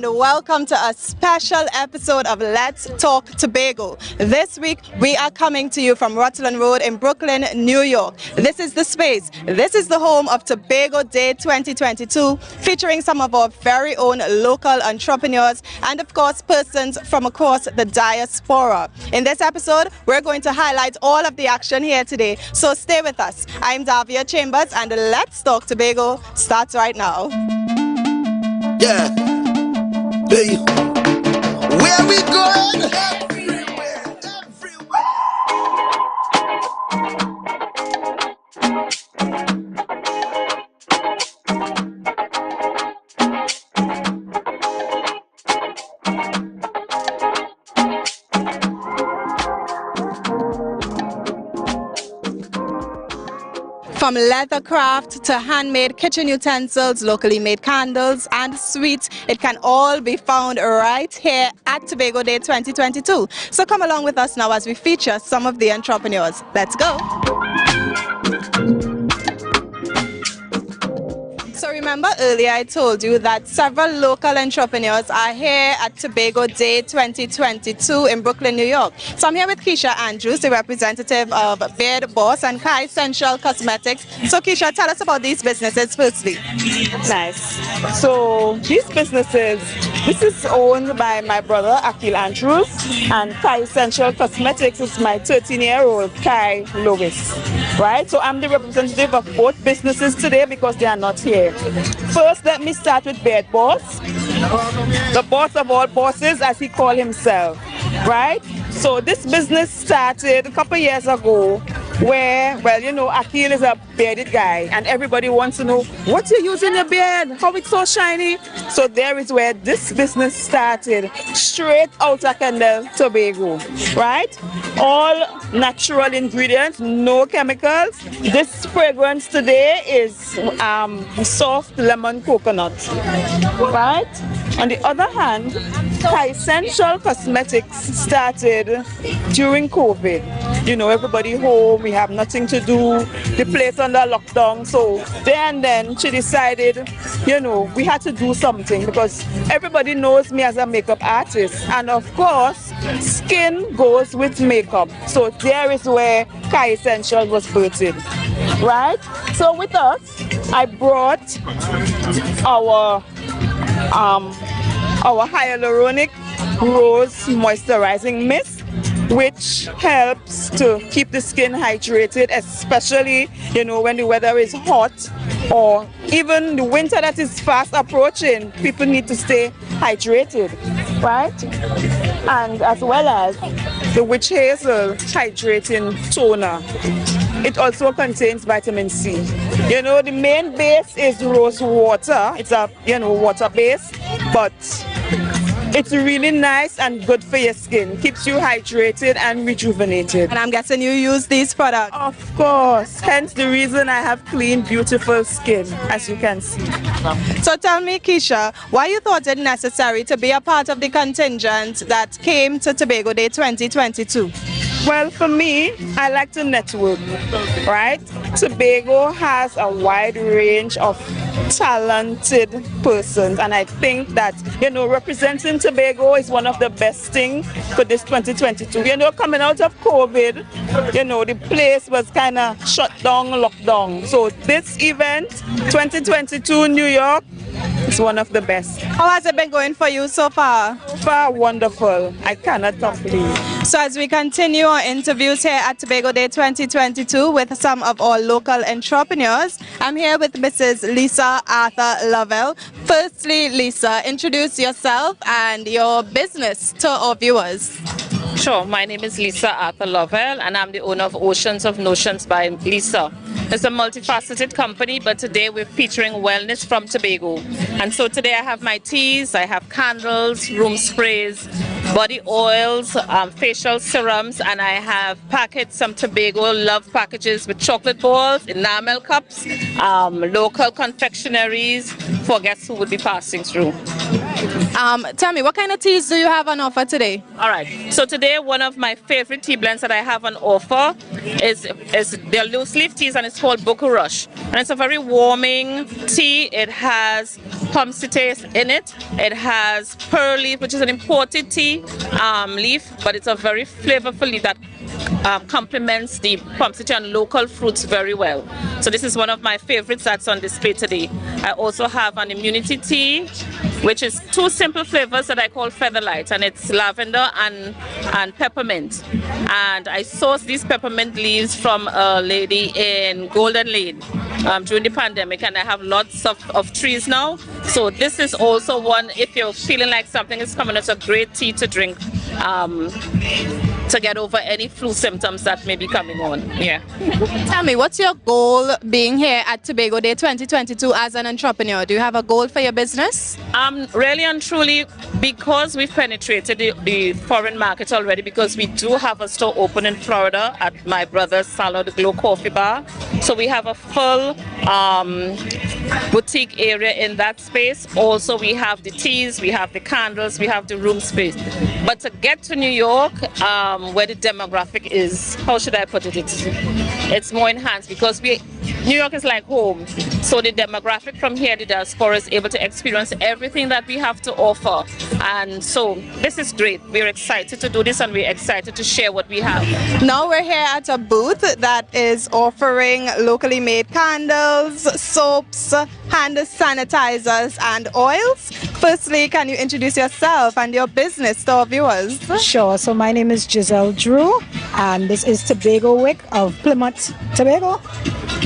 and welcome to a special episode of Let's Talk Tobago. This week we are coming to you from Rutland Road in Brooklyn, New York. This is the space. This is the home of Tobago Day 2022, featuring some of our very own local entrepreneurs and of course persons from across the diaspora. In this episode we're going to highlight all of the action here today, so stay with us. I'm Davia Chambers and Let's Talk Tobago starts right now. Yeah, hey, where we going? Everywhere, everywhere. From leather craft to handmade kitchen utensils, locally made candles and sweets, it can all be found right here at Tobago Day 2022. So come along with us now as we feature some of the entrepreneurs. Let's go! So remember earlier I told you that several local entrepreneurs are here at Tobago Day 2022 in Brooklyn, New York. So I'm here with Keisha Andrews, the representative of Beard Boss and Kai Essential Cosmetics. So Keisha, tell us about these businesses firstly. Nice. So these businesses, this is owned by my brother Akil Andrews, and Kai Essential Cosmetics is my 13-year-old Kai Lois. Right? So I'm the representative of both businesses today because they are not here. First, let me start with Beard Boss, the boss of all bosses, as he called himself. Right? So this business started a couple years ago where, well, you know, Akil is a bearded guy and everybody wants to know, what you use in your beard? How it's so shiny? So there is where this business started, straight out of Carnival, Tobago, right? All natural ingredients, no chemicals. This fragrance today is soft lemon coconut, right? On the other hand, Kai Essential Cosmetics started during COVID. You know, everybody home, we have nothing to do, the place under lockdown. So then she decided, you know, we had to do something because everybody knows me as a makeup artist. And of course, skin goes with makeup. So there is where Kai Essential was birthed, right? So with us, I brought our hyaluronic rose moisturizing mist, which helps to keep the skin hydrated, especially, you know, when the weather is hot or even the winter that is fast approaching. People need to stay hydrated, right? And as well as the witch hazel hydrating toner. It also contains vitamin C. You know, the main base is rose water. It's a, you know, water base, but it's really nice and good for your skin. Keeps you hydrated and rejuvenated. And I'm guessing you use these products? Of course. Hence the reason I have clean, beautiful skin, as you can see. So tell me, Keisha, why you thought it necessary to be a part of the contingent that came to Tobago Day 2022? Well, for me, I like to network, right? Tobago has a wide range of talented persons, and I think that, you know, representing Tobago is one of the best things for this 2022. You know, coming out of COVID, you know, the place was kind of shut down, locked down. So this event, 2022 New York, is one of the best. How has it been going for you so far? So far, wonderful. I cannot complain. So as we continue our interviews here at Tobago Day 2022 with some of our local entrepreneurs, I'm here with Mrs. Lisa Arthur Lovell. Firstly, Lisa, introduce yourself and your business to our viewers. Sure, my name is Lisa Arthur Lovell and I'm the owner of Oceans of Notions by Lisa. It's a multifaceted company, but today we're featuring wellness from Tobago. And so today I have my teas, I have candles, room sprays, body oils, facial serums, and I have packets, some Tobago love packages with chocolate balls, enamel cups, local confectionaries for guests who would be passing through. Tell me, what kind of teas do you have on offer today? All right, so today one of my favorite tea blends that I have on offer is their loose leaf teas, and it's called Boku Rush. And it's a very warming tea. It has pomsite in it. It has pearl leaf, which is an imported tea leaf, but it's a very flavorful leaf that complements the pomsite and local fruits very well. So this is one of my favorites that's on display today. I also have an immunity tea, which is two simple flavors that I call Featherlight, and it's lavender and peppermint. And I sourced these peppermint leaves from a lady in Golden Lane during the pandemic, and I have lots of trees now. So this is also one, if you're feeling like something is coming, it's a great tea to drink to get over any flu symptoms that may be coming on. Yeah. Tell me, what's your goal being here at Tobago Day 2022 as an entrepreneur? Do you have a goal for your business? Really and truly, because we've penetrated the foreign market already, because we do have a store open in Florida at my brother's Salon de Glow Coffee Bar. So we have a full boutique area in that space. Also, we have the teas, we have the candles, we have the room space. But to get to New York, where the demographic is, how should I put it? It's more enhanced because New York is like home. So the demographic from here, the diaspora, is able to experience everything that we have to offer. And so this is great. We're excited to do this, and we're excited to share what we have. Now we're here at a booth that is offering locally made candles, soaps, hand sanitizers, and oils. Firstly, can you introduce yourself and your business to our viewers? Sure. So my name is Giselle Drew, and this is Tobago Wick of Plymouth, Tobago.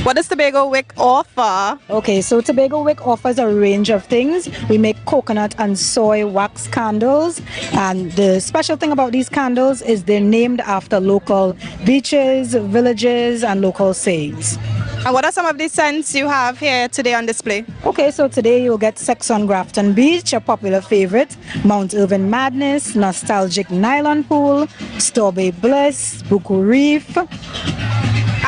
What does Tobago Wick offer? Okay, so Tobago Wick offers a range of things. We make coconut and soy wax candles, and the special thing about these candles is they're named after local beaches, villages, and local sayings. And what are some of the scents you have here today on display? Okay, so today you'll get Sex on Grafton Beach, a popular favorite, Mount Irvin Madness, Nostalgic Nylon Pool, Strawberry Bliss, Buku Reef.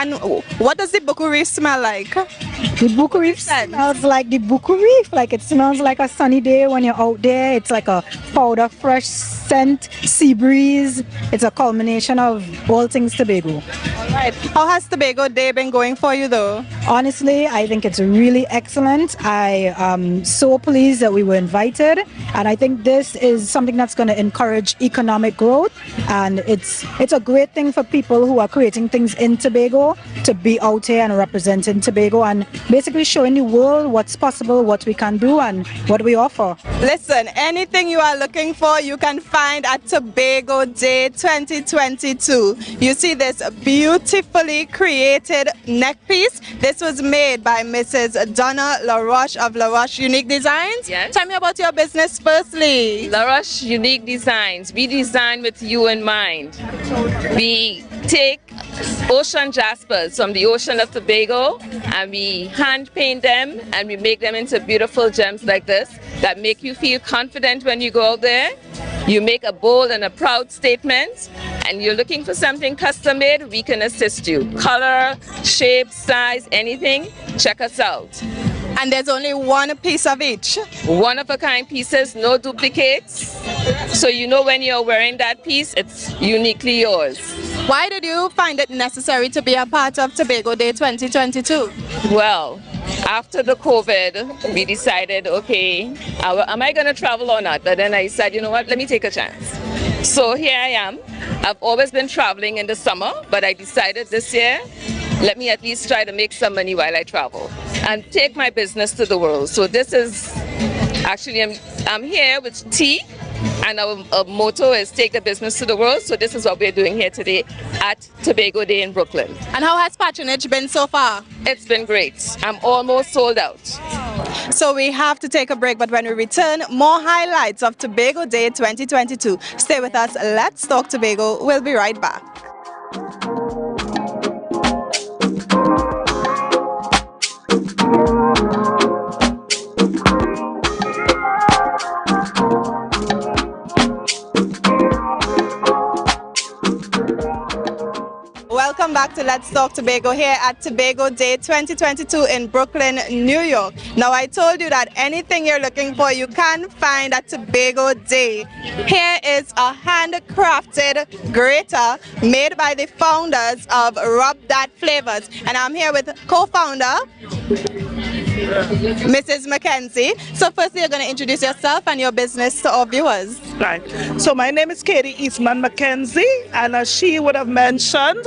And what does the Buku Reef smell like? The Buku Reef smells like the Buku Reef. Like, it smells like a sunny day when you're out there. It's like a powder fresh scent, sea breeze. It's a culmination of all things Tobago. All right. How has Tobago Day been going for you though? Honestly, I think it's really excellent. I am so pleased that we were invited, and I think this is something that's going to encourage economic growth, and it's a great thing for people who are creating things in Tobago to be out here and representing Tobago and basically showing the world what's possible, what we can do, and what we offer. Listen, anything you are looking for, you can find at Tobago Day 2022. You see this beautifully created neck piece. This was made by Mrs. Donna LaRoche of LaRoche Unique Designs. Yes. Tell me about your business firstly. LaRoche Unique Designs. We design with you in mind. We take ocean jaspers from the ocean of Tobago, and we hand paint them, and we make them into beautiful gems like this that make you feel confident when you go out there. You make a bold and a proud statement, and you're looking for something custom made, we can assist you. Color, shape, size, anything, check us out. And there's only one piece of each. One of a kind pieces, no duplicates. So you know when you're wearing that piece, it's uniquely yours. Why did you find it necessary to be a part of Tobago Day 2022? Well, after the COVID, we decided, okay, am I going to travel or not? But then I said, you know what, let me take a chance. So here I am. I've always been traveling in the summer, but I decided this year, let me at least try to make some money while I travel and take my business to the world. So this is, actually, I'm here with tea, and our motto is take the business to the world. So this is what we're doing here today at Tobago Day in Brooklyn. And how has patronage been so far? It's been great. I'm almost sold out. So we have to take a break, but when we return, more highlights of Tobago Day 2022. Stay with us. Let's Talk Tobago. We'll be right back. Welcome back to Let's Talk Tobago here at Tobago Day 2022 in Brooklyn, New York. Now, I told you that anything you're looking for, you can find at Tobago Day. Here is a handcrafted grater made by the founders of Rub That Flavors. And I'm here with co-founder Mrs. Mackenzie. So firstly, you're going to introduce yourself and your business to our viewers. Right. So my name is Katie Eastman Mackenzie, and as she would have mentioned,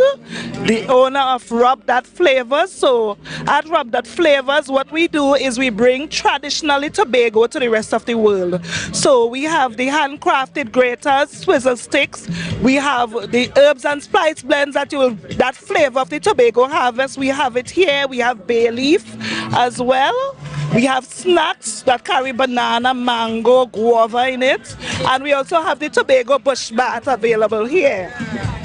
the owner of Rub That Flavors. So at Rub That Flavors, what we do is we bring traditionally Tobago to the rest of the world. So we have the handcrafted graters, swizzle sticks. We have the herbs and spice blends that flavor of the Tobago harvest. We have it here. We have bay leaf as well. We have snacks that carry banana, mango, guava in it. And we also have the Tobago bush bath available here.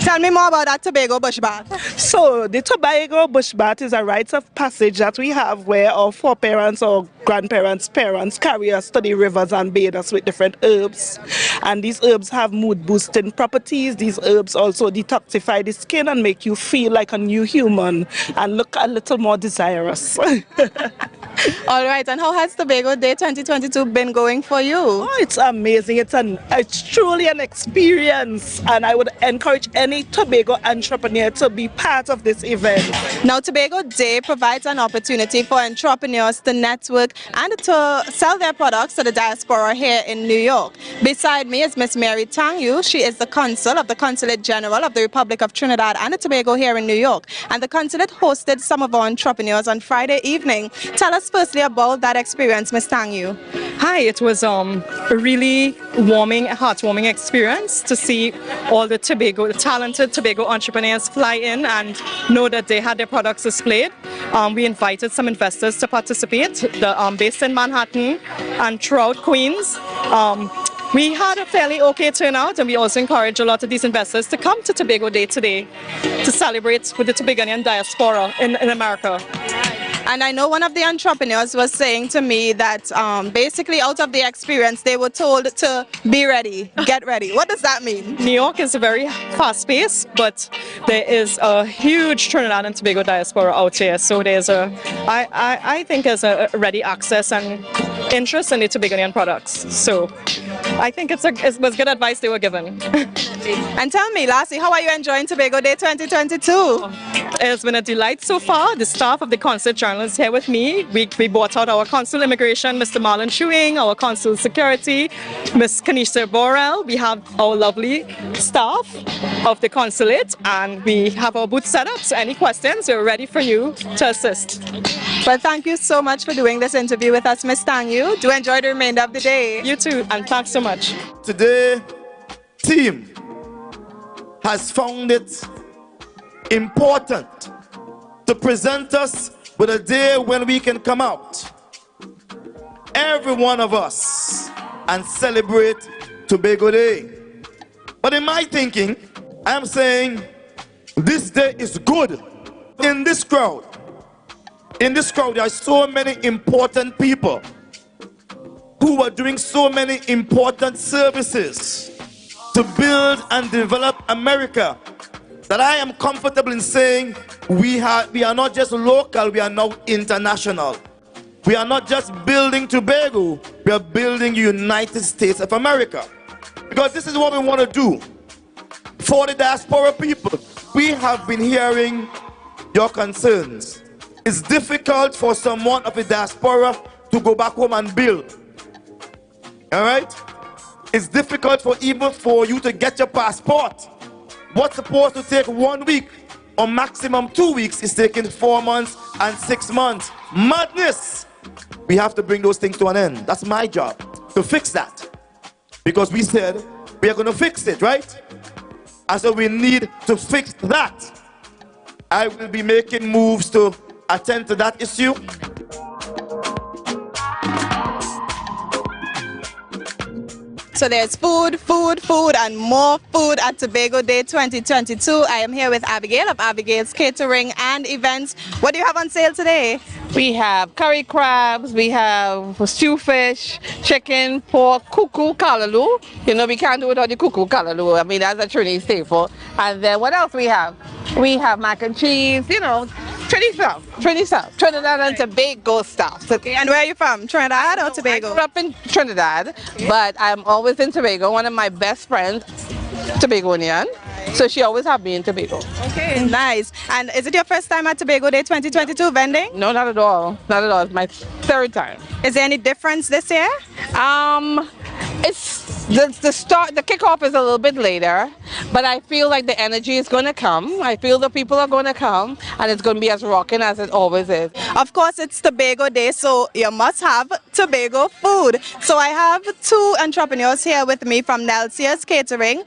Tell me more about that Tobago bush bath. So the Tobago bush bath is a rite of passage that we have where our foreparents or grandparents' parents carry us to the rivers and bathe us with different herbs. And these herbs have mood boosting properties. These herbs also detoxify the skin and make you feel like a new human and look a little more desirous. All right, and how has Tobago Day 2022 been going for you? Oh, it's amazing. It's truly an experience, and I would encourage any Tobago entrepreneur to be part of this event. Now, Tobago Day provides an opportunity for entrepreneurs to network and to sell their products to the diaspora here in New York. Beside me is Miss Mary Tangyu. She is the consul of the Consulate General of the Republic of Trinidad and Tobago here in New York. And the consulate hosted some of our entrepreneurs on Friday evening. Tell us firstly about that experience, Ms. Tangyu. Hi, it was a really heartwarming experience to see all the talented Tobago entrepreneurs fly in and know that they had their products displayed. We invited some investors to participate, based in Manhattan and throughout Queens. We had a fairly okay turnout, and we also encourage a lot of these investors to come to Tobago Day today to celebrate with the Tobagonian diaspora in America. And I know one of the entrepreneurs was saying to me that basically out of the experience, they were told to be ready, get ready. What does that mean? New York is a very fast pace, but there is a huge Trinidad and Tobago diaspora out here. So I think there's a ready access and interest in the Tobagonian products. So I think it was good advice they were given. And tell me, lastly, how are you enjoying Tobago Day 2022? It's been a delight so far. The staff of the Consulate General is here with me. We brought out our Consul Immigration, Mr. Marlon Shuing, our Consul Security, Ms. Kanisha Borrell. We have our lovely staff of the Consulate, and we have our booth set up. So any questions, we're ready for you to assist. Well, thank you so much for doing this interview with us, Ms. Tangyu. Do enjoy the remainder of the day. You too, and thanks so much. Today, team has found it important to present us with a day when we can come out, every one of us, and celebrate Tobago Day. But in my thinking, I'm saying this day is good. In this crowd, there are so many important people who are doing so many important services to build and develop America, that I am comfortable in saying we are not just local, we are now international. We are not just building Tobago, we are building the United States of America. Because this is what we want to do. For the diaspora people, we have been hearing your concerns. It's difficult for someone of the diaspora to go back home and build. All right? It's difficult even for you to get your passport. What's supposed to take 1 week or maximum 2 weeks is taking 4 months and 6 months. Madness! We have to bring those things to an end. That's my job, to fix that. Because we said we are going to fix it, right? And so we need to fix that. I will be making moves to attend to that issue. So there's food, and more food at Tobago Day 2022. I am here with Abigail of Abigail's Catering and Events. What do you have on sale today? We have curry crabs, we have stew fish, chicken, pork, cuckoo, callaloo. You know, we can't do it without the cuckoo, callaloo. I mean, that's a Trinity staple. And then what else we have? We have mac and cheese, you know, Trinidad and Tobago stuff. Okay, and where are you from? Trinidad or Tobago? I grew up in Trinidad, but I'm always in Tobago. One of my best friends, Tobagonian. So she always have me in Tobago. Okay, nice. And is it your first time at Tobago Day 2022 vending? No, not at all. Not at all. It's my third time. Is there any difference this year? It's the kickoff is a little bit later, but I feel like the energy is going to come. I feel the people are going to come, and it's going to be as rocking as it always is. Of course, it's Tobago Day, so you must have Tobago food. So I have two entrepreneurs here with me from Nelsia's Catering.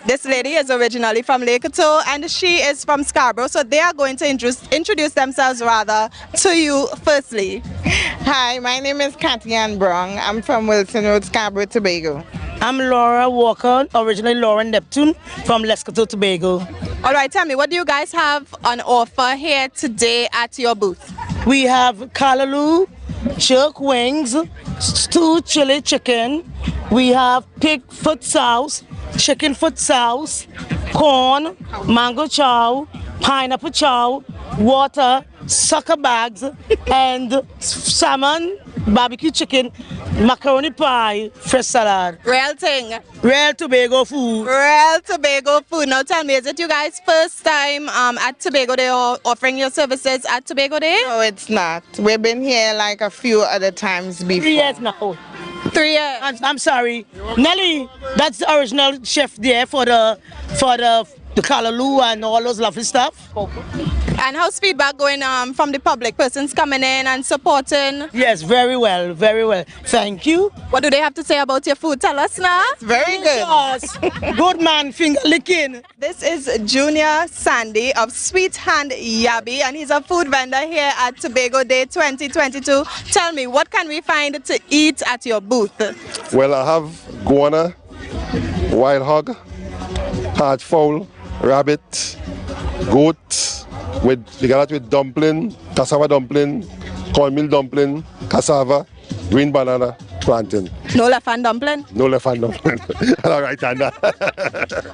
This lady is originally from Lake Coteau, and she is from Scarborough. So they are going to introduce themselves rather to you firstly. Hi, my name is Cathy Ann Brown. I'm from Wilson Road, Scarborough, Tobago. I'm Laura Walker, originally Laura Neptune from Lescoto, Tobago. All right, tell me, what do you guys have on offer here today at your booth? We have callaloo, jerk wings, stewed chili chicken. We have pig foot sauce, chicken foot sauce, corn, mango chow, pineapple chow, water, sucker bags, and salmon, barbecue chicken, macaroni pie, fresh salad. Real thing. Real Tobago food. Real Tobago food. Now tell me, is it you guys' first time at Tobago Day or offering your services at Tobago Day? No, it's not. We've been here like a few other times before. 3 years now. 3 years. I'm sorry. Nelly, that's the original chef there for the callaloo and all those lovely stuff. And how's feedback going from the public? Persons coming in and supporting? Yes, very well, very well. Thank you. What do they have to say about your food? Tell us now. Very good. Good man, finger licking. This is Junior Sandy of Sweet Hand Yabi, and he's a food vendor here at Tobago Day 2022. Tell me, what can we find to eat at your booth? Well, I have guana, wild hog, hard fowl, rabbit, goat, you got that with dumpling, cassava dumpling, cornmeal dumpling, cassava, green banana, plantain. No left hand dumpling? No left hand dumpling. All right, hander.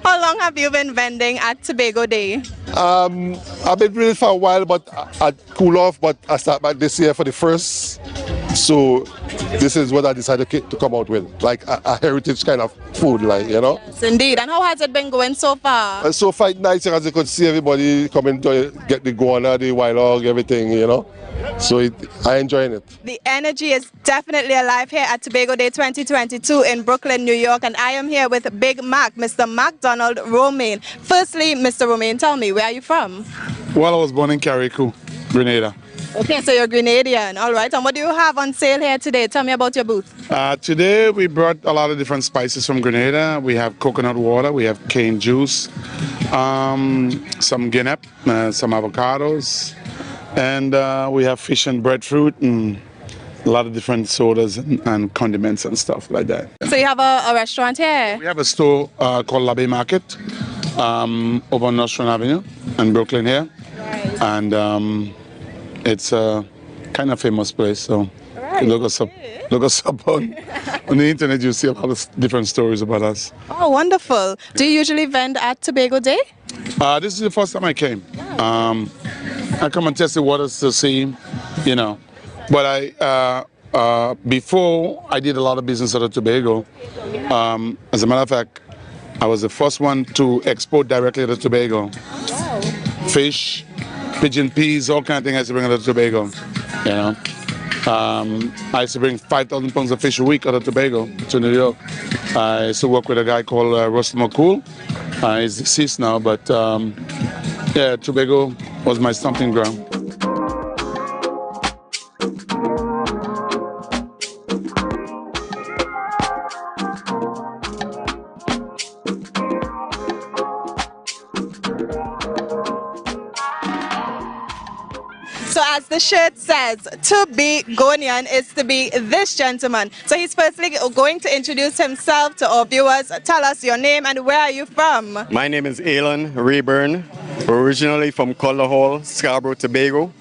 How long have you been vending at Tobago Day? I've been really for a while, but I cool off, but I start back this year for the first. So this is what I decided to come out with, like a heritage kind of food, like, you know. Yes, indeed. And how has it been going so far? So far, nice, as you could see everybody coming to get the guana, the wild hog, everything, you know. So I'm enjoying it. The energy is definitely alive here at Tobago Day 2022 in Brooklyn, New York, and I am here with Big Mac, Mr. MacDonald Romaine. Firstly, Mr. Romaine, tell me, where are you from? Well, I was born in Carriacou, Grenada. Okay, so you're Grenadian. All right, and what do you have on sale here today? Tell me about your booth. Today we brought a lot of different spices from Grenada. We have coconut water, we have cane juice, some guinea, some avocados, and we have fish and breadfruit and a lot of different sodas and condiments and stuff like that. So you have a restaurant here? We have a store called La Bay Market over on Nostrand Avenue in Brooklyn here. Right. And it's a kind of famous place, so look us up on the internet. You see a lot of different stories about us. Oh, wonderful. Do you usually vend at Tobago Day? This is the first time I came. I come and test the waters to see, you know. But I before I did a lot of business out of Tobago. As a matter of fact, I was the first one to export directly to Tobago. Wow. Fish, pigeon peas, all kind of things I used to bring out of Tobago, you know. I used to bring 5,000 pounds of fish a week out of Tobago to New York. I used to work with a guy called Russell McCool. He's deceased now, but yeah, Tobago was my stomping ground. So as the shirt says, to be Ghanaian is to be this gentleman. So he's firstly going to introduce himself to our viewers. Tell us your name and where are you from? My name is Alan Rayburn, originally from Collar Hall, Scarborough, Tobago.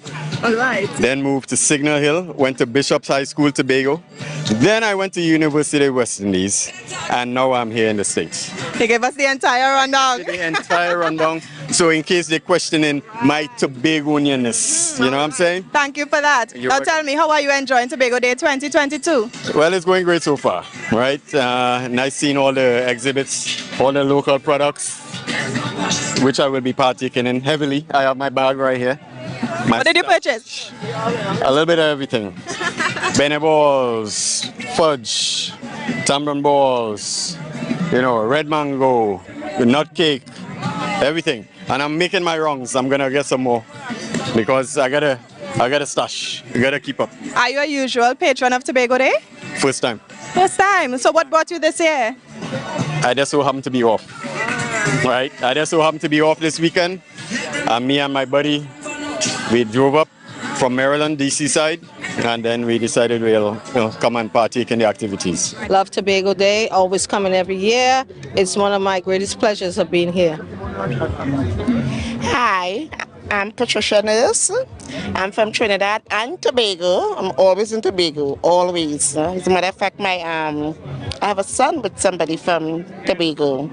All right. Then moved to Signal Hill, went to Bishop's High School, Tobago. Then I went to University of West Indies, and now I'm here in the States. He gave us the entire rundown. The entire rundown. So in case they're questioning my Tobagonianness, you know what I'm saying? Thank you for that. Now tell me, how are you enjoying Tobago Day 2022? Well, it's going great so far, right? Nice seeing all the exhibits, all the local products. which I will be partaking in heavily. I have my bag right here. What did you purchase? A little bit of everything. Bene balls, fudge, tamarind balls, red mango, nut cake, everything. And I'm making my rounds. I'm gonna get some more because I gotta stash. I gotta keep up. Are you a usual patron of Tobago Day? First time. First time. So what brought you this year? I just so happen to be off. Right? I just so happen to be off this weekend. Me and my buddy, we drove up from Maryland, DC side, and then we decided we'll come and partake in the activities. Love Tobago Day, always coming every year. It's one of my greatest pleasures of being here. Hi, I'm Patricia Nurse. I'm from Trinidad and Tobago. I'm always in Tobago, always. As a matter of fact, I have a son with somebody from Tobago.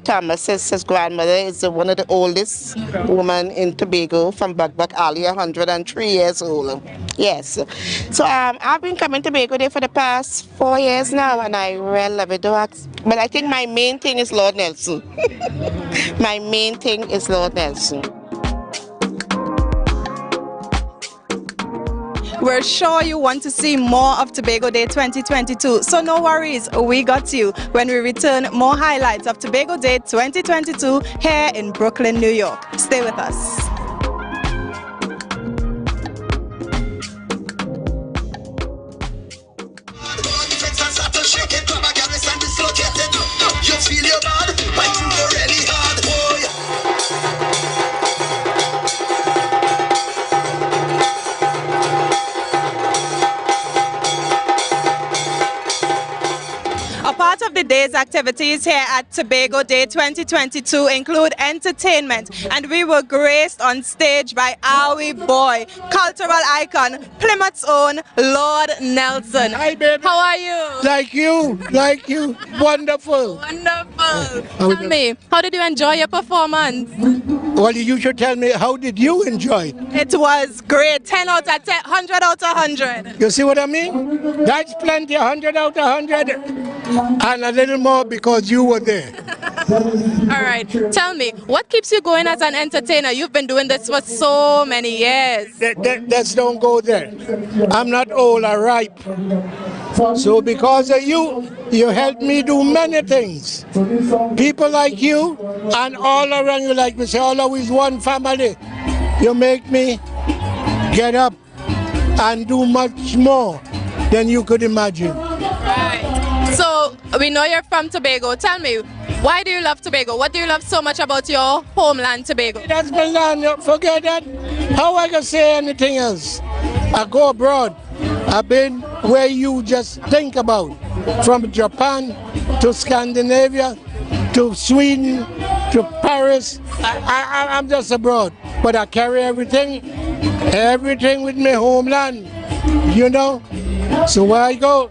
Thomas, his grandmother is one of the oldest women in Tobago from Buckbuck Alley, 103 years old. Yes. So I've been coming to Tobago Day for the past 4 years now, and I really love it. But I think my main thing is Lord Nelson. My main thing is Lord Nelson. We're sure you want to see more of Tobago Day 2022, so no worries, we got you when we return more highlights of Tobago Day 2022 here in Brooklyn, New York. Stay with us. Part of the day's activities here at Tobago Day 2022 include entertainment, and we were graced on stage by our boy, cultural icon, Plymouth's own Lord Nelson. Hi baby. How are you? Like you. Wonderful. Wonderful. Tell me, how did you enjoy your performance? Well, you should tell me, how did you enjoy it? It was great. 10 out of 10, 100 out of 100. You see what I mean? That's plenty, 100 out of 100. And a little more because you were there. All right. Tell me, what keeps you going as an entertainer? You've been doing this for so many years. Let's don't go there. I'm not old or ripe. So because of you, you helped me do many things. People like you and all around you, like we say, always one family. You make me get up and do much more than you could imagine. Right. So we know you're from Tobago. Tell me, why do you love Tobago? What do you love so much about your homeland, Tobago? That's my land. Forget that. How I can say anything else? I go abroad. I've been where you just think about. From Japan to Scandinavia to Sweden to Paris. I'm just abroad. But I carry everything with my homeland. So where I go,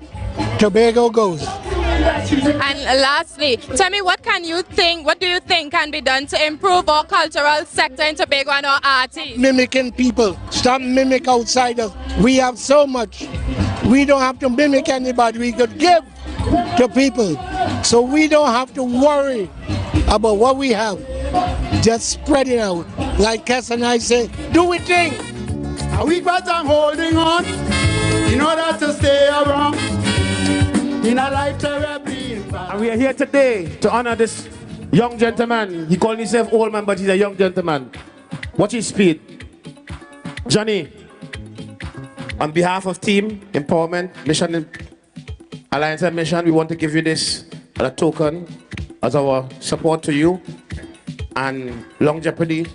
Tobago goes. And lastly, tell me, what do you think can be done to improve our cultural sector in Tobago and our artists? Mimicking people. Stop mimic outsiders. We have so much. We don't have to mimic anybody. We could give to people. So we don't have to worry about what we have. Just spread it out. Like Cass and I say, do we think? We got on holding on in order to stay around. In a life terribly. And we are here today to honor this young gentleman. He called himself old man, but he's a young gentleman. Watch his speed. Johnny, on behalf of Team Empowerment, Mission Alliance and Mission, we want to give you this as a token, as our support to you and longevity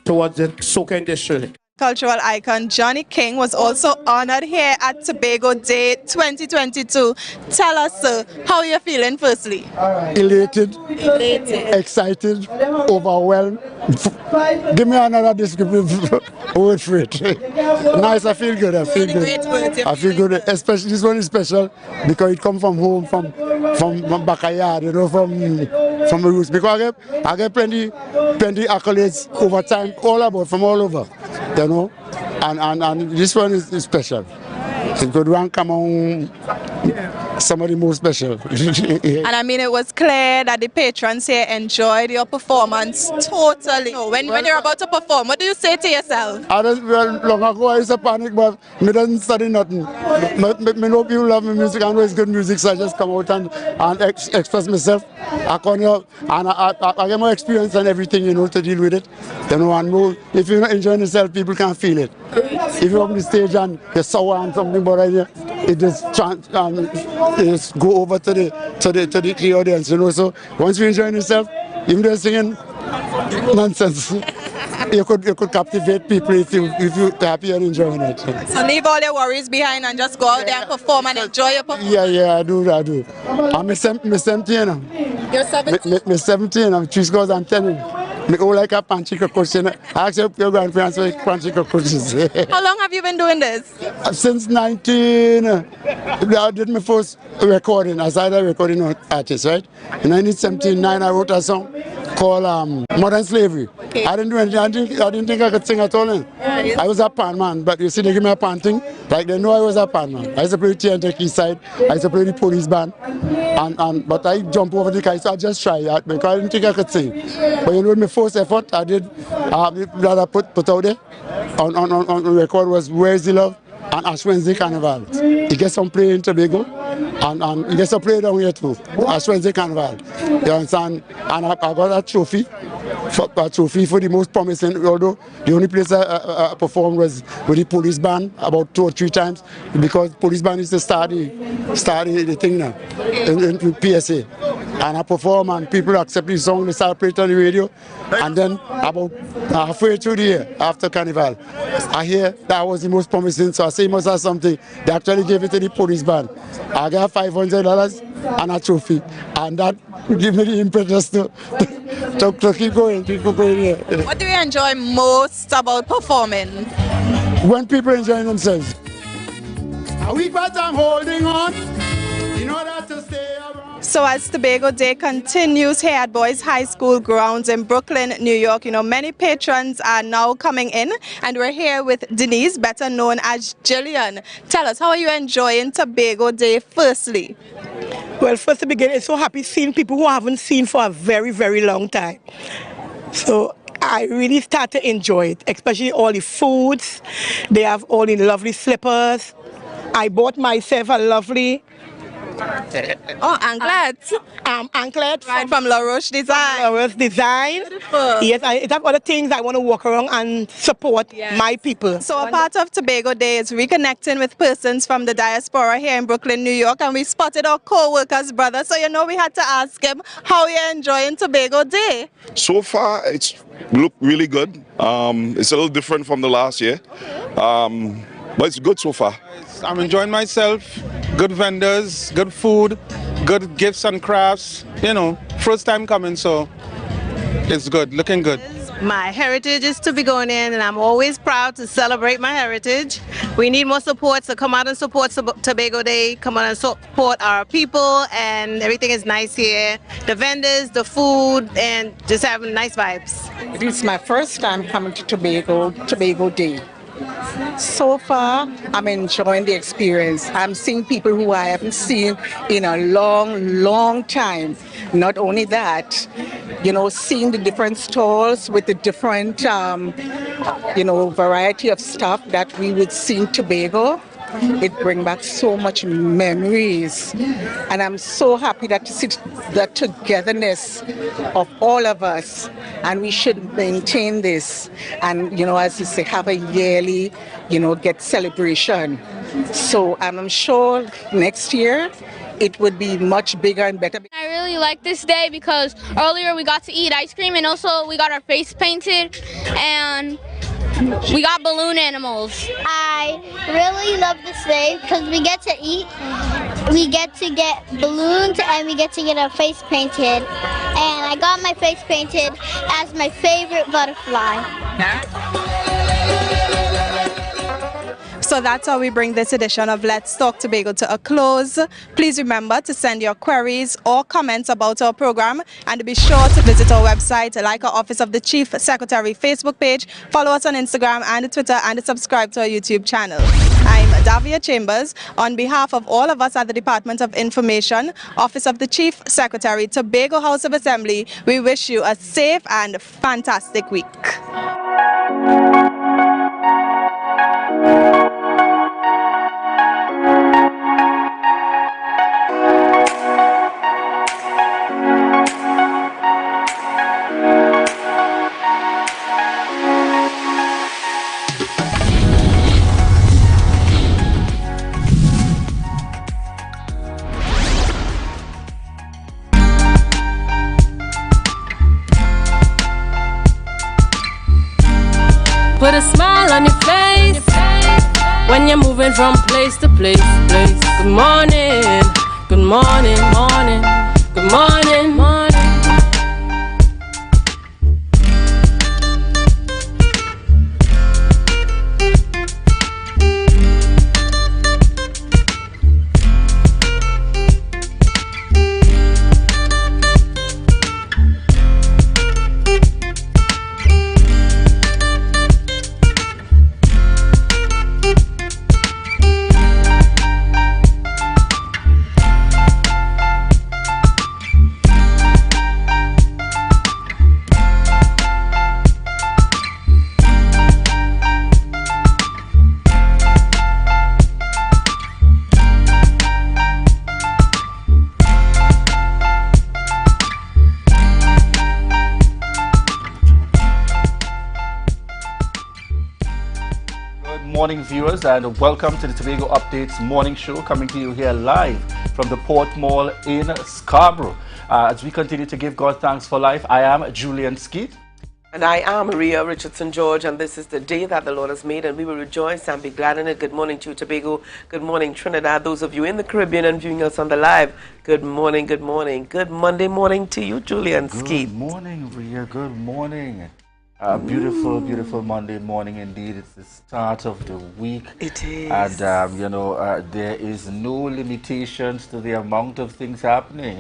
towards the soca industry. Cultural icon Johnny King was also honored here at Tobago Day 2022. Tell us, sir, how you're feeling firstly? Elated, excited, overwhelmed. Give me another descriptive word for it. Nice, I feel good. I feel good. Especially this one is special because it comes from home, from backyard, from the roots. Because I get plenty accolades over time, from all over. And this one is special. It could rank among some of the most special. And I mean, it was clear that the patrons here enjoyed your performance totally. When you're about to perform, what do you say to yourself? Well, long ago I used to panic, but me doesn't study nothing. Me know people love my music, I know it's good music, so I just come out and express myself. I come out and I get more experience and everything, you know, to deal with it. You know, and know if you're not enjoying yourself, people can feel it. If you're on the stage and you're sour and something, but it just go over to the audience, you know. So once you're enjoying yourself, even though you're singing nonsense, you could captivate people if you're happy and enjoying it. So leave all your worries behind and just go out there and perform and enjoy your performance. Yeah, I do. I'm 17 now. You're 17? I'm 17, I'm 3 scores and 10. Me go like a punchy cockroach. I ask your grandparents for punchy cockroaches. How long have you been doing this? Since 19, I did my first recording. I started a recording artist, right? In 1979, I wrote a song called Modern Slavery. Okay. I didn't do anything. I didn't think I could sing at all. I was a pan man, but you see, they give me a pan thing. Like they know I was a pan man. I used to play the East Side. I used to play the police band. But I jumped over the kite, so I just tried that because I didn't think I could sing. But you know, my first effort I did that I put out there on the record was Where's the Love and Ash Wednesday Carnival. It gets some play in Tobago and it gets some play down here too. Ash Wednesday Carnival. You understand? And I got a trophy for the most promising, although the only place I performed was with the police band about 2 or 3 times because police band used to start the thing now in PSA. And I perform and people accept the song, they start playing on the radio. And then about halfway through the year, after Carnival, I hear that was the most promising, so I say it must have something. They actually gave it to the police band. I got $500 and a trophy. And that gave me the impetus to keep going. Yeah. What do you enjoy most about performing? When people enjoy themselves. A week but I'm holding on in order to stay around. So as Tobago Day continues here at Boys High School grounds in Brooklyn, New York, you know, many patrons are now coming in, and we're here with Denise, better known as Jillian. Tell us, how are you enjoying Tobago Day firstly? Well, first to begin, it's so happy seeing people who I haven't seen for a very, very long time. So I really start to enjoy it, especially all the foods. They have all the lovely slippers. I bought myself a lovely anklet. Anklet from La Roche Design. La Roche Design. Beautiful. Yes, it's other things I want to walk around and support my people. So a part of Tobago Day is reconnecting with persons from the diaspora here in Brooklyn, New York, and we spotted our co-worker's brother. So you know we had to ask him how you're enjoying Tobago Day. So far, it's looked really good. It's a little different from the last year, but it's good so far. I'm enjoying myself. Good vendors, good food, good gifts and crafts. You know, first time coming, so it's good, looking good. My heritage is Tobagonian, and I'm always proud to celebrate my heritage. We need more support, so come out and support Tobago Day. Come out and support our people, and everything is nice here. The vendors, the food, and just having nice vibes. This is my first time coming to Tobago Day. So far, I'm enjoying the experience. I'm seeing people who I haven't seen in a long time. Not only that, you know, seeing the different stalls with the different, you know, variety of stuff that we would see in Tobago. It brings back so much memories, and I'm so happy that to see the togetherness of all of us, and we should maintain this, and you know, as you say, have a yearly, you know, get celebration. So I'm sure next year it would be much bigger and better. I really like this day because earlier we got to eat ice cream, and also we got our face painted, and we got balloon animals. I really love this day because we get to eat, we get to get balloons, and we get to get our face painted. And I got my face painted as my favorite butterfly. So that's how we bring this edition of Let's Talk Tobago to a close. Please remember to send your queries or comments about our program, and be sure to visit our website, like our Office of the Chief Secretary Facebook page, follow us on Instagram and Twitter, and subscribe to our YouTube channel. I'm Davia Chambers, on behalf of all of us at the Department of Information, Office of the Chief Secretary, Tobago House of Assembly, we wish you a safe and fantastic week. Put a smile on your face when you're moving from place to place. Good morning, good morning, morning, good morning, morning. Morning viewers, and welcome to the Tobago Updates morning show, coming to you here live from the Port Mall in Scarborough. As we continue to give God thanks for life, I am Julian Skeet. And I am Maria Richardson George, and this is the day that the Lord has made, and we will rejoice and be glad in it. Good morning to Tobago. Good morning, Trinidad. Those of you in the Caribbean and viewing us on the live, good morning, good morning. Good Monday morning to you, Julian Skeet. Good morning, Maria. Good morning. Beautiful, beautiful Monday morning indeed. It's the start of the week. It is. And, you know, there is no limitations to the amount of things happening,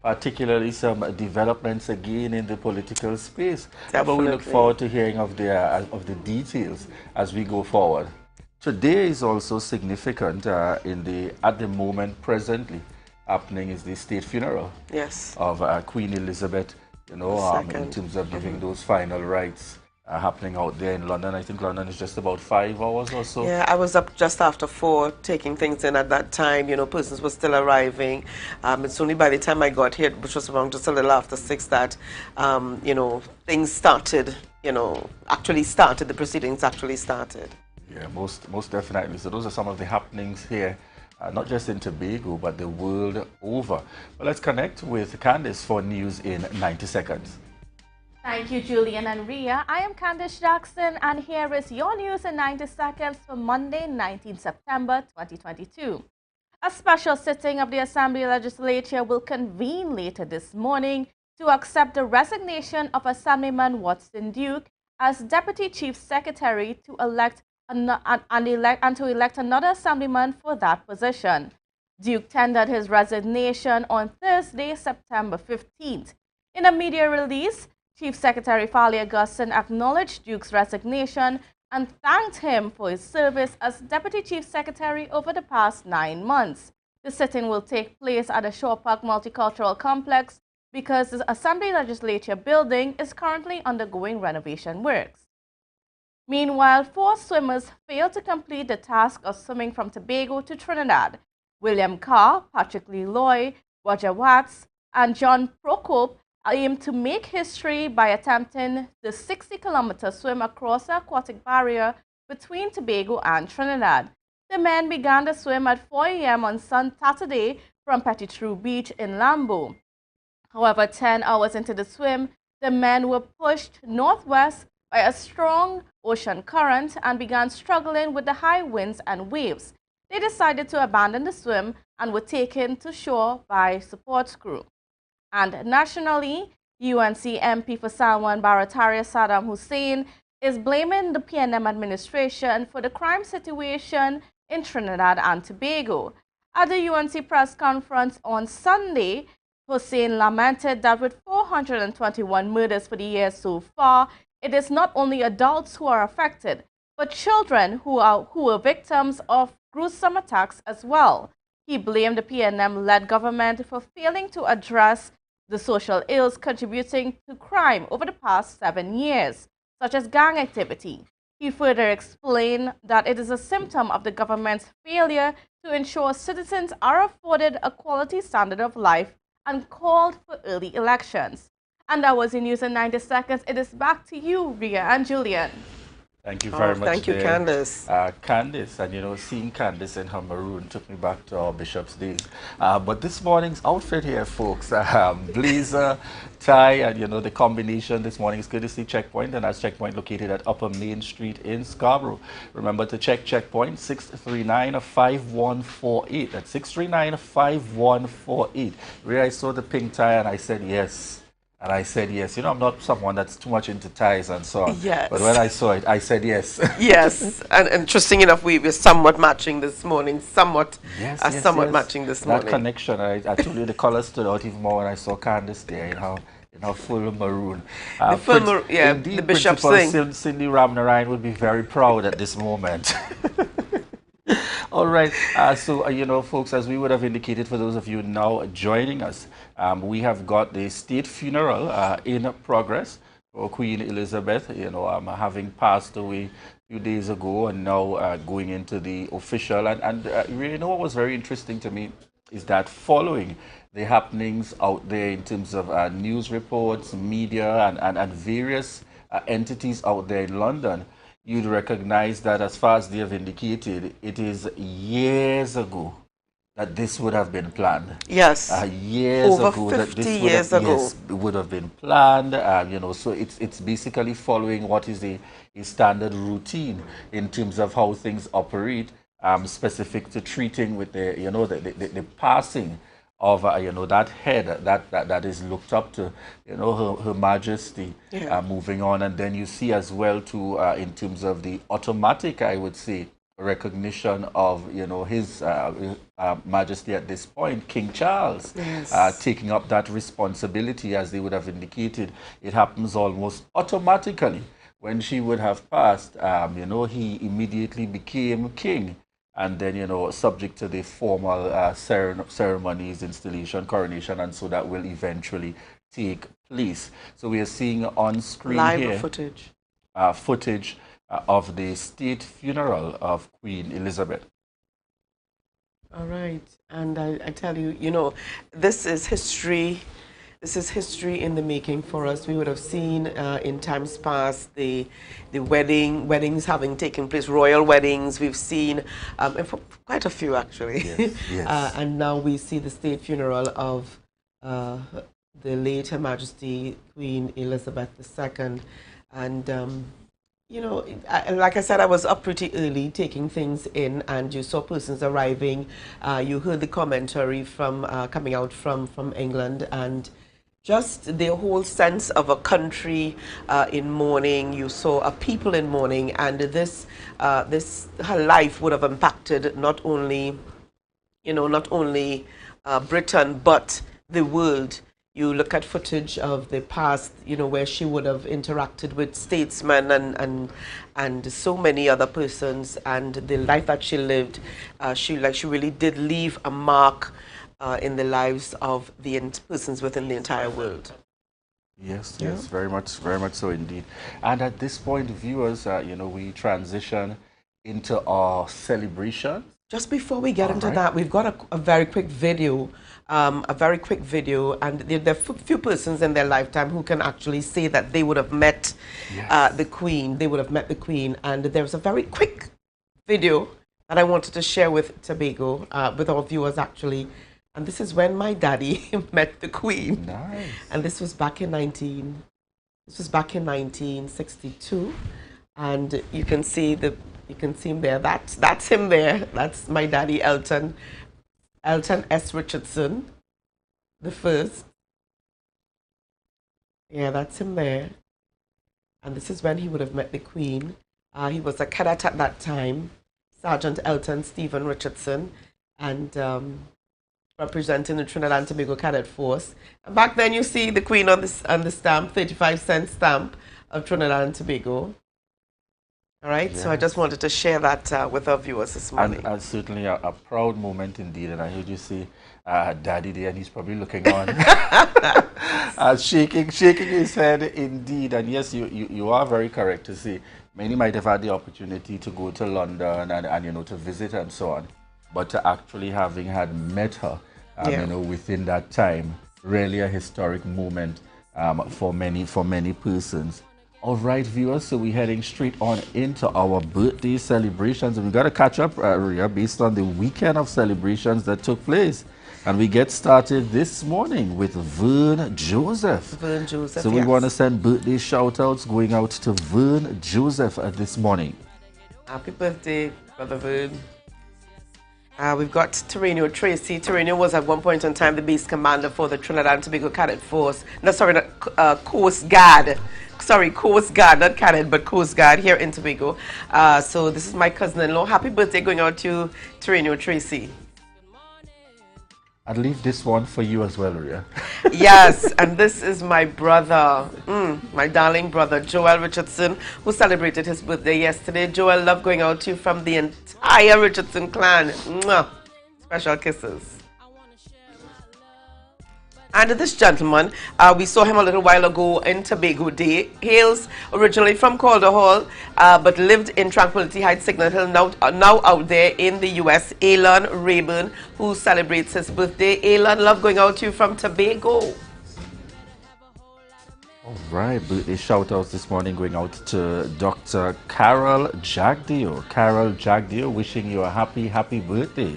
particularly some developments again in the political space. But we look forward to hearing of the details as we go forward. Today is also significant at the moment presently happening is the state funeral of Queen Elizabeth. You know, in terms of giving those final rites happening out there in London. I think London is just about 5 hours or so. Yeah, I was up just after 4 taking things in at that time. You know, persons were still arriving. It's only by the time I got here, which was around just a little after 6, that, you know, things started, you know, the proceedings actually started. Yeah, most definitely. So those are some of the happenings here. Not just in Tobago, but the world over. Well, let's connect with Candice for news in 90 seconds. Thank you, Julian and Ria. I am Candice Jackson, and here is your news in 90 seconds for Monday, 19 September 2022. A special sitting of the Assembly Legislature will convene later this morning to accept the resignation of Assemblyman Watson Duke as Deputy Chief Secretary to elect and to elect another assemblyman for that position. Duke tendered his resignation on Thursday, September 15th. In a media release, Chief Secretary Fali Augustine acknowledged Duke's resignation and thanked him for his service as Deputy Chief Secretary over the past 9 months. The sitting will take place at the Shore Park Multicultural Complex because the Assembly Legislature building is currently undergoing renovation works. Meanwhile, 4 swimmers failed to complete the task of swimming from Tobago to Trinidad. William Carr, Patrick Lee Loy, Roger Watts, and John Procope aimed to make history by attempting the 60-kilometer swim across the aquatic barrier between Tobago and Trinidad. The men began the swim at 4 a.m. on Saturday from Petitru Beach in Lambo. However, 10 hours into the swim, the men were pushed northwest by a strong ocean current and began struggling with the high winds and waves. They decided to abandon the swim and were taken to shore by support crew. And nationally, UNC MP for Salwan Barataria Saddam Hussein is blaming the PNM administration for the crime situation in Trinidad and Tobago. At the UNC press conference on Sunday, Hussein lamented that with 421 murders for the year so far, it is not only adults who are affected, but children who were victims of gruesome attacks as well. He blamed the PNM-led government for failing to address the social ills contributing to crime over the past 7 years, such as gang activity. He further explained that it is a symptom of the government's failure to ensure citizens are afforded a quality standard of life and called for early elections. And that was in News in 90 Seconds. It is back to you, Ria and Julian. Thank you very much. Thank you, Candace. Candace, and seeing Candace in her maroon took me back to our Bishop's days. But this morning's outfit here, folks, blazer, tie, and the combination this morning is courtesy Checkpoint, and that's Checkpoint located at Upper Main Street in Scarborough. Remember to check Checkpoint 639-5148. That's 639-5148. Where I saw the pink tie and I said yes. And I said yes. I'm not someone that's too much into ties and so on. Yes. But when I saw it, I said yes. Yes. And interesting enough, we're somewhat matching this morning. Somewhat matching this morning. That connection. I told you the color stood out even more when I saw Candace there in her full maroon. The Bishop's thing. Cindy Ramnarine would be very proud at this moment. All right, folks, as we would have indicated for those of you now joining us, we have got the state funeral in progress for Queen Elizabeth, having passed away a few days ago and now going into the official. And what was very interesting to me is that following the happenings out there in terms of news reports, media, and various entities out there in London, you'd recognize that as far as they have indicated, it is years ago that this would have been planned. Yes. Years Over ago. 50 years ago. Yes, it would have been planned, so it's basically following what is a standard routine in terms of how things operate, specific to treating with the passing of that head that is looked up to, her Majesty, moving on. And then you see as well too, in terms of the automatic, I would say, recognition of his Majesty at this point, King Charles, taking up that responsibility, as they would have indicated. It happens almost automatically. When she would have passed, he immediately became king. And then, subject to the formal ceremonies, installation, coronation, and so that will eventually take place. So we are seeing on screen live footage of the state funeral of Queen Elizabeth. All right. And I tell you, this is history. This is history in the making for us. We would have seen in times past the weddings having taken place, royal weddings. We've seen quite a few actually. Yes. And now we see the state funeral of the late Her Majesty Queen Elizabeth II. And like I said, I was up pretty early taking things in, and you saw persons arriving. You heard the commentary from coming out from England, and just the whole sense of a country in mourning. You saw a people in mourning, and this her life would have impacted not only Britain but the world. You look at footage of the past, where she would have interacted with statesmen and so many other persons, and the life that she lived. She really did leave a mark in the lives of the persons within the entire world. Yes, very much so indeed. And at this point, viewers, we transition into our celebration. Just before we get into that, we've got a very quick video. And there are few persons in their lifetime who can actually say that they would have met the Queen. They would have met the Queen. And there's a very quick video that I wanted to share with Tobago, with our viewers actually. And this is when my daddy met the Queen. Nice. And this was back in 1962. And you can see him there. That's him there. That's my daddy, Elton S. Richardson, the first. Yeah, that's him there. And this is when he would have met the Queen. He was a cadet at that time, Sergeant Elton Stephen Richardson, and representing the Trinidad and Tobago Cadet Force. And back then, you see the Queen on the stamp, 35-cent stamp of Trinidad and Tobago. All right, Yes. so I just wanted to share that with our viewers this morning. And certainly a proud moment indeed. And I heard you say Daddy there, and he's probably looking on, shaking his head indeed. And yes, you are very correct to say many might have had the opportunity to go to London and you know, to visit and so on. But to actually having had met her, you know, within that time, really a historic moment for many persons. All right, viewers, so we're heading straight on into our birthday celebrations. And we got to catch up, Ria, based on the weekend of celebrations that took place. And we get started this morning with Vern Joseph. Vern Joseph, so we want to send birthday shout-outs going out to Vern Joseph this morning. Happy birthday, Brother Vern. We've got Terrenio Tracy. Terrenio was at one point in time the base commander for the Trinidad and Tobago Cadet Force. No, sorry, not, Coast Guard. Sorry, Coast Guard, not Cadet, but Coast Guard here in Tobago. So this is my cousin-in-law. Happy birthday going out to Terrenio Tracy. I'd leave this one for you as well, Ria. Yes, and this is my brother, my darling brother, Joel Richardson, who celebrated his birthday yesterday. Joel, love going out to you from the entire Richardson clan. Mwah. Special kisses. And this gentleman, we saw him a little while ago in Tobago Day. Hails originally from Calder Hall, but lived in Tranquility Heights, Signal Hill, now out there in the U.S. Alan Rayburn, who celebrates his birthday. Alan, love going out to you from Tobago. All right, birthday shout-outs this morning going out to Dr. Carol Jagdeo. Carol Jagdeo, wishing you a happy birthday.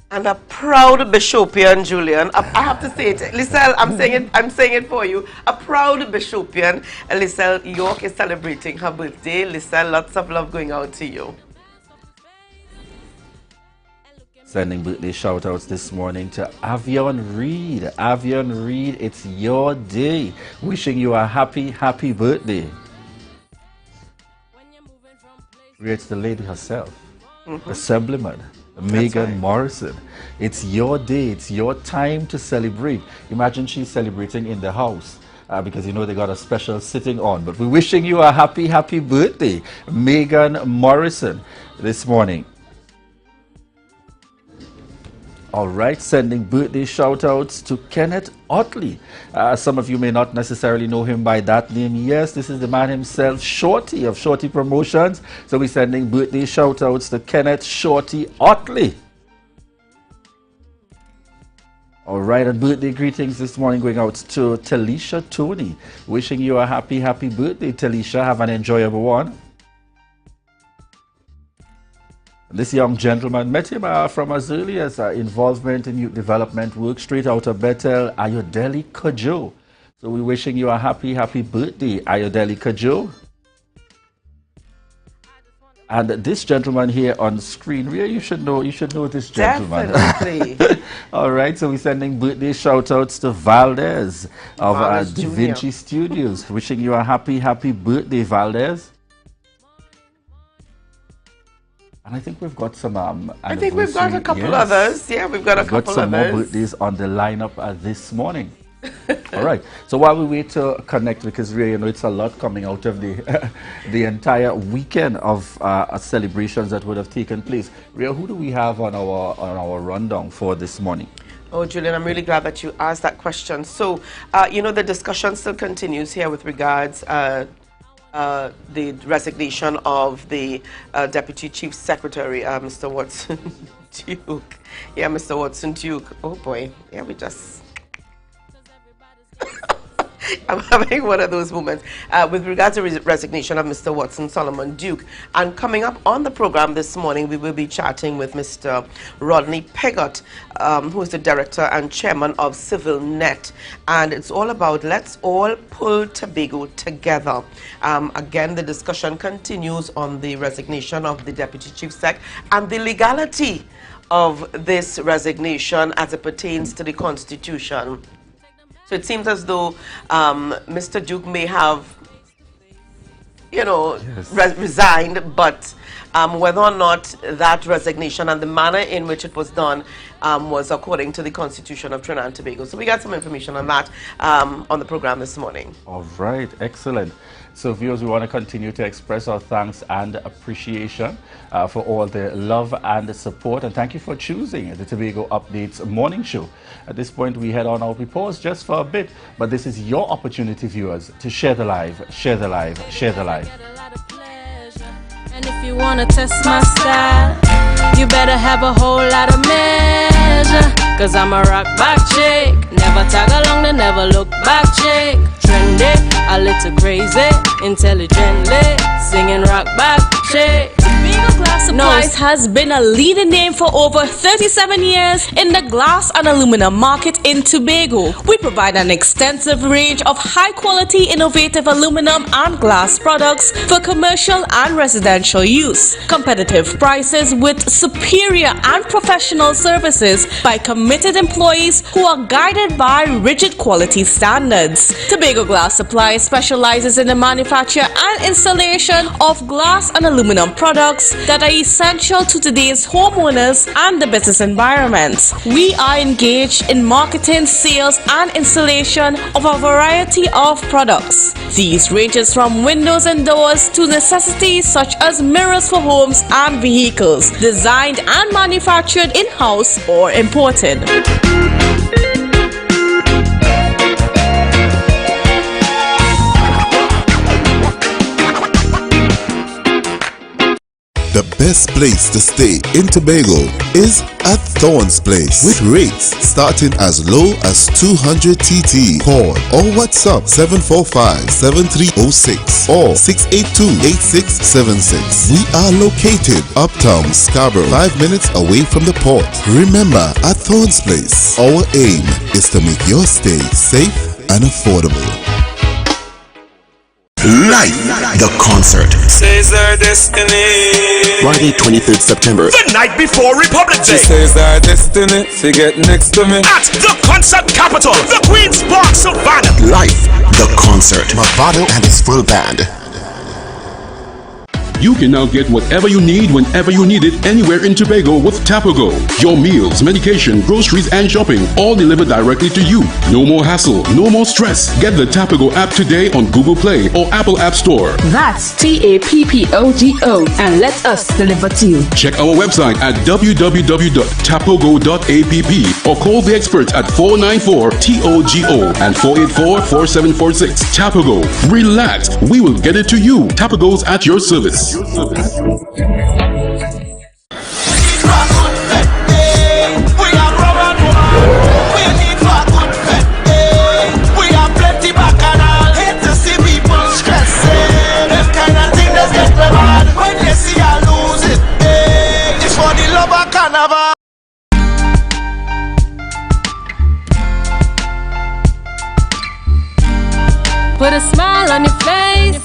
And a proud Bishopian, Julian. I have to say it. Lisel, I'm saying it for you. A proud Bishopian. Lisel York is celebrating her birthday. Lisel, lots of love going out to you. Sending birthday shout-outs this morning to Avion Reed. Avion Reed, it's your day. Wishing you a happy birthday. It's the lady herself, Assemblyman Megan Morrison. It's your day, it's your time to celebrate. Imagine she's celebrating in the house because you know they got a special sitting on. But we're wishing you a happy birthday, Megan Morrison, this morning. All right, sending birthday shout-outs to Kenneth Otley. Some of you may not necessarily know him by that name. Yes, this is the man himself, Shorty of Shorty Promotions. So we're sending birthday shout-outs to Kenneth Shorty Otley. All right, and birthday greetings this morning going out to Talisha Tony. Wishing you a happy birthday, Talisha. Have an enjoyable one. This young gentleman met him from as early as involvement in youth development work straight out of Bethel, Ayodele Kojo. So we're wishing you a happy birthday, Ayodele Kojo. And this gentleman here on screen, Ria, you should know this gentleman. Definitely. All right, so we're sending birthday shout-outs to Valdez of Da Vinci Studios. Wishing you a happy birthday, Valdez. And I think we've got some I think we've got a couple others. Yeah, we've got a couple others. Got some more birthdays on the lineup this morning. All right. So while we wait to connect, because really, you know, it's a lot coming out of the entire weekend of celebrations that would have taken place. Ria, who do we have on our rundown for this morning? Oh, Julian, I'm really glad that you asked that question. So, you know, the discussion still continues here with regards the resignation of the Deputy Chief Secretary, Mr. Watson Duke. Yeah, Mr. Watson Duke. Oh boy, yeah, we just... I'm having one of those moments with regards to resignation of Mr. Watson Solomon Duke. And coming up on the program this morning, we will be chatting with Mr. Rodney Pigott, who is the director and chairman of Civil Net. And it's all about let's all pull Tobago together. Again, the discussion continues on the resignation of the Deputy Chief Sec and the legality of this resignation as it pertains to the Constitution. So it seems as though Mr. Duke may have, you know, resigned, but whether or not that resignation and the manner in which it was done was according to the Constitution of Trinidad and Tobago. So we got some information on that on the program this morning. All right, excellent. So viewers, we want to continue to express our thanks and appreciation for all the love and the support, and thank you for choosing the Tobago Updates morning show. At this point, we head on out. We pause just for a bit, but this is your opportunity, viewers, to share the live, share the live, share the live. And if you wanna test my style, you better have a whole lot of measure. Cause I'm a rock back chick, never tag along the never look back chick. Trendy, a little crazy, intelligently, singing rock back chick. Tobago Glass Supplies has been a leading name for over 37 years in the glass and aluminum market in Tobago. We provide an extensive range of high-quality, innovative aluminum and glass products for commercial and residential use. Competitive prices with superior and professional services by committed employees who are guided by rigid quality standards. Tobago Glass Supplies specializes in the manufacture and installation of glass and aluminum products that are essential to today's homeowners and the business environment. We are engaged in marketing, sales, and installation of a variety of products. These ranges from windows and doors to necessities such as mirrors for homes and vehicles, designed and manufactured in-house or imported. The best place to stay in Tobago is at Thorn's Place, with rates starting as low as 200 TT. Call or WhatsApp 745-7306 or 682-8676. We are located uptown Scarborough, 5 minutes away from the port. Remember, at Thorn's Place, our aim is to make your stay safe and affordable. Live the concert. Says our destiny. Friday, 23rd September. The night before Republic Day. She says our destiny to get next to me. At the concert capital, the Queen's Park, Savannah. Live the concert. Mavado and his full band. You can now get whatever you need whenever you need it anywhere in Tobago with Tobago. Your meals, medication, groceries, and shopping all delivered directly to you. No more hassle, no more stress. Get the Tobago app today on Google Play or Apple App Store. That's TAPPOGO and let us deliver to you. Check our website at www.tapogo.app or call the experts at 494-TOGO and 484-4746. Tobago. Relax. We will get it to you. Tobago's at your service. We are plenty bacchanal. Hate to see people stressing. Them kind of thing that get them mad when they see I lose it. It's for the love of Carnival. Put a smile on your face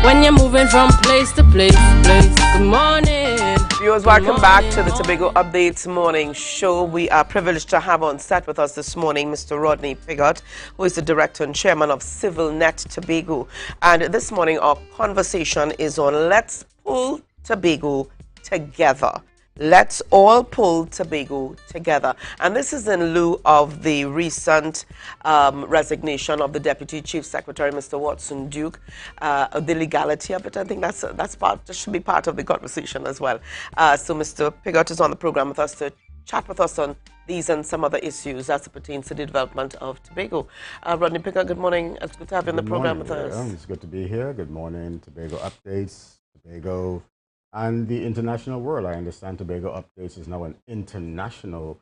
when you're moving from place to place. Good morning. Viewers, welcome back to the Tobago Updates morning show. We are privileged to have on set with us this morning Mr. Rodney Pigott, who is the director and chairman of CivilNet Tobago. And this morning our conversation is on Let's Pull Tobago Together. Let's all pull Tobago together. And this is in lieu of the recent resignation of the Deputy Chief Secretary, Mr. Watson Duke. The legality of it, I think that should be part of the conversation as well. So Mr. Pigott is on the program with us to chat with us on these and some other issues as it pertains to the development of Tobago. Rodney Pigott, good morning. It's good to have you on the program with us. It's good to be here. Good morning, Tobago Updates, Tobago, and the international world. I understand Tobago Updates is now an international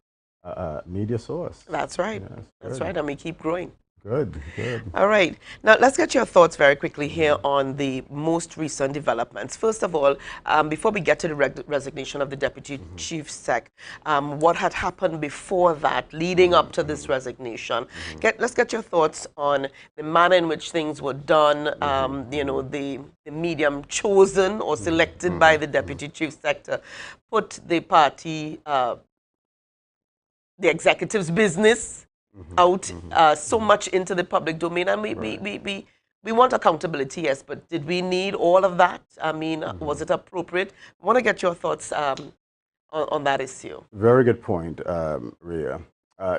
media source. That's right. Yes, that's good. right, and we keep growing. Good, good. All right. Now, let's get your thoughts very quickly here on the most recent developments. First of all, before we get to the resignation of the Deputy Chief Sec, what had happened before that, leading up to this resignation? Let's get your thoughts on the manner in which things were done, you know, the medium chosen or selected by the Deputy Chief Sec to put the party, the executive's business out so much into the public domain, and we we want accountability, yes, but did we need all of that? I mean, was it appropriate? I want to get your thoughts on that issue. Very good point, Rhea.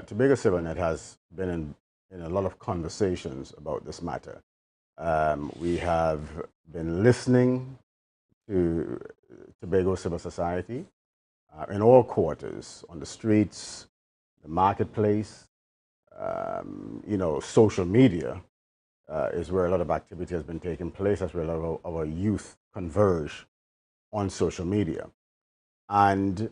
Tobago CivilNet has been in a lot of conversations about this matter. We have been listening to Tobago civil society in all quarters, on the streets, the marketplace, you know, social media is where a lot of activity has been taking place. That's where a lot of our youth converge on social media. And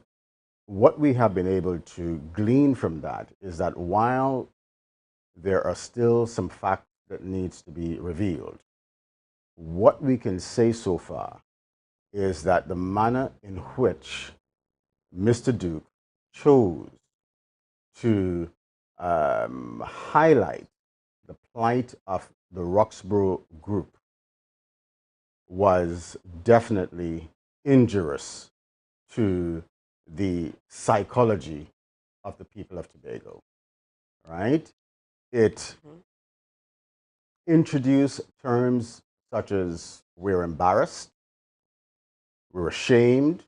what we have been able to glean from that is that while there are still some facts that needs to be revealed, what we can say so far is that the manner in which Mr. Duke chose to highlight the plight of the Roxborough group was definitely injurious to the psychology of the people of Tobago, right? It introduced terms such as we're embarrassed, we're ashamed.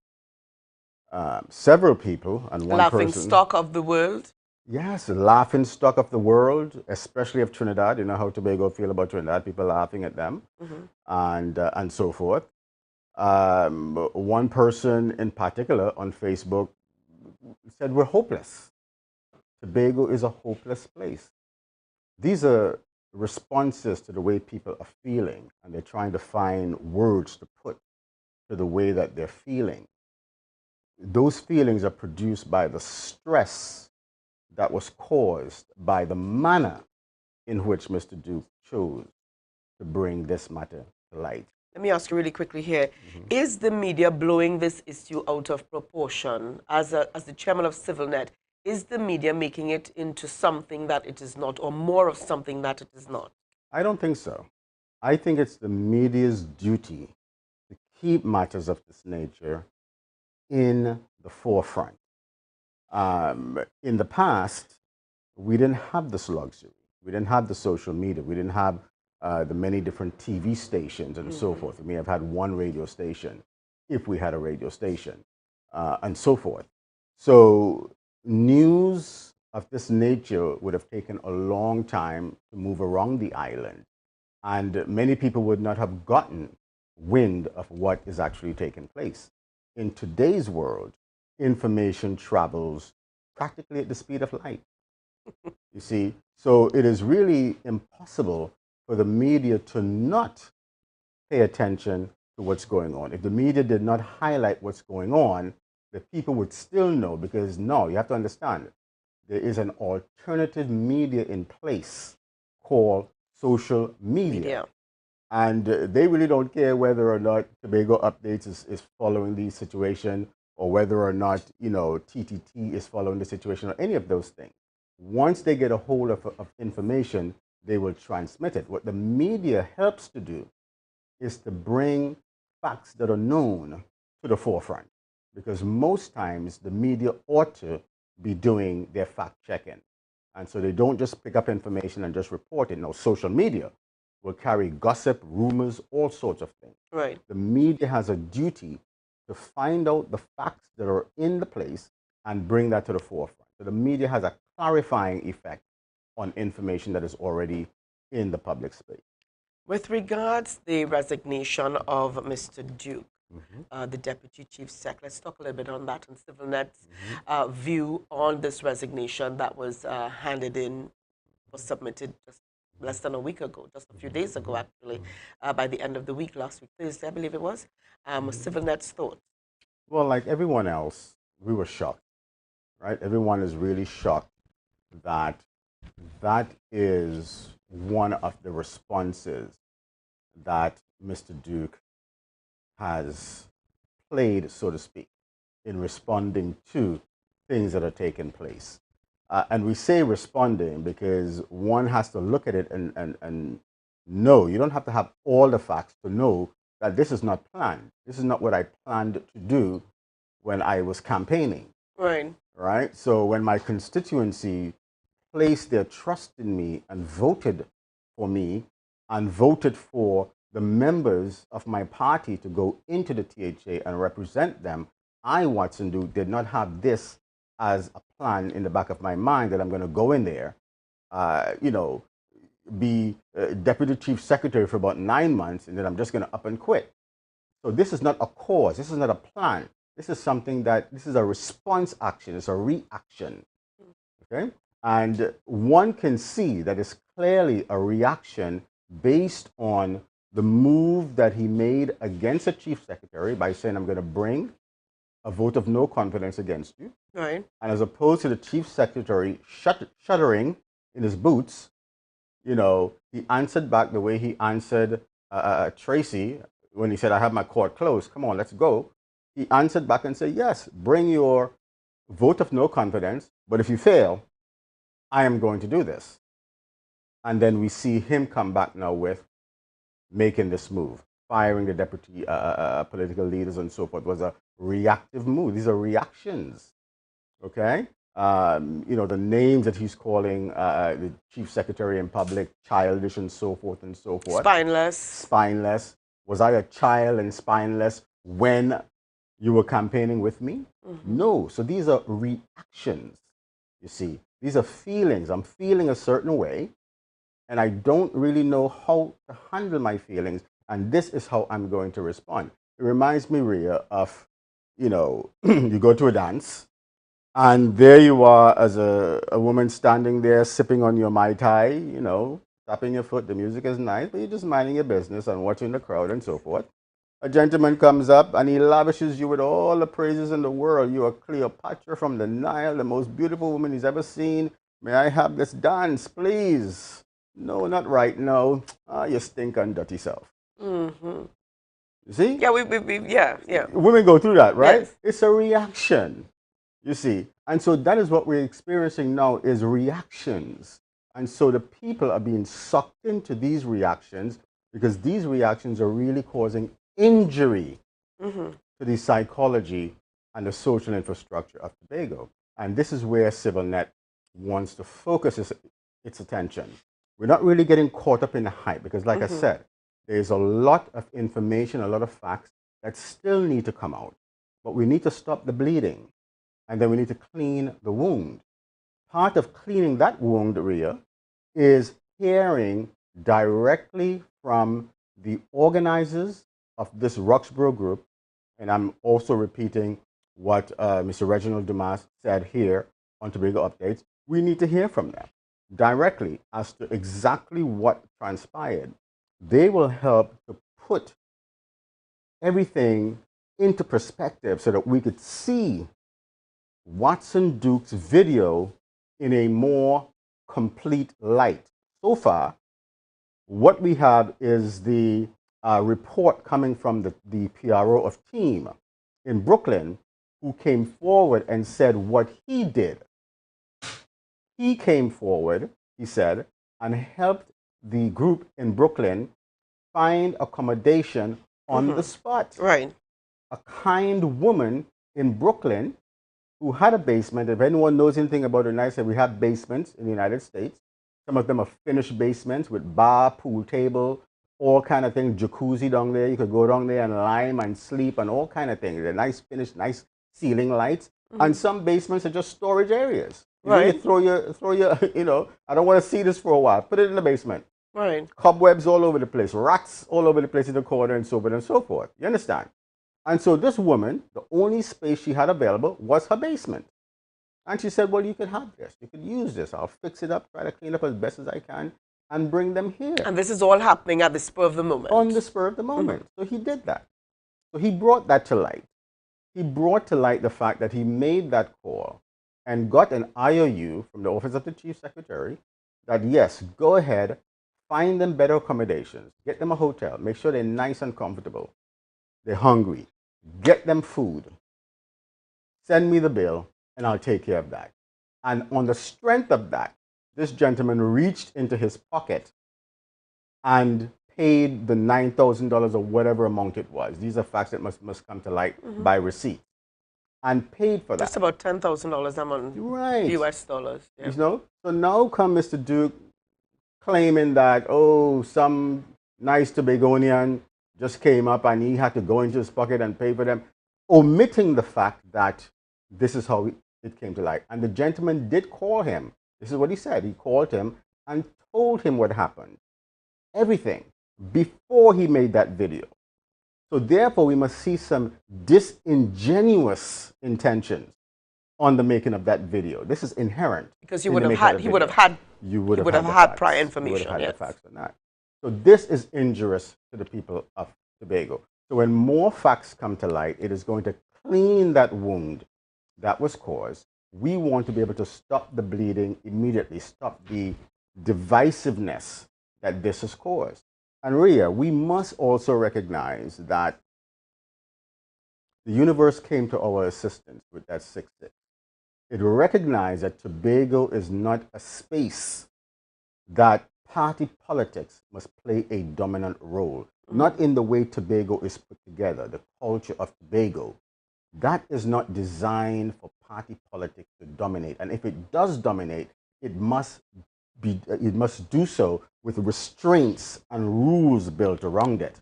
Several people and one Laughing person. stock of the world. Yes, the laughing stock of the world, especially of Trinidad. You know how Tobago feel about Trinidad, people laughing at them, and so forth. One person in particular on Facebook said, we're hopeless. Tobago is a hopeless place. These are responses to the way people are feeling, and they're trying to find words to put to the way that they're feeling. Those feelings are produced by the stress that was caused by the manner in which Mr. Duke chose to bring this matter to light. Let me ask you really quickly here. Is the media blowing this issue out of proportion? As the chairman of CivilNet, is the media making it into something that it is not, or more of something that it is not? I don't think so. I think it's the media's duty to keep matters of this nature in the forefront. In the past, we didn't have this luxury. We didn't have the social media. We didn't have the many different TV stations and so forth. We may have had one radio station, if we had a radio station, and so forth. So news of this nature would have taken a long time to move around the island, and many people would not have gotten wind of what is actually taking place. In today's world, information travels practically at the speed of light. You see, so it is really impossible for the media to not pay attention to what's going on. If the media did not highlight what's going on, the people would still know, because no, you have to understand, there is an alternative media in place called social media. And they really don't care whether or not Tobago Updates is following the situation, or whether or not, you know, TTT is following the situation, or any of those things. Once they get a hold of information, they will transmit it. What the media helps to do is to bring facts that are known to the forefront, because most times the media ought to be doing their fact checking. And so they don't just pick up information and just report it. No, social media will carry gossip, rumors, all sorts of things. Right. The media has a duty to find out the facts that are in the place and bring that to the forefront. So the media has a clarifying effect on information that is already in the public space. With regards the resignation of Mr. Duke, the Deputy Chief Sec, let's talk a little bit on that, and CivilNet's view on this resignation that was handed in, was submitted just less than a week ago, just a few days ago actually, by the end of the week, last week, Thursday, I believe it was. CivilNet's thoughts. Well, like everyone else, we were shocked, right? Everyone is really shocked that that is one of the responses that Mr. Duke has played, so to speak, in responding to things that are taking place. And we say responding because one has to look at it and know. You don't have to have all the facts to know that this is not planned. This is not what I planned to do when I was campaigning. Right. Right? So when my constituency placed their trust in me and voted for me, and voted for the members of my party to go into the THA and represent them, I, Watson Duke, did not have this as a plan in the back of my mind that I'm going to go in there, be Deputy Chief Secretary for about 9 months, and then I'm just going to up and quit. So this is not a cause. This is not a plan. This is something this is a response action. It's a reaction. Okay? And one can see that it's clearly a reaction based on the move that he made against the Chief Secretary by saying, I'm going to bring a vote of no confidence against you. Right. And as opposed to the Chief Secretary shuddering in his boots, he answered back the way he answered Tracy when he said, I have my court closed. Come on, let's go. He answered back and said, yes, bring your vote of no confidence, but if you fail, I am going to do this. And then we see him come back now with making this move. Firing the deputy political leaders and so forth was a reactive move. These are reactions, okay? The names that he's calling the chief secretary in public, childish and so forth and so forth. Spineless. Spineless. Was I a child and spineless when you were campaigning with me? Mm-hmm. No. So these are reactions, you see. These are feelings. I'm feeling a certain way, and I don't really know how to handle my feelings, and this is how I'm going to respond. It reminds me, Rhea, of, you go to a dance, and there you are as a woman standing there sipping on your Mai Tai, tapping your foot. The music is nice, but you're just minding your business and watching the crowd and so forth. A gentleman comes up and he lavishes you with all the praises in the world. You are Cleopatra from the Nile, the most beautiful woman he's ever seen. May I have this dance, please? No, not right now. You stink and dirty self. Mm-hmm. You see? Yeah, yeah. Women go through that, right? Yes. It's a reaction, you see. And so that is what we're experiencing now, is reactions. And so the people are being sucked into these reactions because these reactions are really causing injury to the psychology and the social infrastructure of Tobago. And this is where CivilNet wants to focus its attention. We're not really getting caught up in the hype because, like I said, there's a lot of information, a lot of facts that still need to come out. But we need to stop the bleeding, and then we need to clean the wound. Part of cleaning that wound, Rhea, is hearing directly from the organizers of this Roxborough group, and I'm also repeating what Mr. Reginald Dumas said here on Tobago Updates. We need to hear from them directly as to exactly what transpired. They will help to put everything into perspective so that we could see Watson Duke's video in a more complete light. So far, what we have is the report coming from the PRO of Team in Brooklyn, who came forward and said what he did. He came forward, he said, and helped the group in Brooklyn find accommodation on the spot. Right. A kind woman in Brooklyn who had a basement. If anyone knows anything about the United States, we have basements in the United States. Some of them are finished basements with bar, pool table, all kind of things, jacuzzi down there. You could go down there and lime and sleep and all kind of things. They're nice finished, nice ceiling lights. And some basements are just storage areas. Right. You throw your, I don't want to see this for a while. Put it in the basement. Right. Cobwebs all over the place, rats all over the place in the corner and so on and so forth. You understand? And so this woman, the only space she had available was her basement. And she said, well, you could have this. You could use this. I'll fix it up, try to clean up as best as I can, and bring them here. And this is all happening at the spur of the moment. On the spur of the moment. So he did that. So he brought that to light. He brought to light the fact that he made that call and got an IOU from the Office of the Chief Secretary that, yes, go ahead, find them better accommodations, get them a hotel, make sure they're nice and comfortable, they're hungry, get them food, send me the bill, and I'll take care of that. And on the strength of that, this gentleman reached into his pocket and paid the $9,000 or whatever amount it was. These are facts that must come to light by receipt. And paid for that. That's about $10,000 a month. Right. US dollars. Yeah. So now come Mr. Duke claiming that, oh, some nice Tobagonian just came up and he had to go into his pocket and pay for them, omitting the fact that this is how it came to light. And the gentleman did call him. This is what he said. He called him and told him what happened. Everything before he made that video. So therefore, we must see some disingenuous intentions on the making of that video. This is inherent. Because he would have had prior information. You would have had the facts on that. So this is injurious to the people of Tobago. So when more facts come to light, it is going to clean that wound that was caused. We want to be able to stop the bleeding immediately, stop the divisiveness that this has caused. And Rhea, we must also recognize that the universe came to our assistance with that 6-6. It recognized that Tobago is not a space that party politics must play a dominant role, not in the way Tobago is put together, the culture of Tobago. That is not designed for party politics to dominate. And if it does dominate, it must do so with restraints and rules built around it.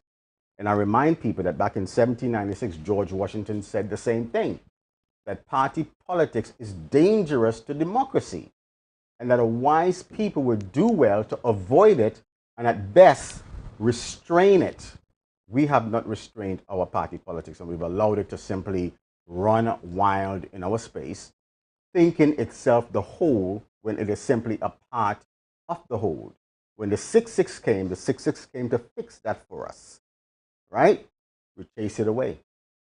And I remind people that back in 1796, George Washington said the same thing, that party politics is dangerous to democracy, and that a wise people would do well to avoid it and at best restrain it. We have not restrained our party politics, and we've allowed it to simply run wild in our space, thinking itself the whole when it is simply a part of the whole. When the 6-6 came, the 6-6 came to fix that for us, right? We chase it away.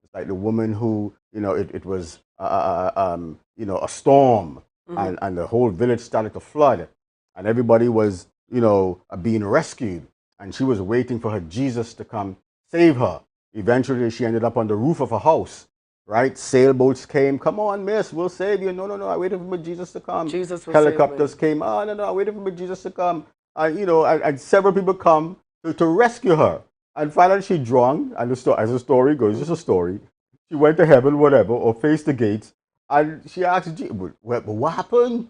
It's like the woman who, it was, a storm, and the whole village started to flood, and everybody was, being rescued, and she was waiting for her Jesus to come save her. Eventually, she ended up on the roof of a house, right? Sailboats came. Come on, miss, we'll save you. No, I waited for my Jesus to come. Helicopters came. Oh, no, I waited for my Jesus to come. And several people come to rescue her. And finally, she drowned. And as the story goes, it's just a story. She went to heaven, whatever, or faced the gates. And she asked Jesus, what happened?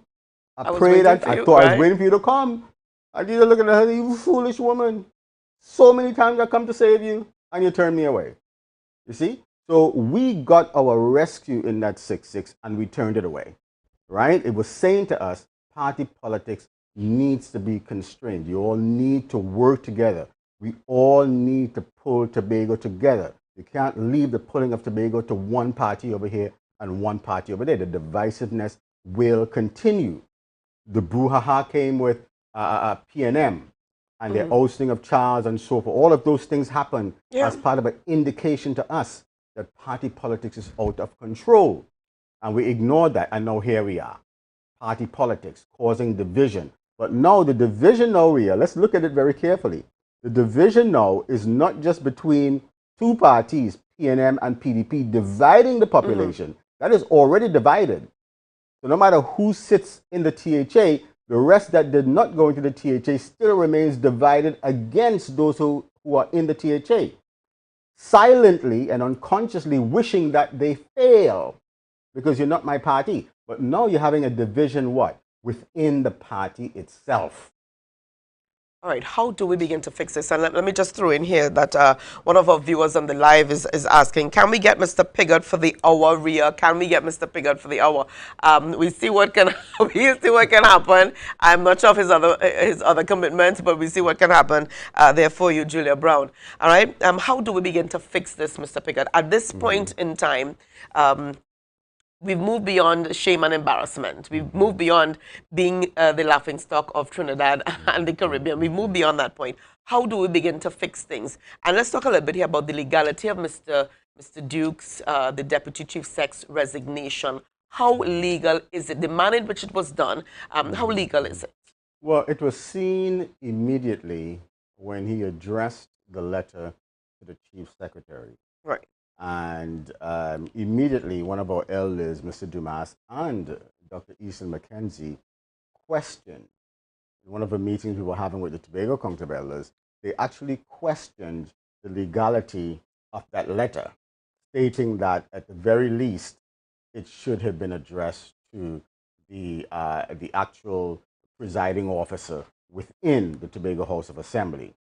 I prayed. I thought I was waiting for you to come. And Jesus looking at her, you foolish woman. So many times I come to save you, and you turned me away. You see? So we got our rescue in that 6-6, and we turned it away. Right? It was saying to us, party politics needs to be constrained. You all need to work together. We all need to pull Tobago together. You can't leave the pulling of Tobago to one party over here and one party over there. The divisiveness will continue. The brouhaha came with PNM and the ousting of Charles and so forth. All of those things happen as part of an indication to us that party politics is out of control. And we ignored that, and now here we are. Party politics causing division. But now the division now, let's look at it very carefully. The division now is not just between two parties, PNM and PDP, dividing the population. That is already divided. So no matter who sits in the THA, the rest that did not go into the THA still remains divided against those who are in the THA, silently and unconsciously wishing that they fail because you're not my party. But now you're having a division within the party itself. All right, how do we begin to fix this? And let me just throw in here that one of our viewers on the live is asking, can we get Mr. Piggott for the hour, Rhea? Can we get Mr. Piggott for the hour? We see what can happen. I'm not sure of his other commitments, but we see what can happen there for you, Julia Brown. All right, how do we begin to fix this, Mr. Piggott? At this point in time, we've moved beyond shame and embarrassment. We've moved beyond being the laughingstock of Trinidad and the Caribbean. We've moved beyond that point. How do we begin to fix things? And let's talk a little bit here about the legality of Mr. Duke's, the Deputy Chief Sec's resignation. How legal is it? The manner in which it was done, how legal is it? Well, it was seen immediately when he addressed the letter to the Chief Secretary. Right. And immediately, one of our elders, Mr. Dumas, and Dr. Easton McKenzie, questioned, in one of the meetings we were having with the Tobago County of Elders, they actually questioned the legality of that letter, stating that at the very least, it should have been addressed to the actual presiding officer within the Tobago House of Assembly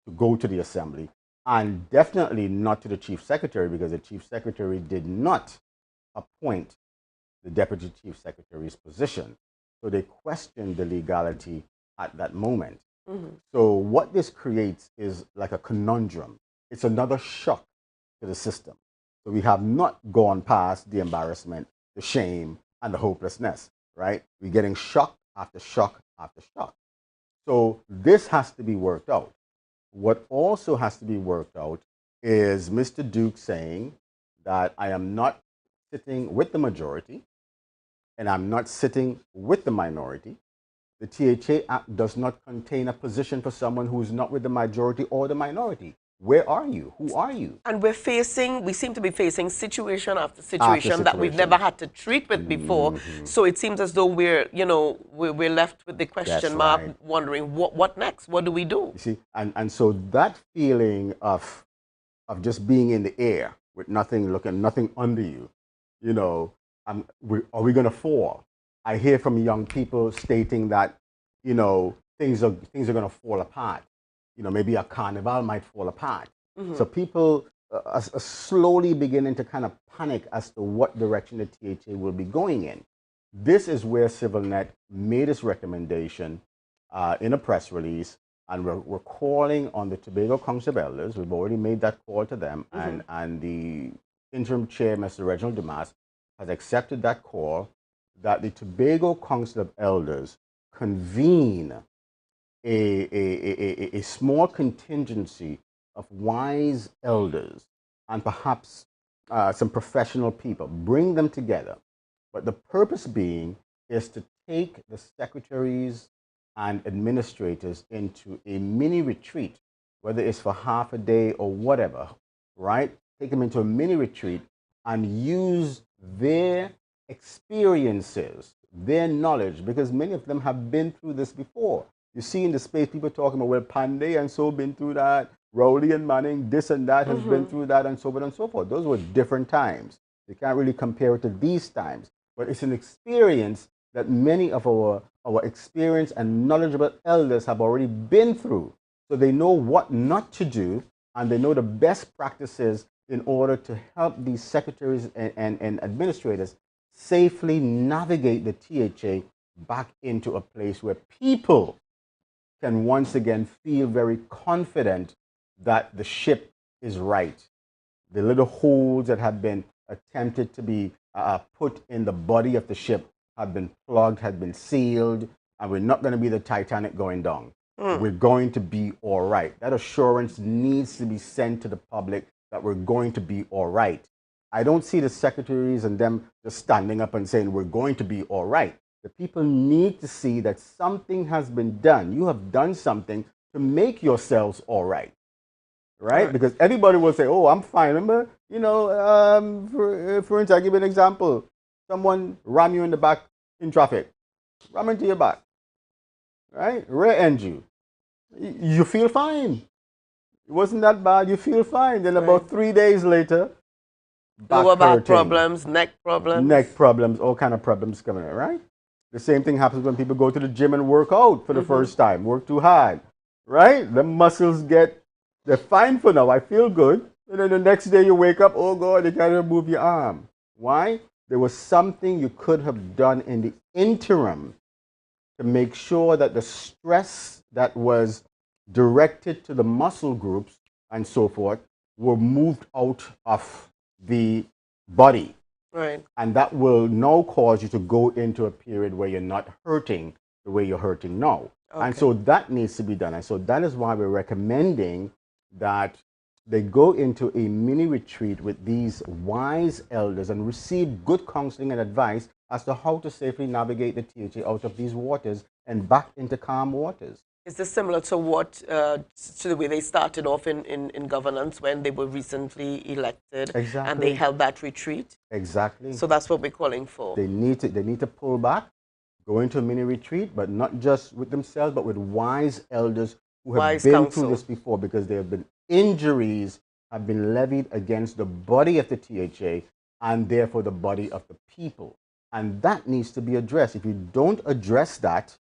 to go to the Assembly, and definitely not to the Chief Secretary, because the Chief Secretary did not appoint the Deputy Chief Secretary's position. So they questioned the legality at that moment. So what this creates is like a conundrum. It's another shock to the system. So we have not gone past the embarrassment, the shame, and the hopelessness, right? We're getting shock after shock after shock. So this has to be worked out. What also has to be worked out is Mr. Duke saying that I am not sitting with the majority and I'm not sitting with the minority. The THA Act does not contain a position for someone who is not with the majority or the minority. Where are you? Who are you? And we seem to be facing situation after situation that we've never had to treat with before. So it seems as though we're left with the question mark, wondering what next? What do we do? You see, and so that feeling of just being in the air with nothing under you, are we going to fall? I hear from young people stating that, things are going to fall apart. Maybe a carnival might fall apart. So people are slowly beginning to kind of panic as to what direction the THA will be going in. This is where CivilNet made its recommendation in a press release, and we're calling on the Tobago Council of Elders. We've already made that call to them, and the interim chair, Mr. Reginald Dumas, has accepted that call, that the Tobago Council of Elders convene a small contingency of wise elders and perhaps some professional people, bring them together. But the purpose being is to take the secretaries and administrators into a mini retreat, whether it's for half a day or whatever, right? Take them into a mini retreat and use their experiences, their knowledge, because many of them have been through this before. You see in the space people talking about, well, Pandey and so been through that, Rowley and Manning, this and that has been through that, and so on and so forth. Those were different times. You can't really compare it to these times. But it's an experience that many of our experienced and knowledgeable elders have already been through. So they know what not to do, and they know the best practices in order to help these secretaries and administrators safely navigate the THA back into a place where people can once again feel very confident that the ship is right. The little holes that have been attempted to be put in the body of the ship have been plugged, have been sealed, and we're not going to be the Titanic going down. We're going to be all right. That assurance needs to be sent to the public that we're going to be all right. I don't see the secretaries and them just standing up and saying we're going to be all right. The people need to see that something has been done. You have done something to make yourselves all right. Right? Because everybody will say, oh, I'm fine. Remember, for instance, I'll give you an example. Someone ram you in the back in traffic. Ram into your back. Right? Rear end you. You feel fine. It wasn't that bad. You feel fine. Then about 3 days later, lower back problems, neck problems. All kind of problems coming in, right? The same thing happens when people go to the gym and work out for the first time, work too hard, right? The muscles they're fine for now. I feel good. And then the next day you wake up, oh God, you can't move your arm. Why? There was something you could have done in the interim to make sure that the stress that was directed to the muscle groups and so forth were moved out of the body. Right. And that will now cause you to go into a period where you're not hurting the way you're hurting now. Okay. And so that needs to be done. And so that is why we're recommending that they go into a mini retreat with these wise elders and receive good counseling and advice as to how to safely navigate the THA out of these waters and back into calm waters. Is this similar to what, to the way they started off in governance when they were recently elected? Exactly. And they held that retreat? Exactly. So that's what we're calling for. They need to pull back, go into a mini retreat, but not just with themselves, but with wise elders who have been through this before, because there have been injuries have been levied against the body of the THA and therefore the body of the people. And that needs to be addressed. If you don't address that,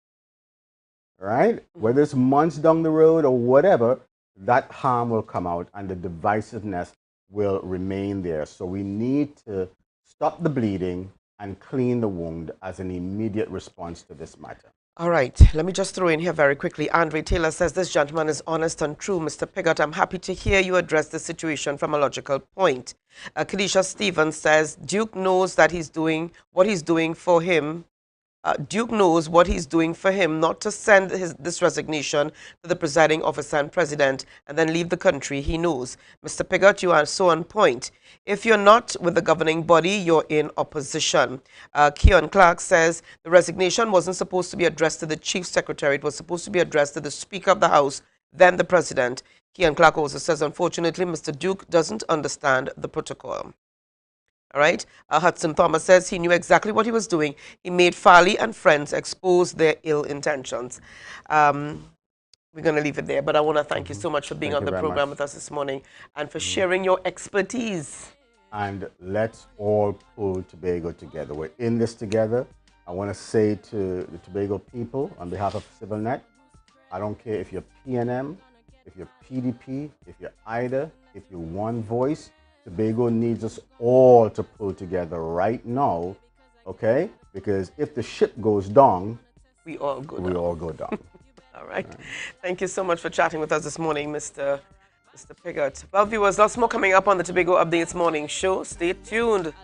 right? Whether it's months down the road or whatever, that harm will come out and the divisiveness will remain there. So we need to stop the bleeding and clean the wound as an immediate response to this matter. All right, let me just throw in here very quickly. Andre Taylor says, this gentleman is honest and true. Mr. Piggott, I'm happy to hear you address the situation from a logical point. Kadisha Stevens says, Duke knows that he's doing what he's doing for him. Duke knows what he's doing for him, not to send this resignation to the presiding officer and president and then leave the country. He knows. Mr. Piggott, you are so on point. If you're not with the governing body, you're in opposition. Keon Clark says the resignation wasn't supposed to be addressed to the chief secretary. It was supposed to be addressed to the Speaker of the House, then the president. Keon Clark also says, unfortunately, Mr. Duke doesn't understand the protocol. All right. Hudson Thomas says he knew exactly what he was doing. He made Farley and friends expose their ill intentions. We're going to leave it there, but I want to thank you so much for being on the program with us this morning and for sharing your expertise. And let's all pull Tobago together. We're in this together. I want to say to the Tobago people on behalf of CivilNet, I don't care if you're PNM, if you're PDP, if you're IDA, if you're One Voice, Tobago needs us all to pull together right now, okay? Because if the ship goes down, we all go down. All right. Thank you so much for chatting with us this morning, Mr. Piggott. Well, viewers, lots more coming up on the Tobago Updates morning show. Stay tuned.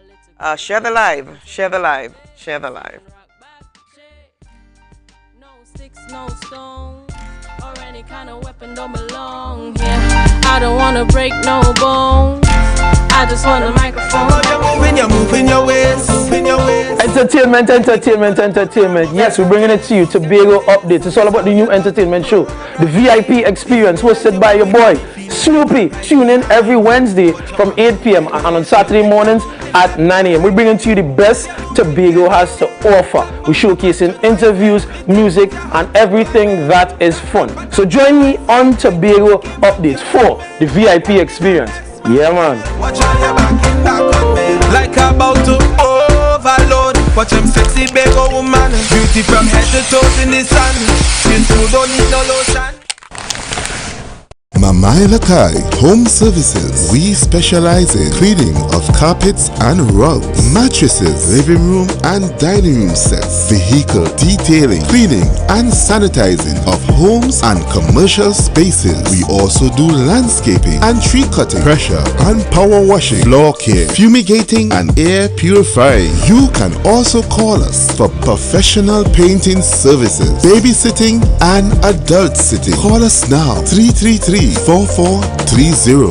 Share the live. Share the live. Share the live. No sticks, no stones, or any kind of weapon don't belong here. I don't want to break no bones. I just want a microphone. You're moving your ways. Entertainment. Yes, we're bringing it to you. Tobago Updates. It's all about the new entertainment show, the VIP experience, hosted by your boy Snoopy. Tune in every Wednesday from 8 p.m. and on Saturday mornings at 9 a.m. We're bringing to you the best Tobago has to offer. We're showcasing interviews, music, and everything that is fun. So join me on Tobago Updates for the VIP experience. Yeah, man. Watch on your back on me. Like about to overload. Watch them sexy Bago woman. Beauty from head to toes in the sun. Skin food don't need no lotion. Mamai Lakai Home Services. We specialize in cleaning of carpets and rugs, mattresses, living room and dining room sets, vehicle detailing, cleaning and sanitizing of homes and commercial spaces. We also do landscaping and tree cutting, pressure and power washing, floor care, fumigating and air purifying. You can also call us for professional painting services, babysitting and adult sitting. Call us now 333-4430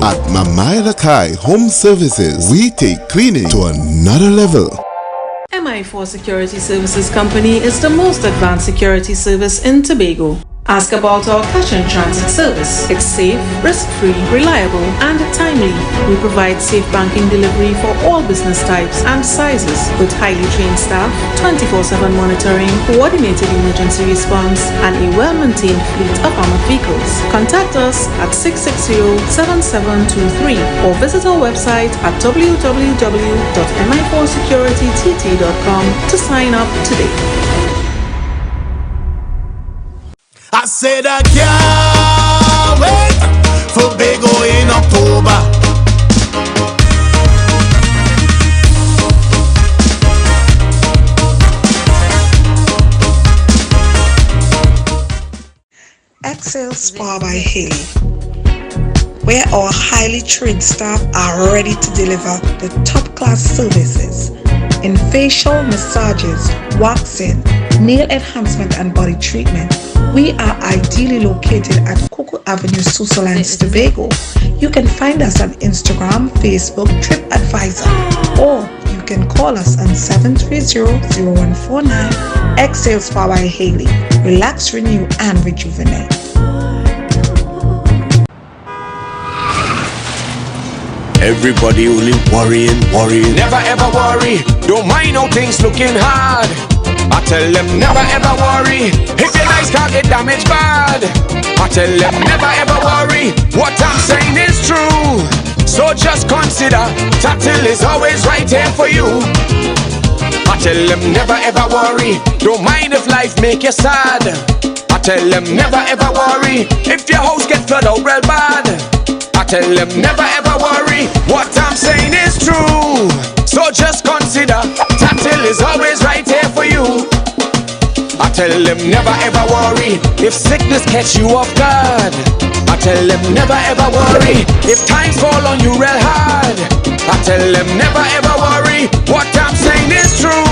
at Mamai Lakai Home Services. We take cleaning to another level. MI4 Security Services Company is the most advanced security service in Tobago. Ask about our cash and transit service. It's safe, risk-free, reliable, and timely. We provide safe banking delivery for all business types and sizes with highly trained staff, 24/7 monitoring, coordinated emergency response, and a well-maintained fleet of armored vehicles. Contact us at 660-7723 or visit our website at www.mi4securitytt.com to sign up today. I said I can't wait for Bago in October. Excel Spa by Haley, where our highly trained staff are ready to deliver the top-class services in facial massages, waxing, nail enhancement and body treatment. We are ideally located at Coco Avenue, Susolands, Tobago. You can find us on Instagram, Facebook, TripAdvisor, or you can call us on 730-0149. Excel Spa by Haley. Relax, renew, and rejuvenate. Everybody only worrying. Never ever worry. Don't mind how things looking hard. I tell them never ever worry. If your life can't get damaged bad, I tell them never ever worry. What I'm saying is true. So just consider Tatil is always right here for you. I tell them never ever worry. Don't mind if life make you sad. I tell them never ever worry. If your house get flooded out real bad, I tell them never ever worry. What I'm saying is true. So just consider Tatil is always right here for you. I tell them never ever worry. If sickness catch you off guard, I tell them never ever worry. If times fall on you real hard, I tell them never ever worry. What I'm saying is true.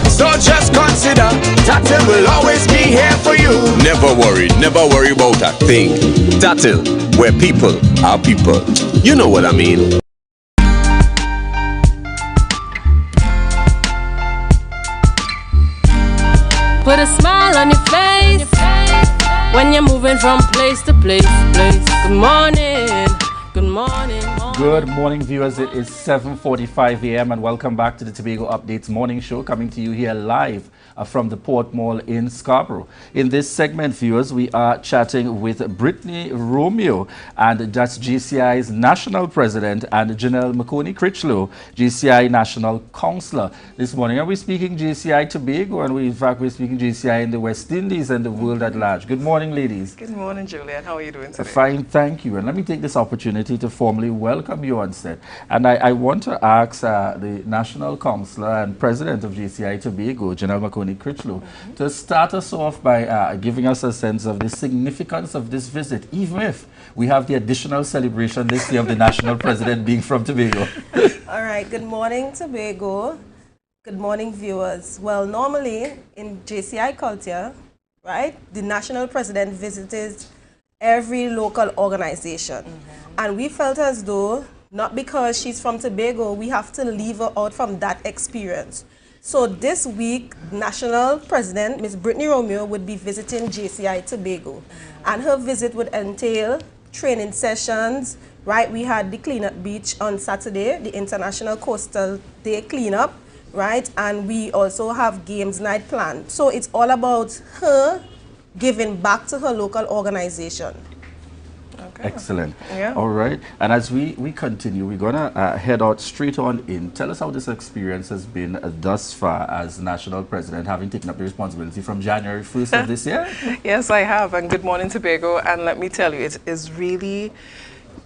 So just consider Tatil will always be here for you. Never worry about a thing. Tatil, where people are people. You know what I mean. Put a smile on your face when you're moving from place to place. Good morning. Good morning. Good morning, viewers. It is 7:45 a.m. and welcome back to the Tobago Updates morning show, coming to you here live from the Port Mall in Scarborough. In this segment, viewers, we are chatting with Brittany Romeo, and that's GCI's National President, and Janelle McConey-Critchlow, GCI National Councillor. This morning, are we speaking GCI Tobago, and in fact, we're speaking GCI in the West Indies and the world at large. Good morning, ladies. Good morning, Julian. How are you doing today? Fine, thank you. And let me take this opportunity to formally welcome you on set. And I want to ask the National Councillor and President of GCI Tobago, Janelle McConey-Critchlow, to start us off by giving us a sense of the significance of this visit, even if we have the additional celebration this year of the National President being from Tobago. All right, good morning, Tobago. Good morning, viewers. Well, normally in JCI culture, right, the National President visits every local organization. And we felt as though, not because she's from Tobago, we have to leave her out from that experience. So this week, National President, Ms. Brittany Romeo, would be visiting JCI Tobago. And her visit would entail training sessions, right? We had the cleanup beach on Saturday, the International Coastal Day cleanup, right? And we also have games night planned. So it's all about her giving back to her local organization. Okay. Excellent. Yeah. All right. And as we continue, we're going to head out straight on in. Tell us how this experience has been thus far as National President, having taken up the responsibility from January 1st of this year. Yes, I have. And good morning, Tobago. And let me tell you, it is really...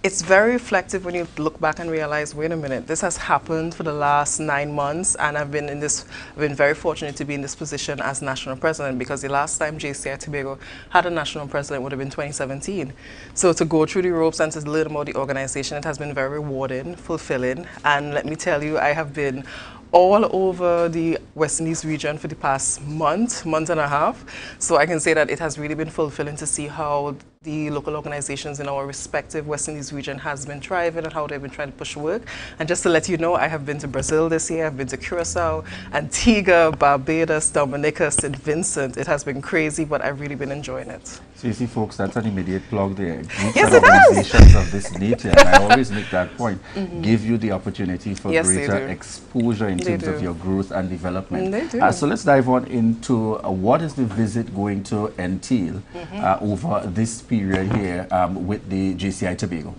It's very reflective when you look back and realize, wait a minute, this has happened for the last 9 months, and I've been very fortunate to be in this position as National President, because the last time JCI Tobago had a National President would have been 2017. So to go through the ropes and to learn about the organization, it has been very rewarding, fulfilling, and let me tell you, I have been all over the West Indies region for the past month and a half. So I can say that it has really been fulfilling to see how the local organizations in our respective West Indies region has been thriving and how they've been trying to push work. And just to let you know, I have been to Brazil this year, I've been to Curacao, Antigua, Barbados, Dominica, St. Vincent. It has been crazy, but I've really been enjoying it. So you see, folks, that's an immediate plug there. Groups Yes, and organizations of this nature, and I always make that point, give you the opportunity for greater exposure in terms of your growth and development. They do. So let's dive on into what is the visit going to entail over this period here with the GCI Tobago.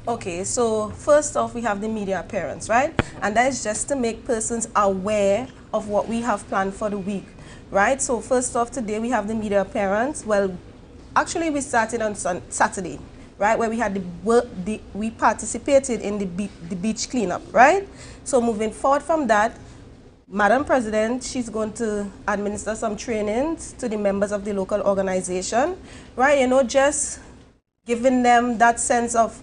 Okay, so first off, we have the media appearance, right? And that is just to make persons aware of what we have planned for the week, right? So first off, today we have the media appearance. Well, actually we started on Saturday, right? Where we had we participated in the beach cleanup, right? So moving forward from that, Madam President, she's going to administer some trainings to the members of the local organization, right? You know, just giving them that sense of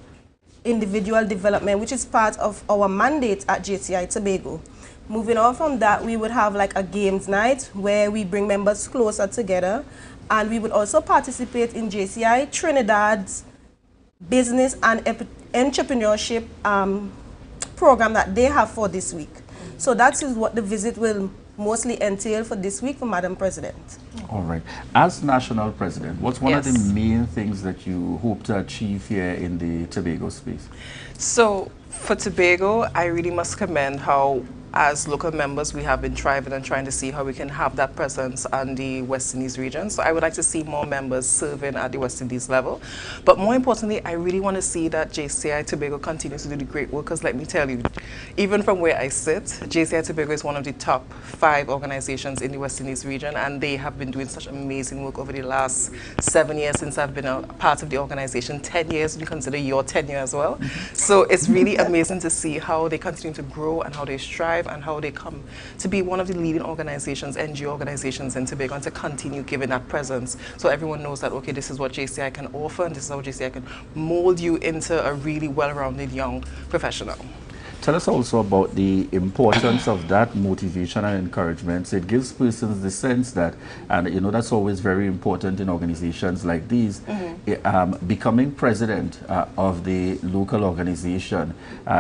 individual development, which is part of our mandate at JCI Tobago. Moving on from that, we would have like a games night where we bring members closer together, and we would also participate in JCI Trinidad's business and entrepreneurship program that they have for this week. So that is what the visit will mostly entail for this week for Madam President. All right. As National President, what's one of the main things that you hope to achieve here in the Tobago space? So for Tobago, I really must commend how, as local members, we have been thriving and trying to see how we can have that presence on the West Indies region. So I would like to see more members serving at the West Indies level. But more importantly, I really want to see that JCI Tobago continues to do the great work, because let me tell you, even from where I sit, JCI Tobago is one of the top 5 organizations in the West Indies region, and they have been doing such amazing work over the last 7 years since I've been a part of the organization. 10 years, you consider your tenure as well. So it's really amazing to see how they continue to grow and how they strive and how they come to be one of the leading organizations, NGO organizations in Tobago, and to continue giving that presence so everyone knows that, okay, this is what JCI can offer and this is how JCI can mold you into a really well-rounded young professional. Tell us also about the importance of that motivation and encouragement. So it gives persons the sense that, and you know, that's always very important in organizations like these, becoming president of the local organization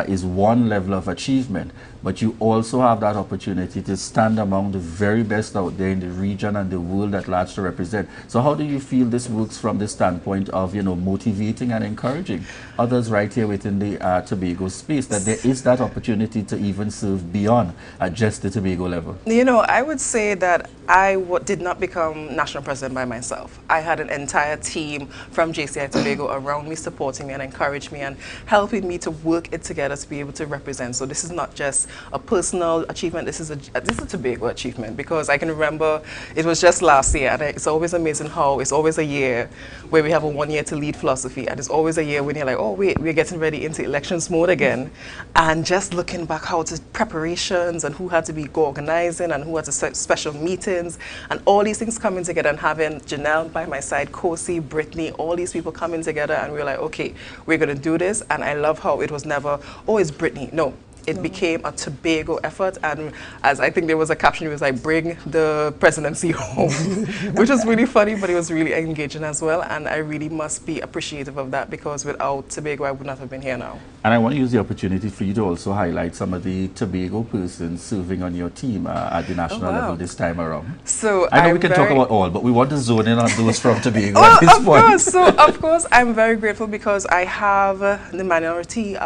is one level of achievement, but you also have that opportunity to stand among the very best out there in the region and the world at large to represent. So how do you feel this works from the standpoint of, you know, motivating and encouraging others right here within the Tobago space, that there is that opportunity to even serve beyond just the Tobago level? You know, I would say that I did not become national president by myself. I had an entire team from JCI Tobago around me, supporting me and encouraging me and helping me to work it together to be able to represent. So this is not just a personal achievement, this is a Tobago achievement, because I can remember it was just last year, and it's always amazing how it's always a year where we have a 1 year to lead philosophy, and it's always a year when you're like, oh wait, we're getting ready into elections mode again. And just looking back how to preparations and who had to be organizing and who had to set special meetings and all these things coming together, and having Janelle by my side, Kosi, Brittany, all these people coming together, and we were like, okay, we're going to do this. And I love how it was never, oh, it's Brittany. No. It became a Tobago effort, and as I think there was a caption, it was like, bring the presidency home, which was really funny, but it was really engaging as well, and I really must be appreciative of that, because without Tobago, I would not have been here now. And I want to use the opportunity for you to also highlight some of the Tobago persons serving on your team at the national level this time around. So I know we can talk about all, but we want to zone in on those from Tobago at this point. Course. So of course, I'm very grateful because I have the minority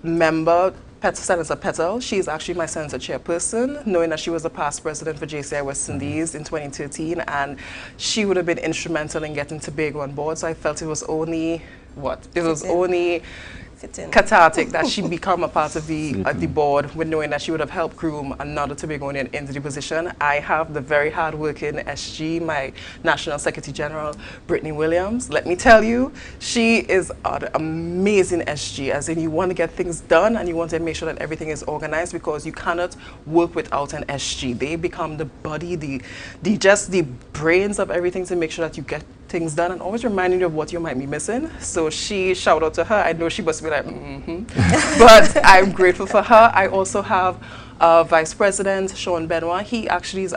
member, Senator Petal. She's actually my Senator chairperson, knowing that she was a past president for JCI West Indies in 2013, and she would have been instrumental in getting Tobago on board. So I felt it was only, only cathartic that she become a part of the board, with knowing that she would have helped groom another Tobagonian into the position. I have the very hard-working SG, my National Secretary General, Brittany Williams. Let me tell you, she is an amazing SG, as in you want to get things done and you want to make sure that everything is organized, because you cannot work without an SG. They become the body, just the brains of everything to make sure that you get things done and always reminding you of what you might be missing. So shout out to her. I know she must be like, but I'm grateful for her. I also have Vice President Sean Benoit. He is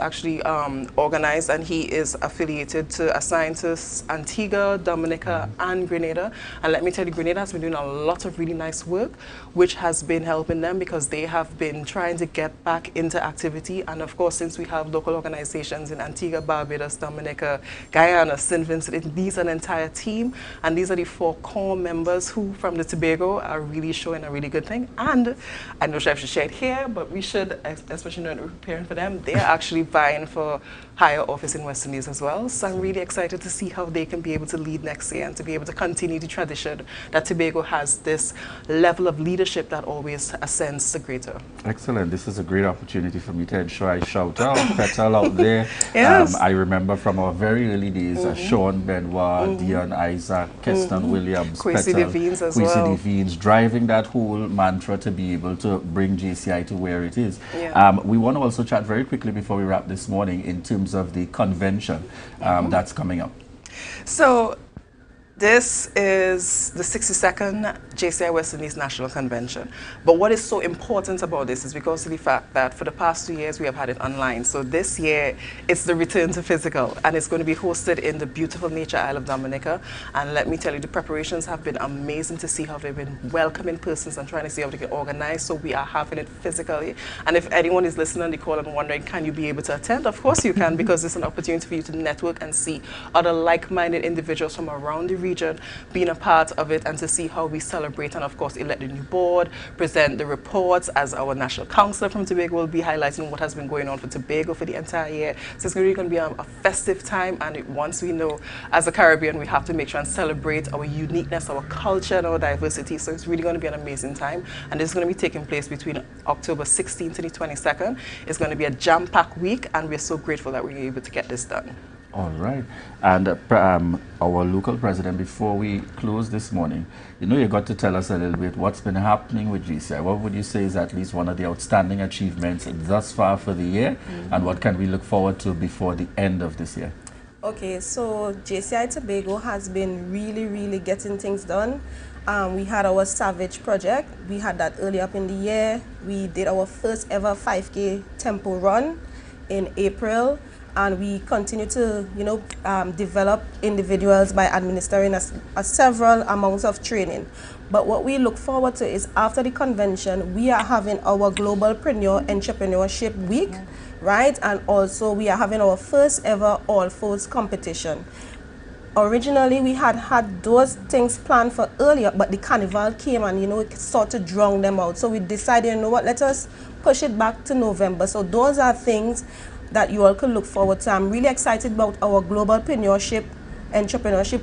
organized, and he is affiliated to assigned to Antigua, Dominica, and Grenada. And let me tell you, Grenada has been doing a lot of really nice work, which has been helping them, because they have been trying to get back into activity. And of course, since we have local organizations in Antigua, Barbados, Dominica, Guyana, St. Vincent, these are an entire team, and these are the 4 core members who, from the Tobago, are really showing a really good thing. And I know I should share it here, but we should, especially when we're preparing for them, they are actually vying for higher office in West Indies as well. So I'm really excited to see how they can be able to lead next year and to be able to continue the tradition that Tobago has, this level of leadership that always ascends to greater. Excellent. This is a great opportunity for me to ensure I shout out Petal out there. Yes. I remember from our very early days, Sean Benoit, Dion Isaac, Keston Williams, Kwesi Devines as well. Kwesi Devines, driving that whole mantra to be able to bring JCI to where it is. We want to also chat very quickly before we wrap this morning in terms of the convention that's coming up. So this is the 62nd JCI West Indies National Convention. But what is so important about this is because of the fact that for the past 2 years we have had it online. So this year it's the return to physical, and it's going to be hosted in the beautiful nature Isle of Dominica. And let me tell you, the preparations have been amazing to see how they've been welcoming persons and trying to see how they can organize. So we are having it physically. And if anyone is listening on the call and wondering, can you be able to attend? Of course you can, because it's an opportunity for you to network and see other like-minded individuals from around the region region, being a part of it and to see how we celebrate and of course elect the new board, present the reports as our national councillor from Tobago will be highlighting what has been going on for Tobago for the entire year. So it's really going to be a festive time, and once we know as a Caribbean we have to make sure and celebrate our uniqueness, our culture and our diversity. So it's really going to be an amazing time, and this is going to be taking place between October 16th to the 22nd. It's going to be a jam-packed week, and we're so grateful that we were able to get this done. All right. And our local president, before we close this morning, you got to tell us a little bit what's been happening with GCI. What would you say is at least one of the outstanding achievements thus far for the year, and what can we look forward to before the end of this year? Okay, so JCI Tobago has been really getting things done. We had our Savage project. We had that early up in the year. We did our first ever 5K tempo run in April, and we continue to develop individuals by administering a several amounts of training. But what we look forward to is after the convention, we are having our Global Entrepreneurship Week, right? And also we are having our first ever All Force competition. Originally we had those things planned for earlier, but the Carnival came and it sort of drowned them out. So we decided, let us push it back to November. So those are things that you all could look forward to. I'm really excited about our Global Entrepreneurship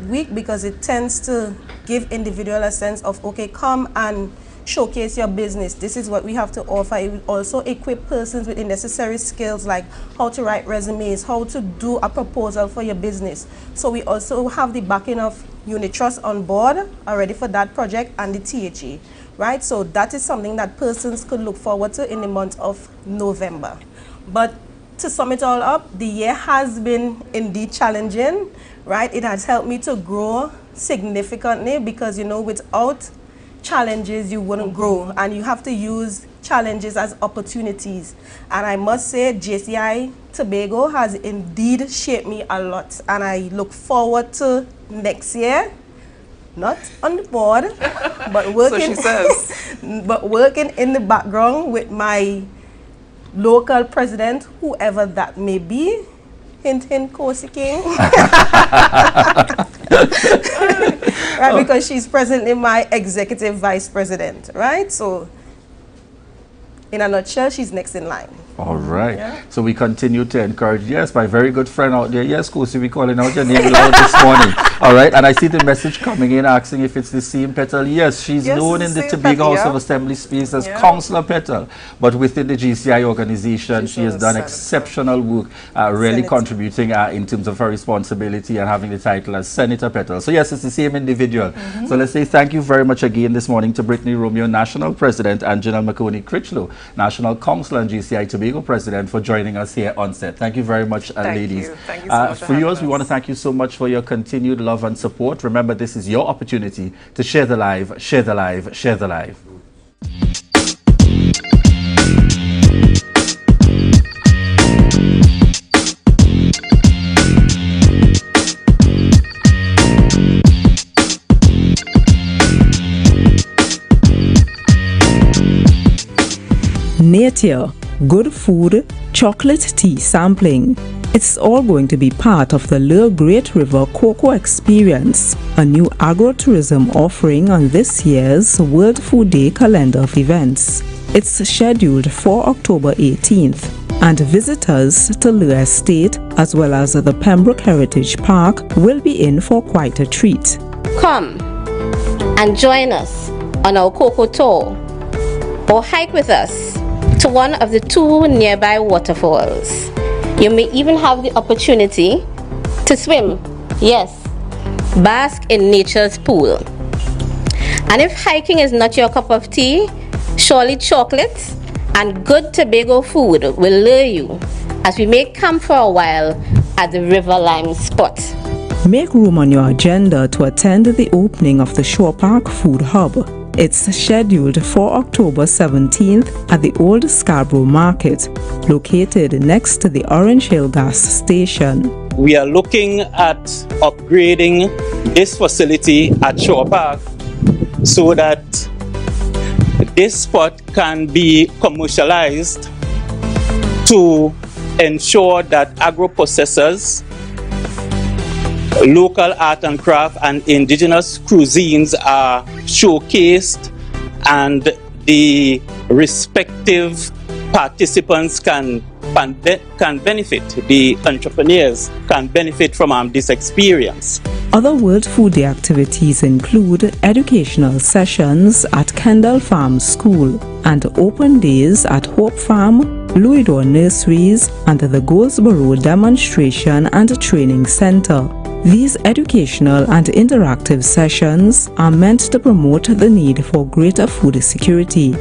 Week because it tends to give individual a sense of, okay, come and showcase your business. This is what we have to offer. It will also equip persons with the necessary skills like how to write resumes, how to do a proposal for your business. So we also have the backing of Unitrust on board already for that project and the THE, right? So that is something that persons could look forward to in the month of November. But to sum it all up, the year has been indeed challenging, right? It has helped me to grow significantly because, without challenges, you wouldn't grow, and you have to use challenges as opportunities. And I must say, JCI Tobago has indeed shaped me a lot, and I look forward to next year, not on the board, but working, so she says. but working in the background with my local president, whoever that may be. Hint, hint, Kosi King. Right, because she's presently my executive vice president, right? So, in a nutshell, she's next in line. All right. Yeah. So we continue to encourage, yes, my very good friend out there. Yes, Kosi, we calling out your name loud this morning. All right. And I see the message coming in asking if it's the same Petal. Yes, she's known in the Tobago House of Assembly space as Councillor Petal. But within the GCI organization, she has done exceptional work, really contributing in terms of her responsibility and having the title as Senator Petal. So yes, it's the same individual. So let's say thank you very much again this morning to Brittany Romeo, National President, and Janelle McConey Critchlow, National Councillor and GCI Tobago President, for joining us here on set. Thank you very much, ladies. Thank you so much for yours, we want to thank you so much for your continued love and support. Remember, this is your opportunity to share the live, share the live, share the live. Nature, good food, chocolate tea sampling. It's all going to be part of the Lure Great River Cocoa Experience, a new agro-tourism offering on this year's World Food Day calendar of events. It's scheduled for October 18th, and visitors to Lure Estate as well as the Pembroke Heritage Park will be in for quite a treat. Come and join us on our cocoa tour, or hike with us to one of the 2 nearby waterfalls. You may even have the opportunity to swim, yes, bask in nature's pool. And if hiking is not your cup of tea, surely chocolate and good Tobago food will lure you as we make camp for a while at the River Lime spot. Make room on your agenda to attend the opening of the Shore Park Food Hub. It's scheduled for October 17th at the Old Scarborough Market, located next to the Orange Hill Gas Station. We are looking at upgrading this facility at Shore Park so that this spot can be commercialized to ensure that agro-processors local art and craft and indigenous cuisines are showcased, and the respective participants can benefit, the entrepreneurs can benefit from this experience. Other World Food Day activities include educational sessions at Kendall Farm School and open days at Hope Farm, Louisdor Nurseries and the Goldsboro Demonstration and Training Center. These educational and interactive sessions are meant to promote the need for greater food security.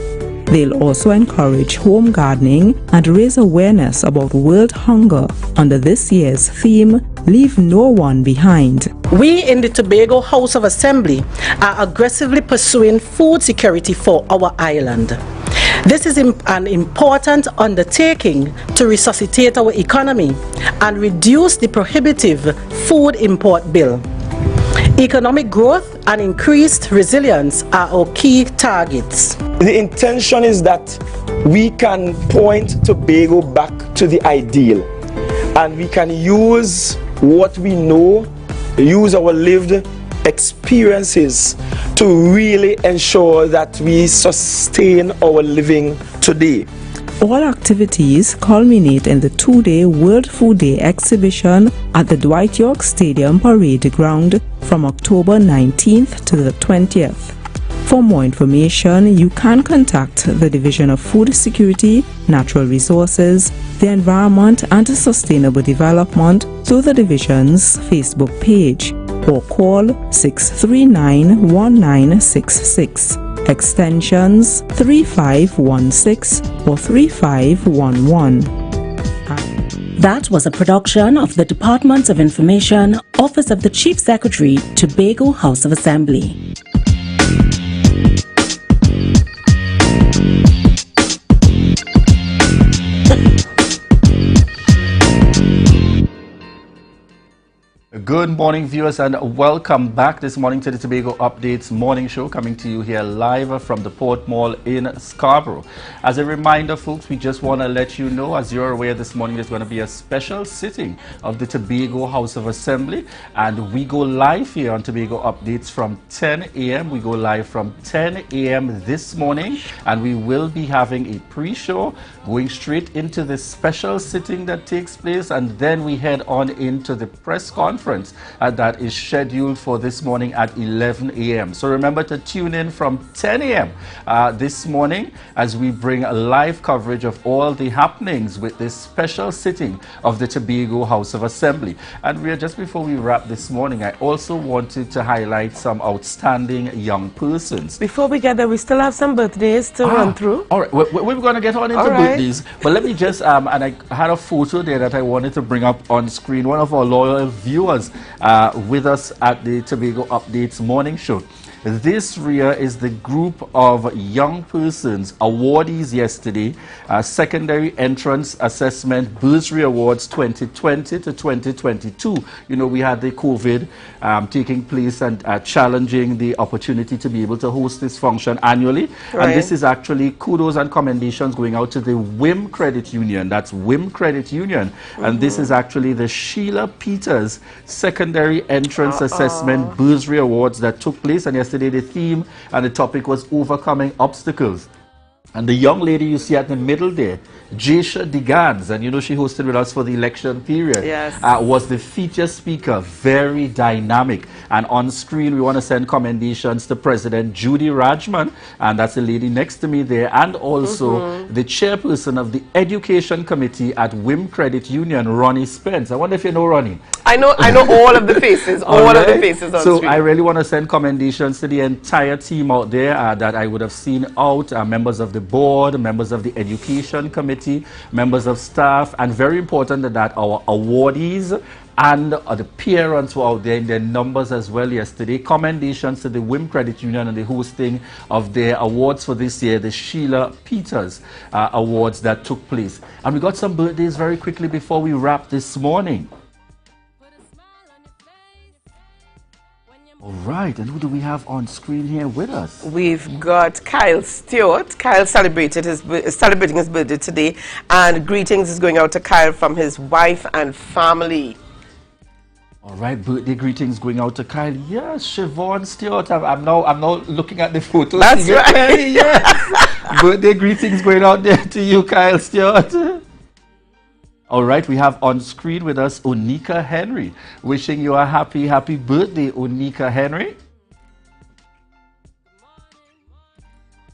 They'll also encourage home gardening and raise awareness about world hunger under this year's theme, Leave No One Behind. We in the Tobago House of Assembly are aggressively pursuing food security for our island. This is an important undertaking to resuscitate our economy and reduce the prohibitive food import bill. Economic growth and increased resilience are our key targets. The intention is that we can point Tobago back to the ideal, and we can use what we know, use our lived experiences to really ensure that we sustain our living today. All activities culminate in the two-day World Food Day exhibition at the Dwight York Stadium Parade Ground from October 19th to the 20th. For more information, you can contact the Division of Food Security, Natural Resources, the Environment and Sustainable Development through the Division's Facebook page or call 639-1966. Extensions 3516 or 3511. That was a production of the Department of Information, Office of the Chief Secretary, Tobago House of Assembly. Good morning, viewers, and welcome back this morning to the Tobago Updates morning show, coming to you here live from the Port Mall in Scarborough. As a reminder, folks, we just want to let you know, as you're aware, this morning there's going to be a special sitting of the Tobago House of Assembly, and we go live here on Tobago Updates from 10 a.m. We go live from 10 a.m. this morning, and we will be having a pre-show going straight into the special sitting that takes place, and then we head on into the press conference that is scheduled for this morning at 11 a.m. So remember to tune in from 10 a.m. This morning as we bring a live coverage of all the happenings with this special sitting of the Tobago House of Assembly. And just before we wrap this morning, I also wanted to highlight some outstanding young persons. Before we get there, we still have some birthdays to run through. All right, we're going to get on into birthdays, but let me just, and I had a photo there that I wanted to bring up on screen. One of our loyal viewers with us at the Tobago Updates morning show. This, Ria, is the group of young persons, awardees yesterday, Secondary Entrance Assessment Bursary Awards 2020 to 2022. You know, we had the COVID taking place and challenging the opportunity to be able to host this function annually. Right. And this is actually kudos and commendations going out to the WIM Credit Union. That's WIM Credit Union. And this is actually the Sheila Peters Secondary Entrance Assessment Bursary Awards that took place. And yesterday the theme and the topic was overcoming obstacles. And the young lady you see at the middle there, Jaisha Digans, and you know she hosted with us for the election period, was the feature speaker, very dynamic. And on screen, we want to send commendations to President Judy Rajman, and that's the lady next to me there, and also the chairperson of the Education Committee at WIM Credit Union, Ronnie Spence. I wonder if you know Ronnie. I know all of the faces, all of the faces on So screen. I really want to send commendations to the entire team out there that I would have seen out, members of the board, members of the Education Committee, members of staff, and very important that our awardees and the parents were out there in their numbers as well yesterday. Commendations to the WIM Credit Union and the hosting of their awards for this year, the Sheila Peters Awards that took place. And we got some birthdays very quickly before we wrap this morning. All right, and who do we have on screen here with us? We've got Kyle Stewart. Kyle celebrating his birthday today, and greetings is going out to Kyle from his wife and family. All right, birthday greetings going out to Kyle. Yes, Siobhan Stewart. I'm now looking at the photos. That's right. Clearly, yes. Birthday greetings going out there to you, Kyle Stewart. All right, we have on screen with us Onika Henry. Wishing you a happy birthday, Onika Henry.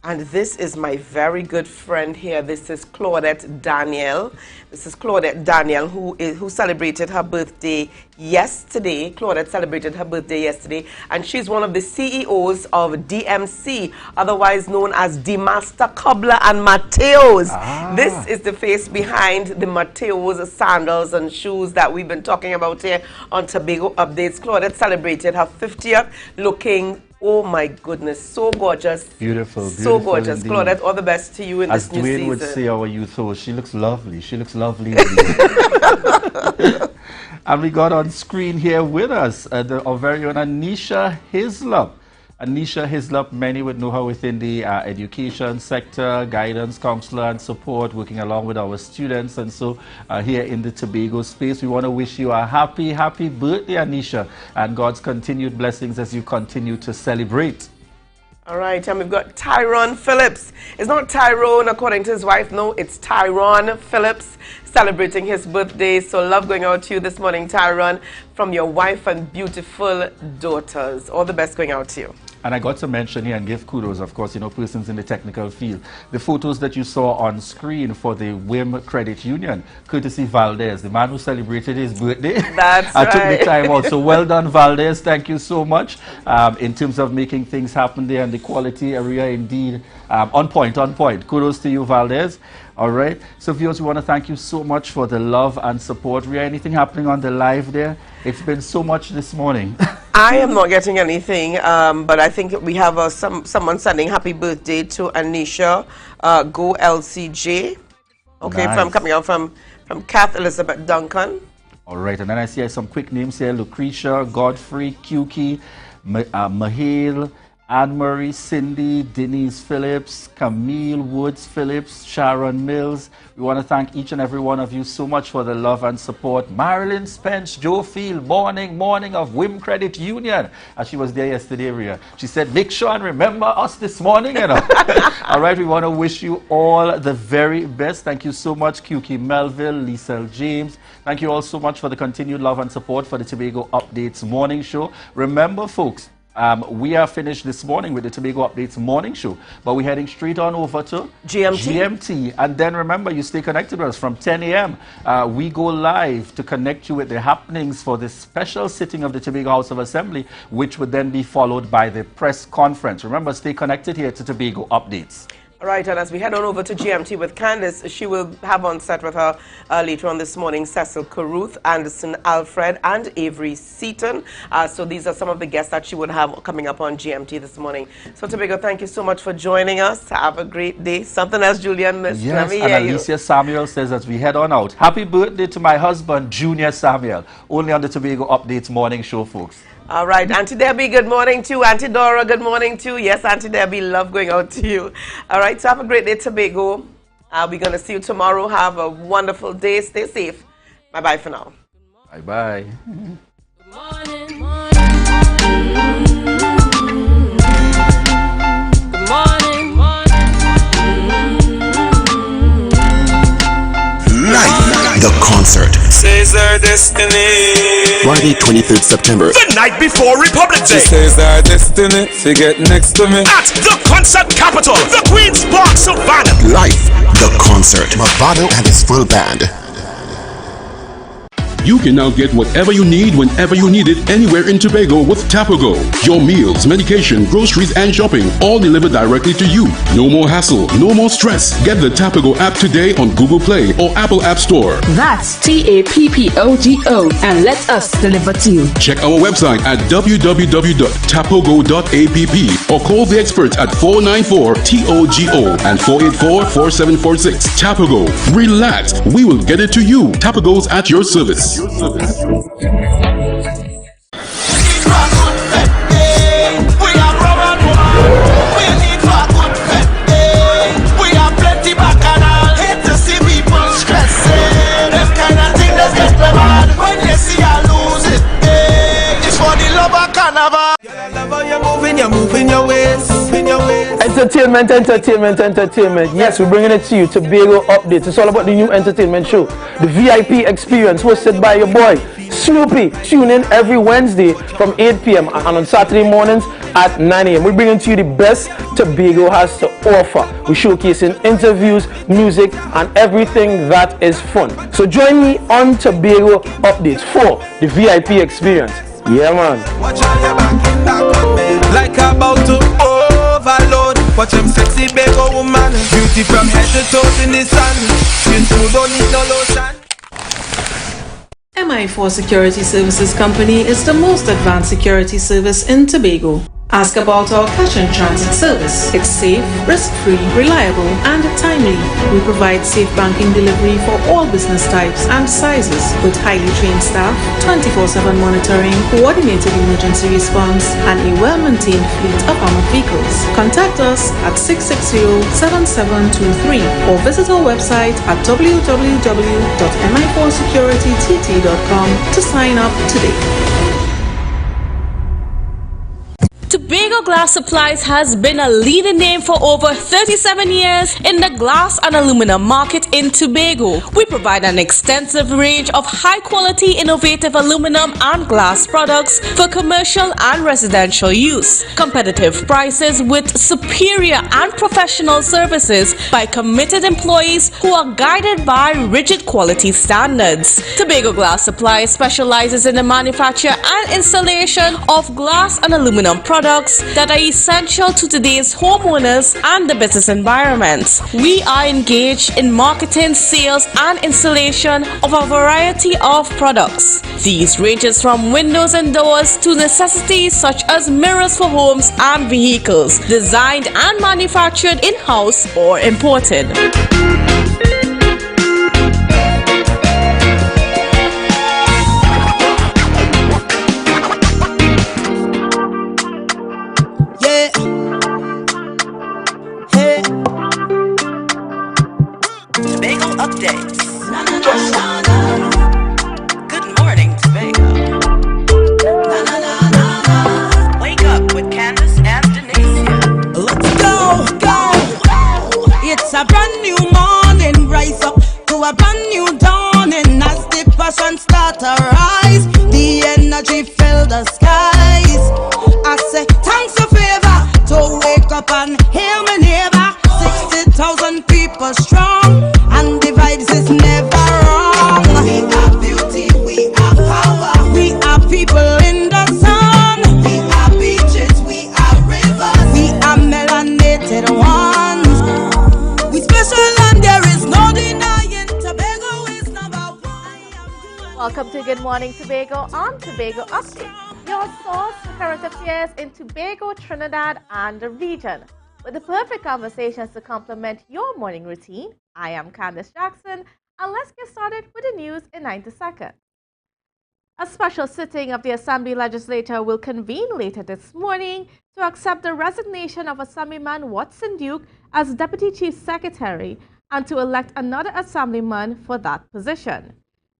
And this is my very good friend here. This is Claudette Daniel. This is Claudette Daniel who celebrated her birthday yesterday. Claudette celebrated her birthday yesterday, and she's one of the CEOs of DMC, otherwise known as D Master Cobbler and Mateos. This is the face behind the Mateos sandals and shoes that we've been talking about here on Tobago Updates. Claudette celebrated her 50th looking, oh my goodness, so gorgeous. Beautiful, so gorgeous. indeed. Claudette, all the best to you in As this new Dwayne season. would say, our youth host, she looks lovely. She looks lovely. And we got on screen here with us our very own Anisha Hislop. Anisha Hislop, many would know her within the education sector, guidance, counselor and support, working along with our students. And so here in the Tobago space, we want to wish you a happy birthday, Anisha, and God's continued blessings as you continue to celebrate. All right, and we've got Tyrone Phillips. It's not Tyrone according to his wife, no, it's Tyrone Phillips celebrating his birthday. So love going out to you this morning, Tyrone, from your wife and beautiful daughters. All the best going out to you. And I got to mention here and give kudos, of course, persons in the technical field. The photos that you saw on screen for the WIM Credit Union, courtesy Valdez, the man who celebrated his birthday. That's I right. took the time out. So well done, Valdez. Thank you so much in terms of making things happen there, and the quality area indeed on point. Kudos to you, Valdez. All right. So viewers, we want to thank you so much for the love and support. Ria, anything happening on the live there? It's been so much this morning. I am not getting anything, but I think we have someone sending happy birthday to Anisha, Go LCJ. Okay, Nice. coming out from Kath Elizabeth Duncan. All right, and then I see some quick names here: Lucretia, Godfrey, Kuki, Mahil, Anne-Marie, Cindy, Denise Phillips, Camille Woods Phillips, Sharon Mills. We want to thank each and every one of you so much for the love and support. Marilyn Spence, Joe Field, morning of WIM Credit Union. And she was there yesterday, Ria. She said, make sure and remember us this morning, All right, we want to wish you all the very best. Thank you so much, Kuki Melville, Lisa James. Thank you all so much for the continued love and support for the Tobago Updates morning show. Remember, folks, we are finished this morning with the Tobago Updates morning show, but we're heading straight on over to GMT. And then remember, you stay connected with us from 10 a.m. We go live to connect you with the happenings for this special sitting of the Tobago House of Assembly, which would then be followed by the press conference. Remember, stay connected here to Tobago Updates. All right, and as we head on over to GMT with Candace, she will have on set with her later on this morning Cecil Caruth, Anderson Alfred, and Avery Seaton. So these are some of the guests that she would have coming up on GMT this morning. So Tobago, thank you so much for joining us. Have a great day. Something else Julian missed. Yes, Let me and hear you. Alicia Samuel says as we head on out, happy birthday to my husband, Junior Samuel, only on the Tobago Updates morning show, folks. All right, Auntie Debbie, good morning to you. Auntie Dora, good morning to you. Yes, Auntie Debbie, love going out to you. All right, so have a great day, Tobago. We're going to see you tomorrow. Have a wonderful day. Stay safe. Bye-bye for now. Bye-bye. Live the concert. Says our destiny. Friday, 23rd September. The night before Republic Day. She says our destiny to get next to me. At the concert capital, the Queen's Park Savannah. Live the concert. Mavado and his full band. You can now get whatever you need whenever you need it anywhere in Tobago with Tobago. Your meals, medication, groceries and shopping all delivered directly to you. No more hassle, no more stress. Get the Tobago app today on Google Play or Apple App Store. That's TAPPOGO and let us deliver to you. Check our website at www.tapogo.app or call the experts at 494-TOGO and 484-4746. Tobago. Relax. We will get it to you. Tobago's at your service. We are plenty bacchanal. Hate to see people stressing. This kind of thing that's get them mad when they see I lose it. in your waist, in your waist. Entertainment. Yes, we're bringing it to you. Tobago Updates. It's all about the new entertainment show, the VIP experience, hosted by your boy Snoopy. Tune in every Wednesday from 8 p.m. and on Saturday mornings at 9 a.m. We're bringing to you the best Tobago has to offer. We're showcasing interviews, music, and everything that is fun. So join me on Tobago Updates for the VIP experience. Yeah, man. Watch on your back on me. Like about to overload. Watch them sexy Bago woman. Beauty from head to toes in the sun. You too don't need no lotion. MI4 Security Services Company is the most advanced security service in Tobago. Ask about our cash and transit service. It's safe, risk-free, reliable, and timely. We provide safe banking delivery for all business types and sizes with highly trained staff, 24/7 monitoring, coordinated emergency response, and a well-maintained fleet of armored vehicles. Contact us at 660-7723 or visit our website at www.mi4securitytt.com to sign up today. Tobago Glass Supplies has been a leading name for over 37 years in the glass and aluminum market in Tobago. We provide an extensive range of high-quality, innovative aluminum and glass products for commercial and residential use. Competitive prices with superior and professional services by committed employees who are guided by rigid quality standards. Tobago Glass Supplies specializes in the manufacture and installation of glass and aluminum products that are essential to today's homeowners and the business environment. We are engaged in marketing, sales, and installation of a variety of products. These ranges from windows and doors to necessities such as mirrors for homes and vehicles, designed and manufactured in-house or imported. Updates. Good morning, Tobago. Wake up with Candace and Denise. Let's go. It's a brand new morning. Rise up to a brand new dawning. As the passion start to rise, the energy fill the skies. I say thanks for favor to wake up and hear me neighbor. 60,000 people strong. And the vibes is never wrong. We are beauty, we are power. We are people in the sun. We are beaches, we are rivers. We are melanated ones. We special and there is no denying. Tobago is number one. Welcome to Good Morning Tobago on Tobago Update, your source for current affairs in Tobago, Trinidad, and the region. With the perfect conversations to complement your morning routine, I am Candace Jackson, and let's get started with the news in 90 seconds. A special sitting of the Assembly Legislature will convene later this morning to accept the resignation of Assemblyman Watson Duke as Deputy Chief Secretary and to elect another Assemblyman for that position.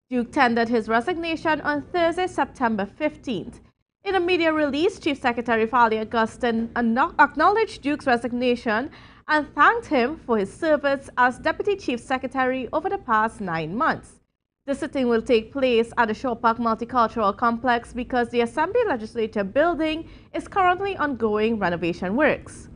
Duke tendered his resignation on Thursday, September 15th. In a media release, Chief Secretary Fali Augustin acknowledged Duke's resignation and thanked him for his service as Deputy Chief Secretary over the past 9 months. The sitting will take place at the Shaw Park Multicultural Complex because the Assembly Legislature building is currently undergoing renovation works.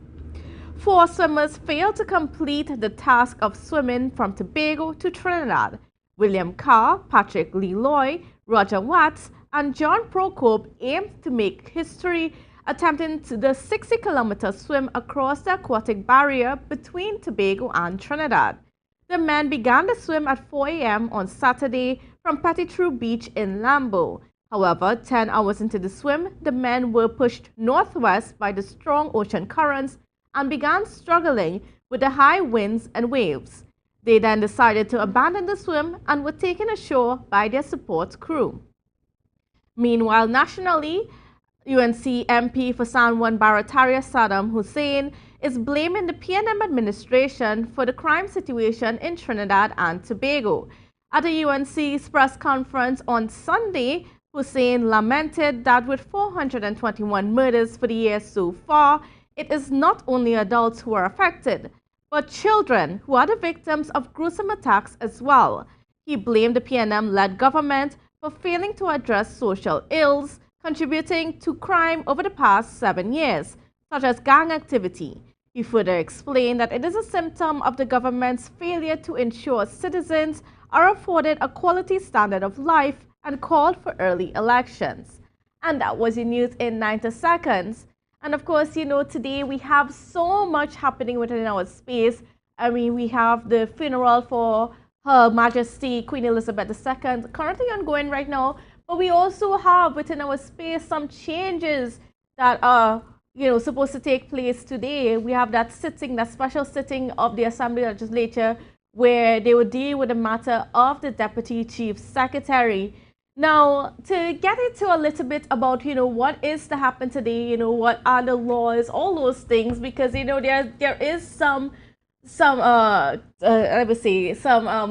4 swimmers failed to complete the task of swimming from Tobago to Trinidad. William Carr, Patrick Leloy, Roger Watts, and John Procope aimed to make history attempting the 60-kilometer swim across the aquatic barrier between Tobago and Trinidad. The men began the swim at 4 a.m. on Saturday from Petitrew Beach in Lambo. However, 10 hours into the swim, the men were pushed northwest by the strong ocean currents and began struggling with the high winds and waves. They then decided to abandon the swim and were taken ashore by their support crew. Meanwhile, nationally, UNC MP for San Juan Barataria Saddam Hussein is blaming the PNM administration for the crime situation in Trinidad and Tobago. At the UNC's press conference on Sunday, Hussein lamented that with 421 murders for the year so far, it is not only adults who are affected, but children who are the victims of gruesome attacks as well. He blamed the PNM-led government for failing to address social ills contributing to crime over the past 7 years, such as gang activity. He further explained that it is a symptom of the government's failure to ensure citizens are afforded a quality standard of life and called for early elections. And that was your news in 90 seconds. And of course, you know, today we have so much happening within our space. I mean, we have the funeral for Her Majesty Queen Elizabeth II, currently ongoing right now. But we also have within our space some changes that are, you know, supposed to take place today. We have that sitting, that special sitting of the Assembly Legislature, where they will deal with the matter of the Deputy Chief Secretary. Now, to get into a little bit about, you know, what is to happen today, you know, what are the laws, all those things, because, you know, there is some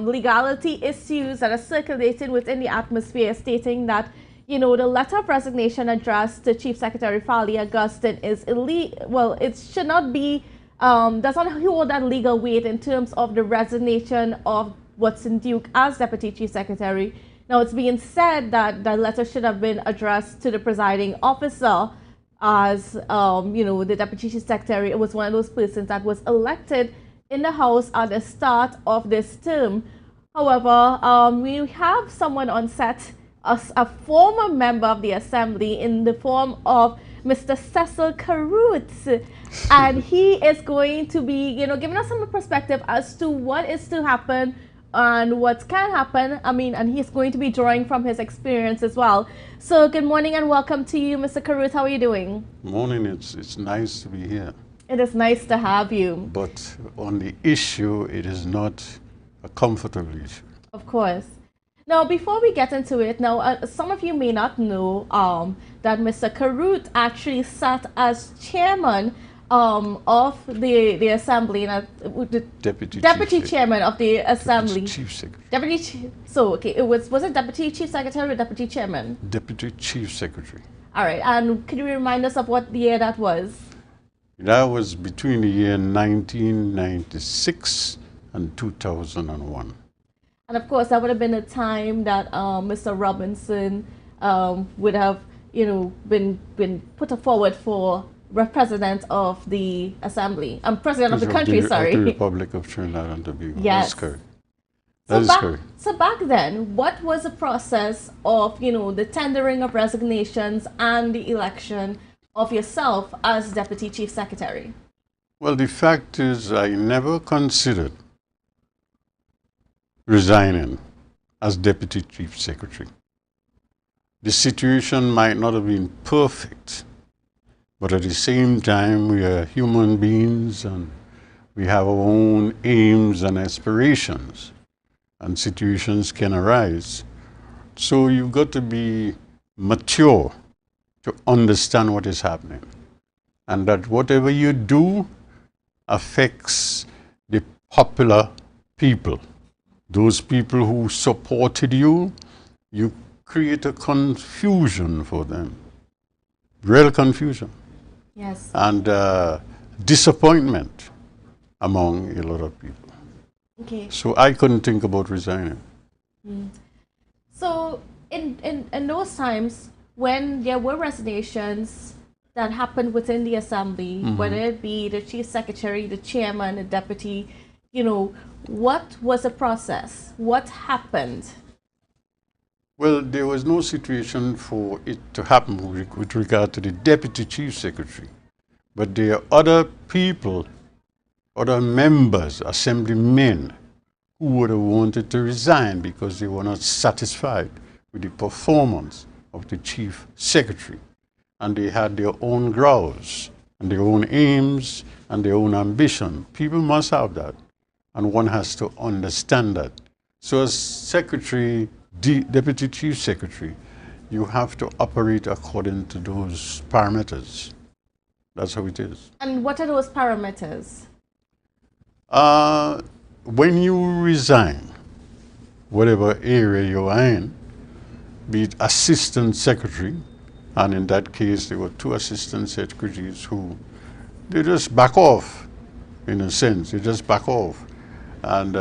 legality issues that are circulating within the atmosphere, stating that, you know, the letter of resignation addressed to Chief Secretary Fali Augustine is illegal. Well, it should not be, does not hold that legal weight in terms of the resignation of Watson Duke as Deputy Chief Secretary. Now, it's being said that the letter should have been addressed to the presiding officer as, you know, the Deputy Chief Secretary. It was one of those persons that was elected in the House at the start of this term. However, we have someone on set, a former member of the Assembly, in the form of Mr. Cecil Carruth, and he is going to be, you know, giving us some perspective as to what is to happen and what can happen. I mean, and he's going to be drawing from his experience as well. So good morning and welcome to you, Mr. Carruth. How are you doing? Morning. It's nice to be here. It is nice to have you. But on the issue, it is not a comfortable issue. Of course. Now, before we get into it, now some of you may not know that Mr. Carruth actually sat as chairman of the Assembly, the Deputy Chairman of the Assembly. Chief Secretary. Was it Deputy Chief Secretary or Deputy Chairman? Deputy Chief Secretary. All right, and could you remind us of what year that was? That was between the year 1996 and 2001. And of course, that would have been a time that Mr. Robinson would have, you know, been put forward for President of the Assembly. President of the country, sorry. Of the Republic of Trinidad and Tobago. Yes. That's correct. So back then, what was the process of, you know, the tendering of resignations and the election of yourself as Deputy Chief Secretary? Well, the fact is, I never considered resigning as Deputy Chief Secretary. The situation might not have been perfect, but at the same time, we are human beings and we have our own aims and aspirations, and situations can arise. So you've got to be mature to understand what is happening, and that whatever you do affects the popular people. Those people who supported you, you create a confusion for them, real confusion. Yes. And disappointment among a lot of people. Okay. So I couldn't think about resigning. So in those times when there were resignations that happened within the Assembly, whether it be the Chief Secretary, the Chairman, the Deputy, you know, what was the process? What happened? Well, there was no situation for it to happen with regard to the Deputy Chief Secretary. But there are other people, other members, assemblymen, who would have wanted to resign because they were not satisfied with the performance of the Chief Secretary. And they had their own grounds, and their own aims, and their own ambition. People must have that, and one has to understand that. So as Secretary, Deputy Chief Secretary, you have to operate according to those parameters. That's how it is. And what are those parameters? When you resign, whatever area you're in, be it assistant secretary, and in that case there were 2 assistant secretaries who, they just back off, in a sense, they just back off. And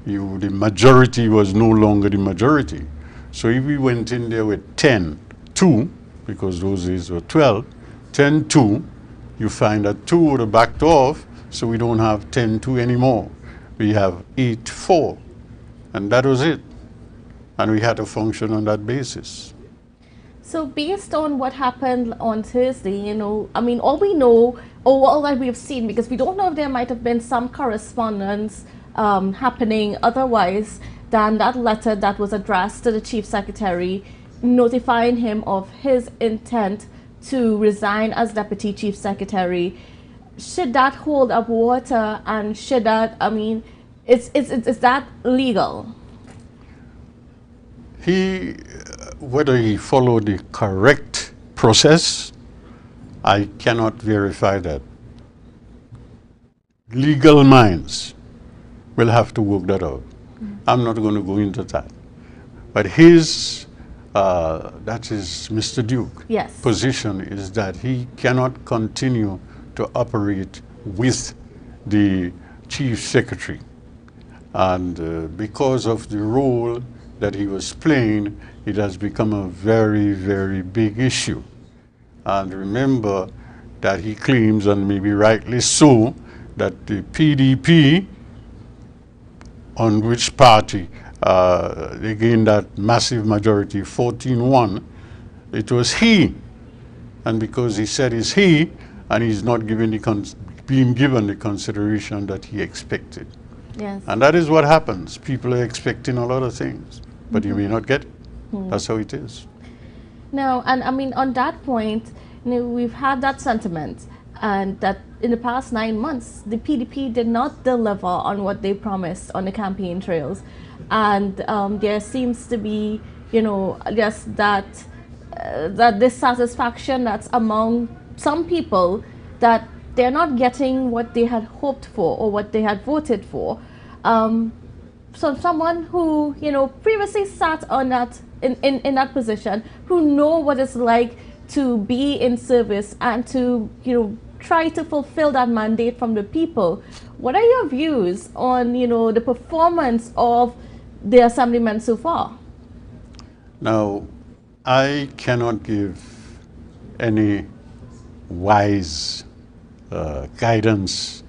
the majority was no longer the majority. So if we went in there with 10-2, because those days were 12, 10-2, you find that 2 would have backed off, so we don't have 10-2 anymore. We have 8-4, and that was it. And we had to function on that basis. So based on what happened on Thursday, I mean, all we know, or all that we've seen, because we don't know if there might have been some correspondence happening otherwise than that letter that was addressed to the Chief Secretary, notifying him of his intent to resign as Deputy Chief Secretary. Should that hold up water, and should that, I mean, is that legal? Whether he followed the correct process, I cannot verify that. Legal minds will have to work that out. I'm not going to go into that. But that is Mr. Duke. Yes. Position is that he cannot continue to operate with the Chief Secretary. And because of the role that he was playing, it has become a very, very big issue. And remember that he claims, and maybe rightly so, that the PDP, on which party they gained that massive majority, 14-1, it was he. And because he said it's he, and he's not being given the consideration that he expected. Yes. And that is what happens. People are expecting a lot of things, but you may not get it. That's how it is. No, and I mean, on that point, we've had that sentiment, and that in the past 9 months, the PDP did not deliver on what they promised on the campaign trails. And there seems to be, just that dissatisfaction that's among some people, that they're not getting what they had hoped for or what they had voted for. So someone who, previously sat on that, in that position, who know what it's like to be in service and to, try to fulfill that mandate from the people. What are your views on, the performance of the assemblymen so far? Now, I cannot give any wise guidance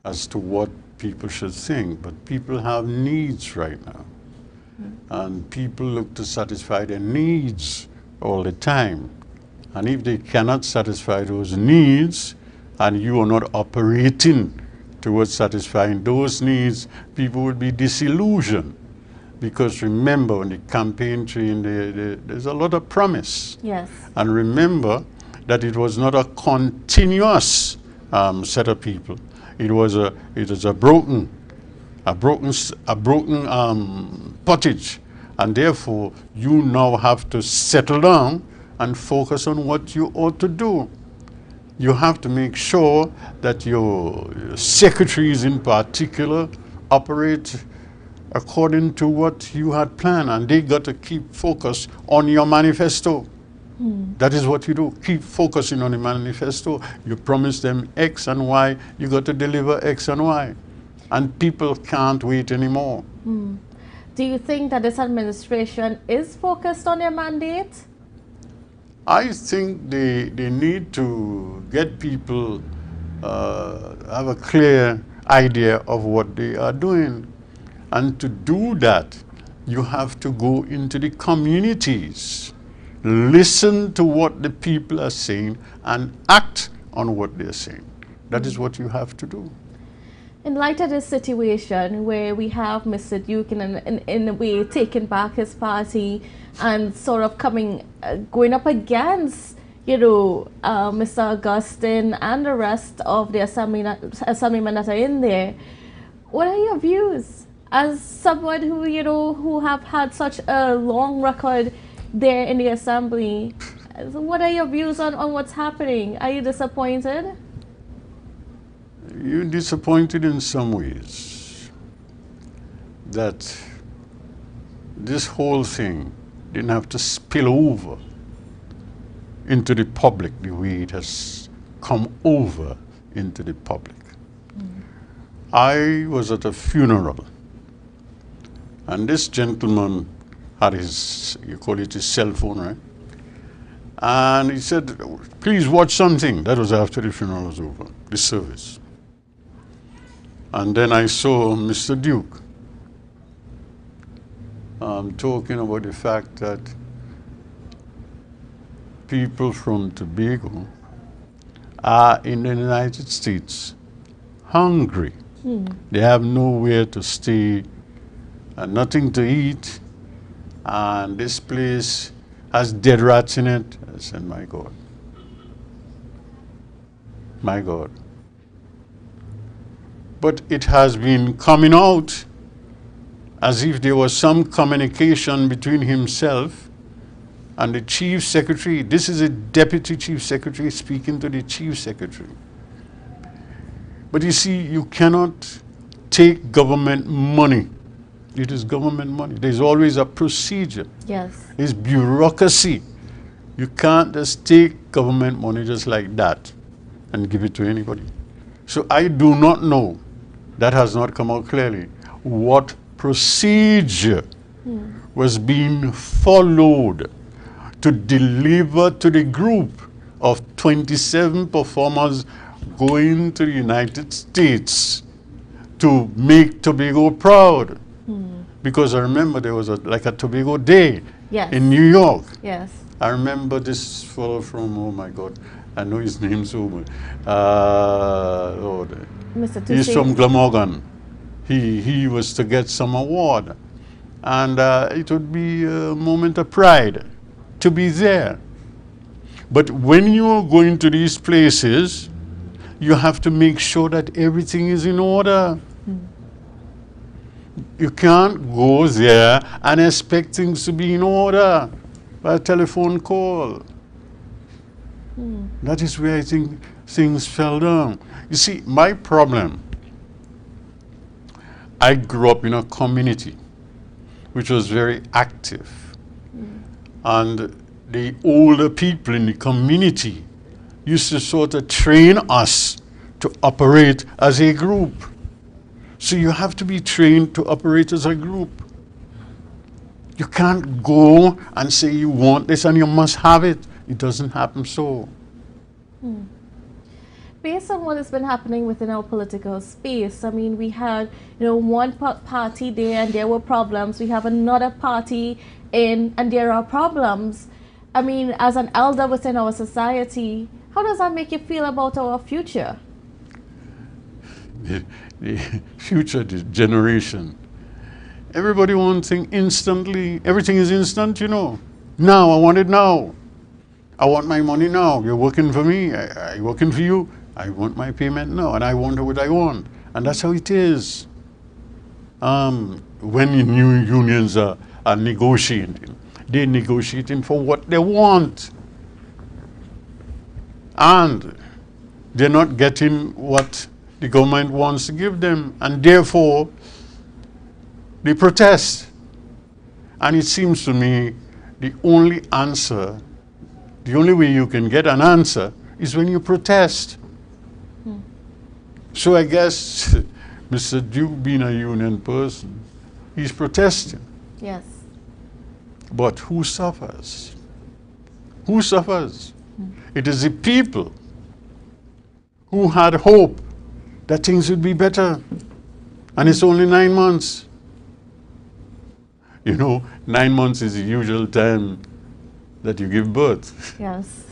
as to what people should think, but people have needs right now. And people look to satisfy their needs all the time. And if they cannot satisfy those needs, and you are not operating towards satisfying those needs, people will be disillusioned. Because remember, on the campaign trail, there's a lot of promise. Yes. And remember that it was not a continuous set of people. It was a broken pottage, and therefore you now have to settle down and focus on what you ought to do. You have to make sure that your secretaries in particular operate according to what you had planned, and they got to keep focus on your manifesto. That is what you do. Keep focusing on the manifesto. You promise them X and Y, you got to deliver X and Y. And people can't wait anymore. Do you think that this administration is focused on their mandate? I think they need to get people have a clear idea of what they are doing. And to do that, you have to go into the communities, listen to what the people are saying, and act on what they're saying. That is what you have to do. In light of this situation where we have Mr. Duke in a way taking back his party and sort of going up against, Mr. Augustine and the rest of the assemblymen that are in there, what are your views as someone who, who have had such a long record there in the assembly? So what are your views on what's happening? Are you disappointed? You're disappointed in some ways that this whole thing didn't have to spill over into the public the way it has come over into the public. I was at a funeral, and this gentleman had his, you call it his cell phone, right? And he said, please watch something. That was after the funeral was over, the service. And then I saw Mr. Duke talking about the fact that people from Tobago are in the United States hungry. They have nowhere to stay and nothing to eat, and this place has dead rats in it. I said, my God. My God. But it has been coming out as if there was some communication between himself and the chief secretary. This is a deputy chief secretary speaking to the chief secretary. But you see, you cannot take government money. It is government money. There's always a procedure. Yes. It's bureaucracy. You can't just take government money just like that and give it to anybody. So I do not know, that has not come out clearly, what procedure was being followed to deliver to the group of 27 performers going to the United States to make Tobago proud. Because I remember there was like a Tobago Day in New York. Yes. I remember this fellow from, oh my God, I know his name so much. Lord. Mr. He's from Glamorgan. He was to get some award. And it would be a moment of pride to be there. But when you are going to these places, you have to make sure that everything is in order. You can't go there and expect things to be in order by a telephone call. That is where I think things fell down. You see, my problem, I grew up in a community which was very active. And the older people in the community used to sort of train us to operate as a group. So you have to be trained to operate as a group. You can't go and say you want this and you must have it. It doesn't happen so. Based on what has been happening within our political space, I mean, we had, one party there and there were problems. We have another party in and there are problems. I mean, as an elder within our society, how does that make you feel about our future? The future generation. Everybody wants things instantly. Everything is instant, Now, I want it now. I want my money now. You're working for me. I'm working for you. I want my payment now, and I want what I want. And that's how it is. When new unions are negotiating, they're negotiating for what they want. And they're not getting what the government wants to give them, and therefore they protest. And it seems to me the only answer, the only way you can get an answer is when you protest. So I guess Mr. Duke, being a union person, he's protesting. Yes. But who suffers? Who suffers? It is the people who had hope that things would be better. And it's only 9 months. 9 months is the usual time that you give birth. Yes.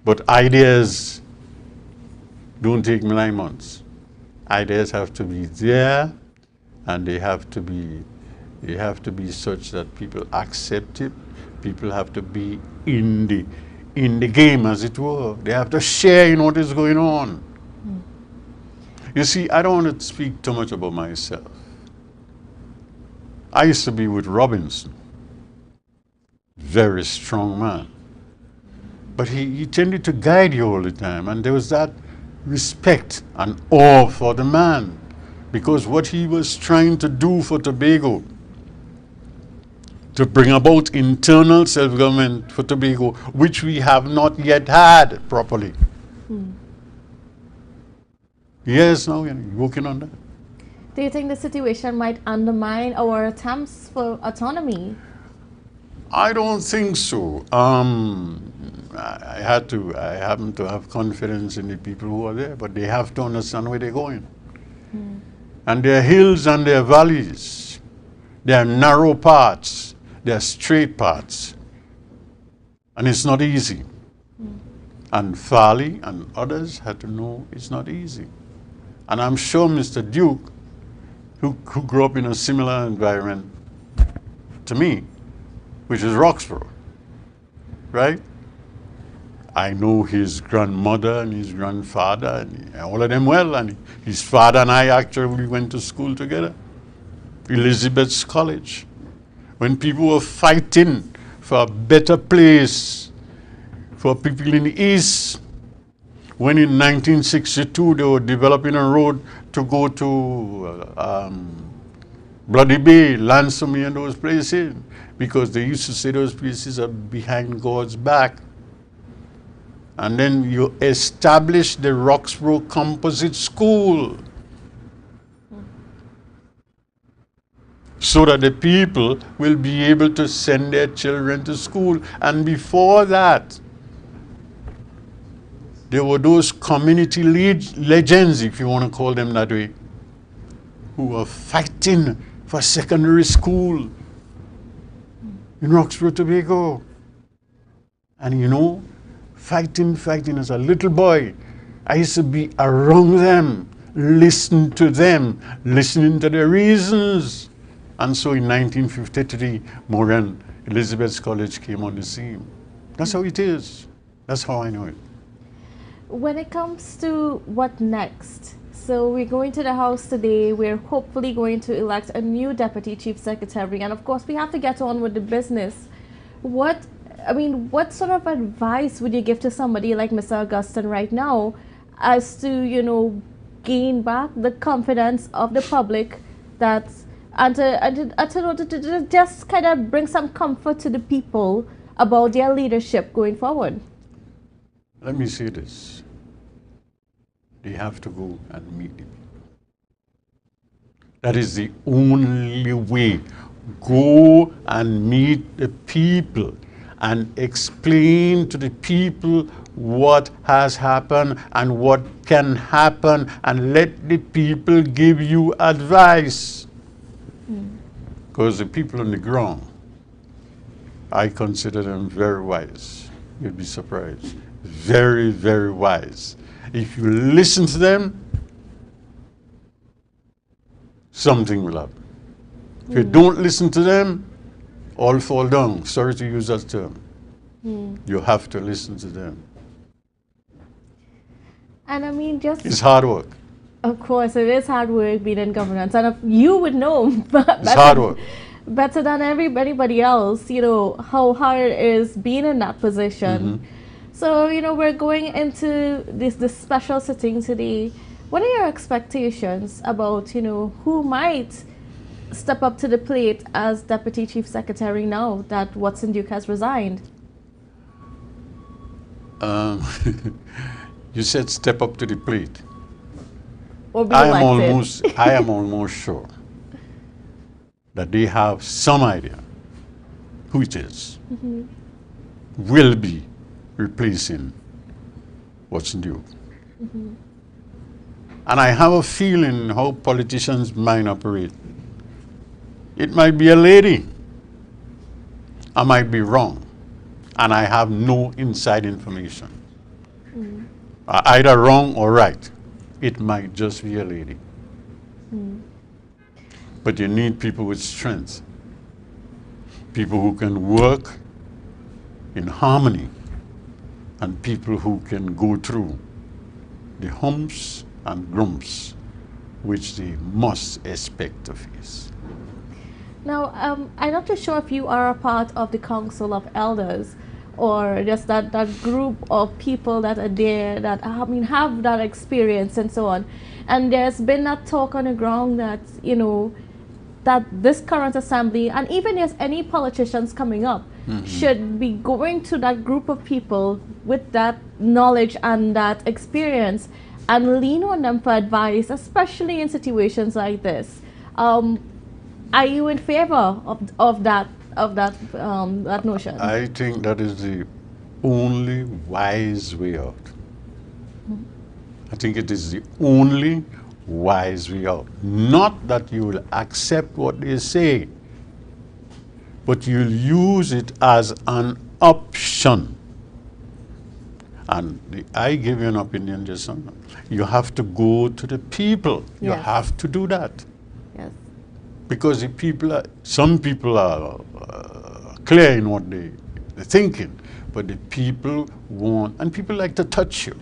But ideas don't take 9 months. Ideas have to be there, and they have to be such that people accept it. People have to be in the game, as it were. They have to share in what is going on. You see, I don't want to speak too much about myself. I used to be with Robinson, very strong man. But he tended to guide you all the time, and there was that respect and awe for the man, because what he was trying to do for Tobago to bring about internal self-government for Tobago, which we have not yet had properly. Yes, now we're working on that. Do you think the situation might undermine our attempts for autonomy? I don't think so. I happen to have confidence in the people who are there, but they have to understand where they're going. And there are hills and there are valleys. There are narrow paths. There are straight paths. And it's not easy. And Farley and others had to know it's not easy. And I'm sure Mr. Duke, who grew up in a similar environment to me, which is Roxborough, right? I know his grandmother and his grandfather, and all of them well, and his father and I actually went to school together, Elizabeth's College. When people were fighting for a better place for people in the East, when in 1962 they were developing a road to go to Bloody Bay, Lansome and those places, because they used to say those places are behind God's back. And then you establish the Roxborough Composite School so that the people will be able to send their children to school. And before that, there were those community legends, if you want to call them that way, who were fighting for secondary school in Roxborough, Tobago. And you know, fighting as a little boy, I used to be around them, listening to them, listening to their reasons. And so in 1953, Moran Elizabeth's College came on the scene. That's how it is. That's how I know it. When it comes to what next, so we're going to the House today, we're hopefully going to elect a new Deputy Chief Secretary, and of course we have to get on with the business. What sort of advice would you give to somebody like Mr. Augustine right now as to, you know, gain back the confidence of the public and to just kind of bring some comfort to the people about their leadership going forward? Let me say this. They have to go and meet the people. That is the only way. Go and meet the people and explain to the people what has happened and what can happen, and let the people give you advice. Because the people on the ground, I consider them very wise. You'll be surprised. Very, very wise. If you listen to them, something will happen. If you don't listen to them, all fall down. Sorry to use that term. You have to listen to them. And I mean, it's hard work. Of course, it is hard work being in governance, and you would know it's hard work. Better than anybody else, you know, how hard it is being in that position. So, you know, we're going into this special sitting today. What are your expectations about, you know, who might step up to the plate as Deputy Chief Secretary now that Watson Duke has resigned? You said step up to the plate. Or be I elected. am almost sure that they have some idea who it is will be replacing Watson Duke. And I have a feeling how politicians might operate. It might be a lady. I might be wrong. And I have no inside information. Either wrong or right. It might just be a lady. But you need people with strength. People who can work in harmony. And people who can go through the humps and grumps which they must expect to face. Now, I'm not too sure if you are a part of the Council of Elders or just that group of people that are there that have that experience and so on. And there's been that talk on the ground that, you know, that this current assembly, and even if any politicians coming up, should be going to that group of people with that knowledge and that experience and lean on them for advice, especially in situations like this. Are you in favor of that notion? I think that is the only wise way out. I think it is the only wise way out. Not that you will accept what they say, but you'll use it as an option. And I give you an opinion just now. You have to go to the people. You have to do that. Yes. Because the people are, some people are clear in what they're thinking, but the people want, and people like to touch you.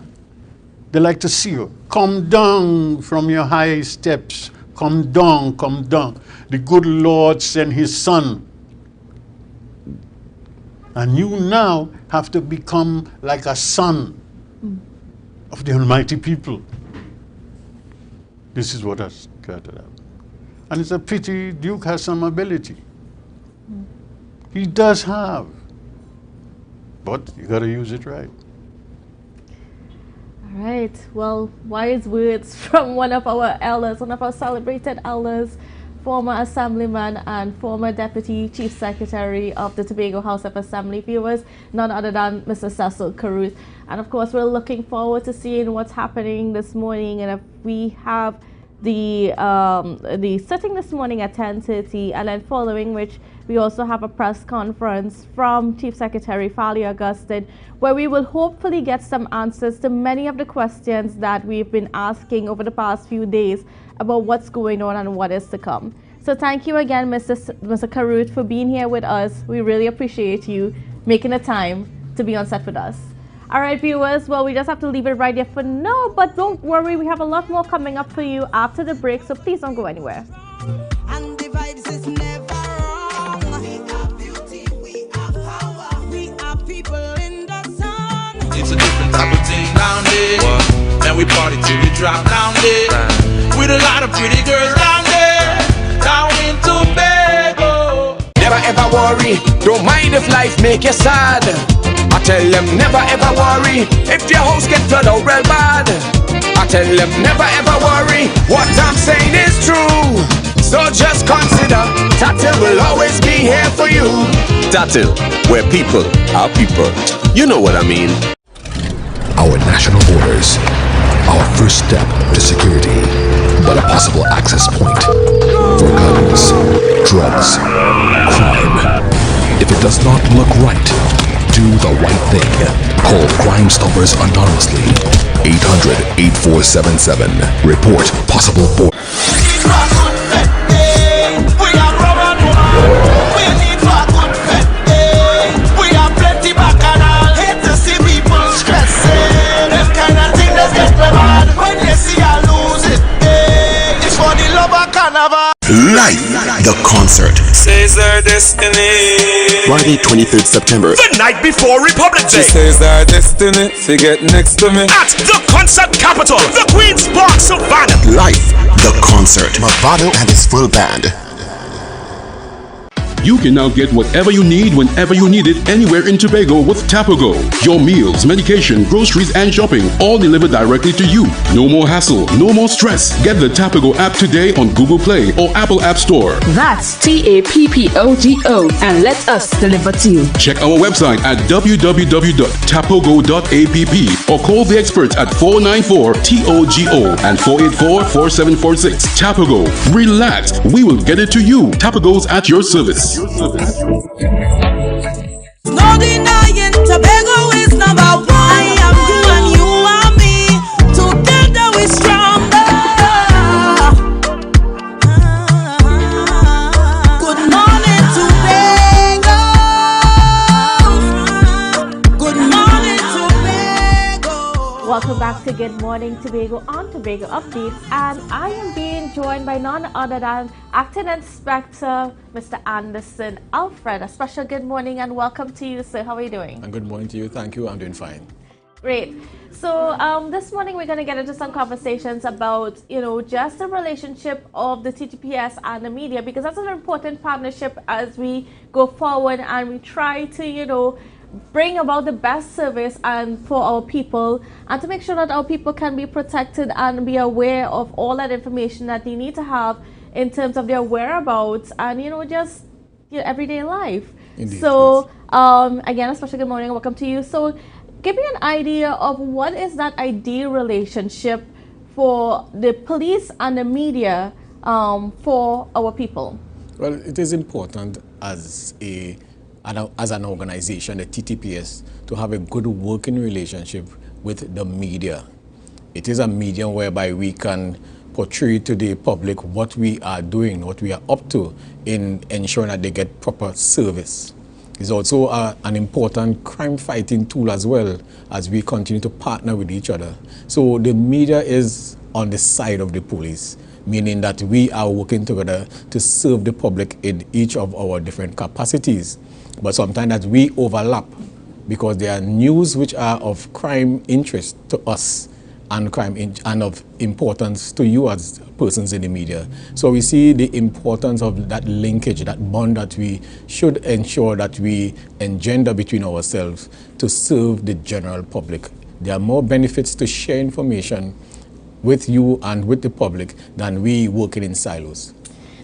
They like to see you. Come down from your high steps. Come down, come down. The good Lord sent his son. And you now have to become like a son of the almighty people. This is what has got to happen. And it's a pity Duke has some ability. He does have. But you got to use it right. All right. Well, wise words from one of our elders, one of our celebrated elders, former assemblyman and former deputy chief secretary of the Tobago House of Assembly, viewers, none other than Mr. Cecil Caruth. And of course, we're looking forward to seeing what's happening this morning. And if we have the sitting this morning at 10:30, and then following which we also have a press conference from Chief Secretary Fali Augustine, where we will hopefully get some answers to many of the questions that we've been asking over the past few days about what's going on and what is to come. So thank you again, Mr. Caruth, for being here with us. We really appreciate you making the time to be on set with us. All right, viewers, well, we just have to leave it right there for now, but don't worry, we have a lot more coming up for you after the break, so please don't go anywhere. And the vibes is never wrong. We are beauty, we are power. We are people in the sun. It's a different type of thing down there. And we party till we drop down there. With a lot of pretty girls down there. Down in Tobago. Never ever worry, don't mind if life make you sad. I tell them never ever worry, if your house get flooded out real bad. I tell them never ever worry, what I'm saying is true. So just consider, Tatil will always be here for you. Tatil, where people are people. You know what I mean. Our national borders, our first step to security, but a possible access point for guns, drugs, crime. If it does not look right, do the right thing. Call Crime Stoppers anonymously. 800-8477. Report possible border. We are plenty bacchanal. Hate to see people stressing. This kind of thing that's get me mad. When they see I lose it, it's for the love of Carnival. Live the concert. Says their destiny. Friday, 23rd September. The night before Republic Day. She says their destiny to get next to me. At the concert capital, the Queen's Park, Savannah. Live the concert. Mavado and his full band. You can now get whatever you need whenever you need it anywhere in Tobago with Tobago. Your meals, medication, groceries, and shopping all delivered directly to you. No more hassle, no more stress. Get the Tobago app today on Google Play or Apple App Store. That's TAPPOGO, and let us deliver to you. Check our website at www.tapogo.app or call the experts at 494-TOGO and 484-4746. Tobago. Relax. We will get it to you. Tobago's at your service. No denying Tobago is number one. I am you and you are me. Together we're stronger. Good morning, Tobago. Good morning, Tobago. Welcome back to Good Morning Tobago on Tobago Updates, and I am being joined by none other than Acting Inspector Mr. Anderson Alfred. A special good morning and welcome to you, sir. How are you doing? And good morning to you. Thank you. I'm doing fine. Great. So this morning we're going to get into some conversations about, just the relationship of the TTPS and the media, because that's an important partnership as we go forward and we try to, bring about the best service and for our people, and to make sure that our people can be protected and be aware of all that information that they need to have in terms of their whereabouts and, just your everyday life. Indeed, so again, a special good morning, welcome to you. So give me an idea of what is that ideal relationship for the police and the media for our people? Well, it is important as an organization, the TTPS, to have a good working relationship with the media. It is a medium whereby we can portray to the public what we are doing, what we are up to in ensuring that they get proper service. It's also an important crime-fighting tool as well as we continue to partner with each other. So the media is on the side of the police, meaning that we are working together to serve the public in each of our different capacities. But sometimes that we overlap because there are news which are of crime interest to us and of importance to you as persons in the media. So we see the importance of that linkage, that bond that we should ensure that we engender between ourselves to serve the general public. There are more benefits to share information with you and with the public than we working in silos.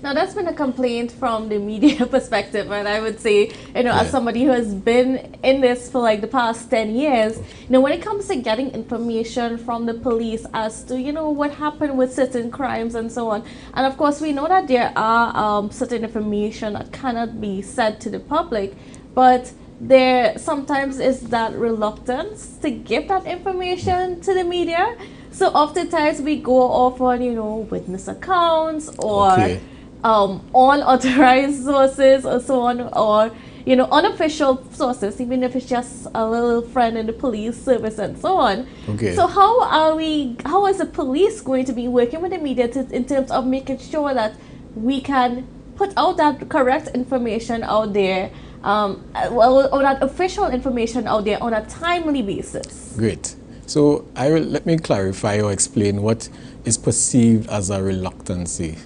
Now, that's been a complaint from the media perspective, and I would say, as somebody who has been in this for like the past 10 years, when it comes to getting information from the police as to, what happened with certain crimes and so on. And of course, we know that there are certain information that cannot be said to the public, but there sometimes is that reluctance to give that information to the media. So oftentimes we go off on, witness accounts or unauthorized sources or so on, or unofficial sources, even if it's just a little friend in the police service and so on. So how is the police going to be working with the media in terms of making sure that we can put out that correct information out there, or that official information out there on a timely basis? Great. So let me clarify or explain what is perceived as a reluctancy.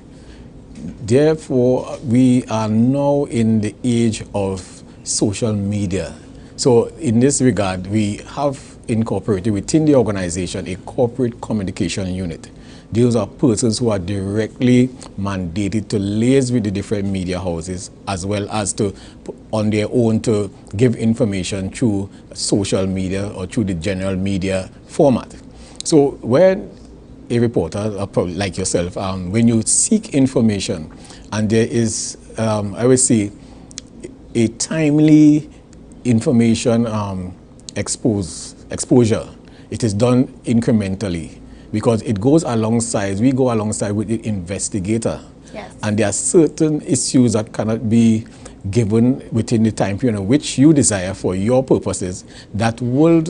Therefore, we are now in the age of social media. So in this regard, we have incorporated within the organization a corporate communication unit. Those are persons who are directly mandated to liaise with the different media houses, as well as to, on their own, to give information through social media or through the general media format. So when a reporter like yourself, when you seek information and there is, I would say, a timely information exposure, it is done incrementally because it goes alongside, we go alongside with the investigator. Yes. And there are certain issues that cannot be given within the time period which you desire for your purposes that will,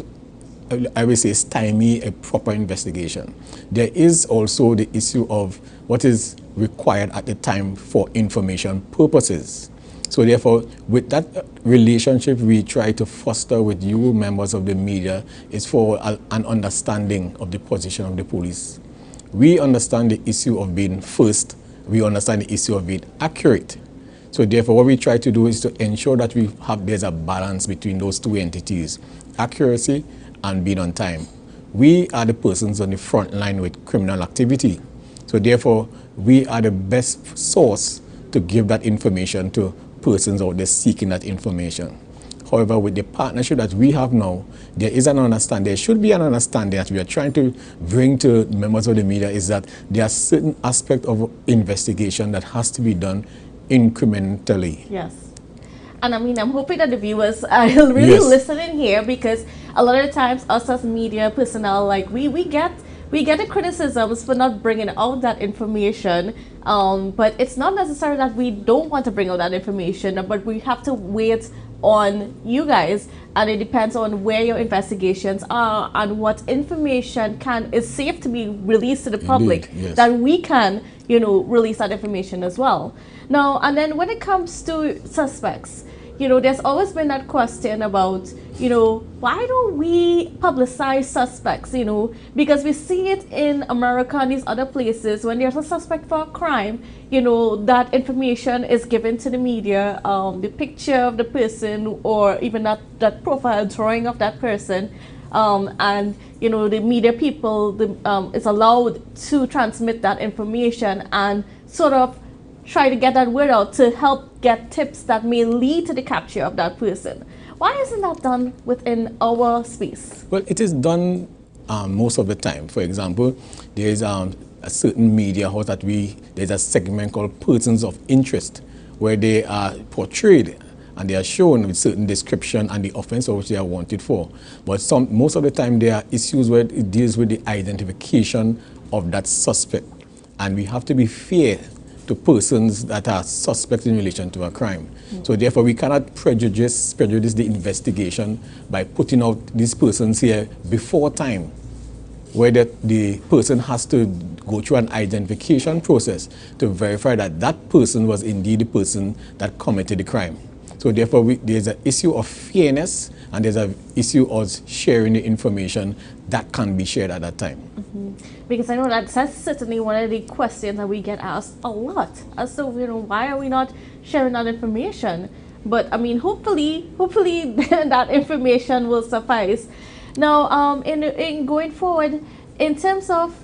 I would say, stymie a proper investigation. There is also the issue of what is required at the time for information purposes. So therefore, with that relationship we try to foster with you members of the media is for an understanding of the position of the police. We understand the issue of being first. We understand the issue of being accurate. So therefore, what we try to do is to ensure that there's a balance between those two entities, accuracy and being on time. We are the persons on the front line with criminal activity. So therefore, we are the best source to give that information to persons out there seeking that information. However, with the partnership that we have now, there is an understanding, there should be an understanding that we are trying to bring to members of the media is that there are certain aspects of investigation that has to be done incrementally. Yes. And I mean, I'm hoping that the viewers are really listening here, because a lot of the times us as media personnel, like we get the criticisms for not bringing out that information, but it's not necessary that we don't want to bring out that information, but we have to wait on you guys, and it depends on where your investigations are and what information is safe to be released to the public, that we can, release that information as well. Now, and then when it comes to suspects, there's always been that question about, why don't we publicize suspects, because we see it in America and these other places. When there's a suspect for a crime, that information is given to the media, the picture of the person, or even that profile drawing of that person. And the media people is allowed to transmit that information and sort of try to get that word out to help get tips that may lead to the capture of that person. Why isn't that done within our space? Well, it is done most of the time. For example, there is a certain media house that there's a segment called Persons of Interest, where they are portrayed and they are shown with certain description and the offense of which they are wanted for. But most of the time there are issues where it deals with the identification of that suspect. And we have to be fair to persons that are suspect in relation to a crime. So therefore we cannot prejudice the investigation by putting out these persons here before time, where the person has to go through an identification process to verify that that person was indeed the person that committed the crime. So therefore there's an issue of fairness and there's an issue of sharing the information that can be shared at that time. Because I know that's certainly one of the questions that we get asked a lot as to, why are we not sharing that information? But I mean, hopefully that information will suffice. Now, in going forward, in terms of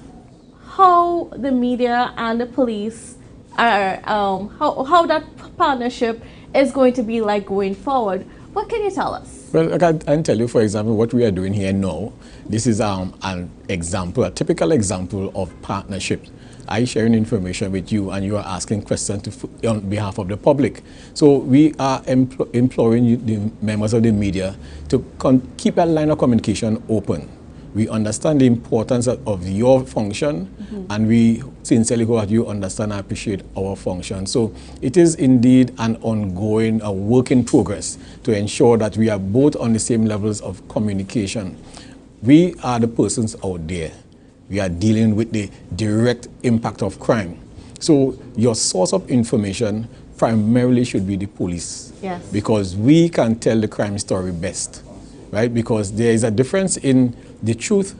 how the media and the police are, how that partnership is going to be like going forward, what can you tell us? Well, I can tell you, for example, what we are doing here now. This is an example, a typical example of partnership. I sharing information with you and you are asking questions on behalf of the public. So we are imploring the members of the media to keep that line of communication open. We understand the importance of your function, and we sincerely hope that you understand and appreciate our function. So it is indeed an ongoing, a work in progress to ensure that we are both on the same levels of communication. We are the persons out there. We are dealing with the direct impact of crime. So your source of information primarily should be the police. Yes. Because we can tell the crime story best, right? Because there is a difference in the truth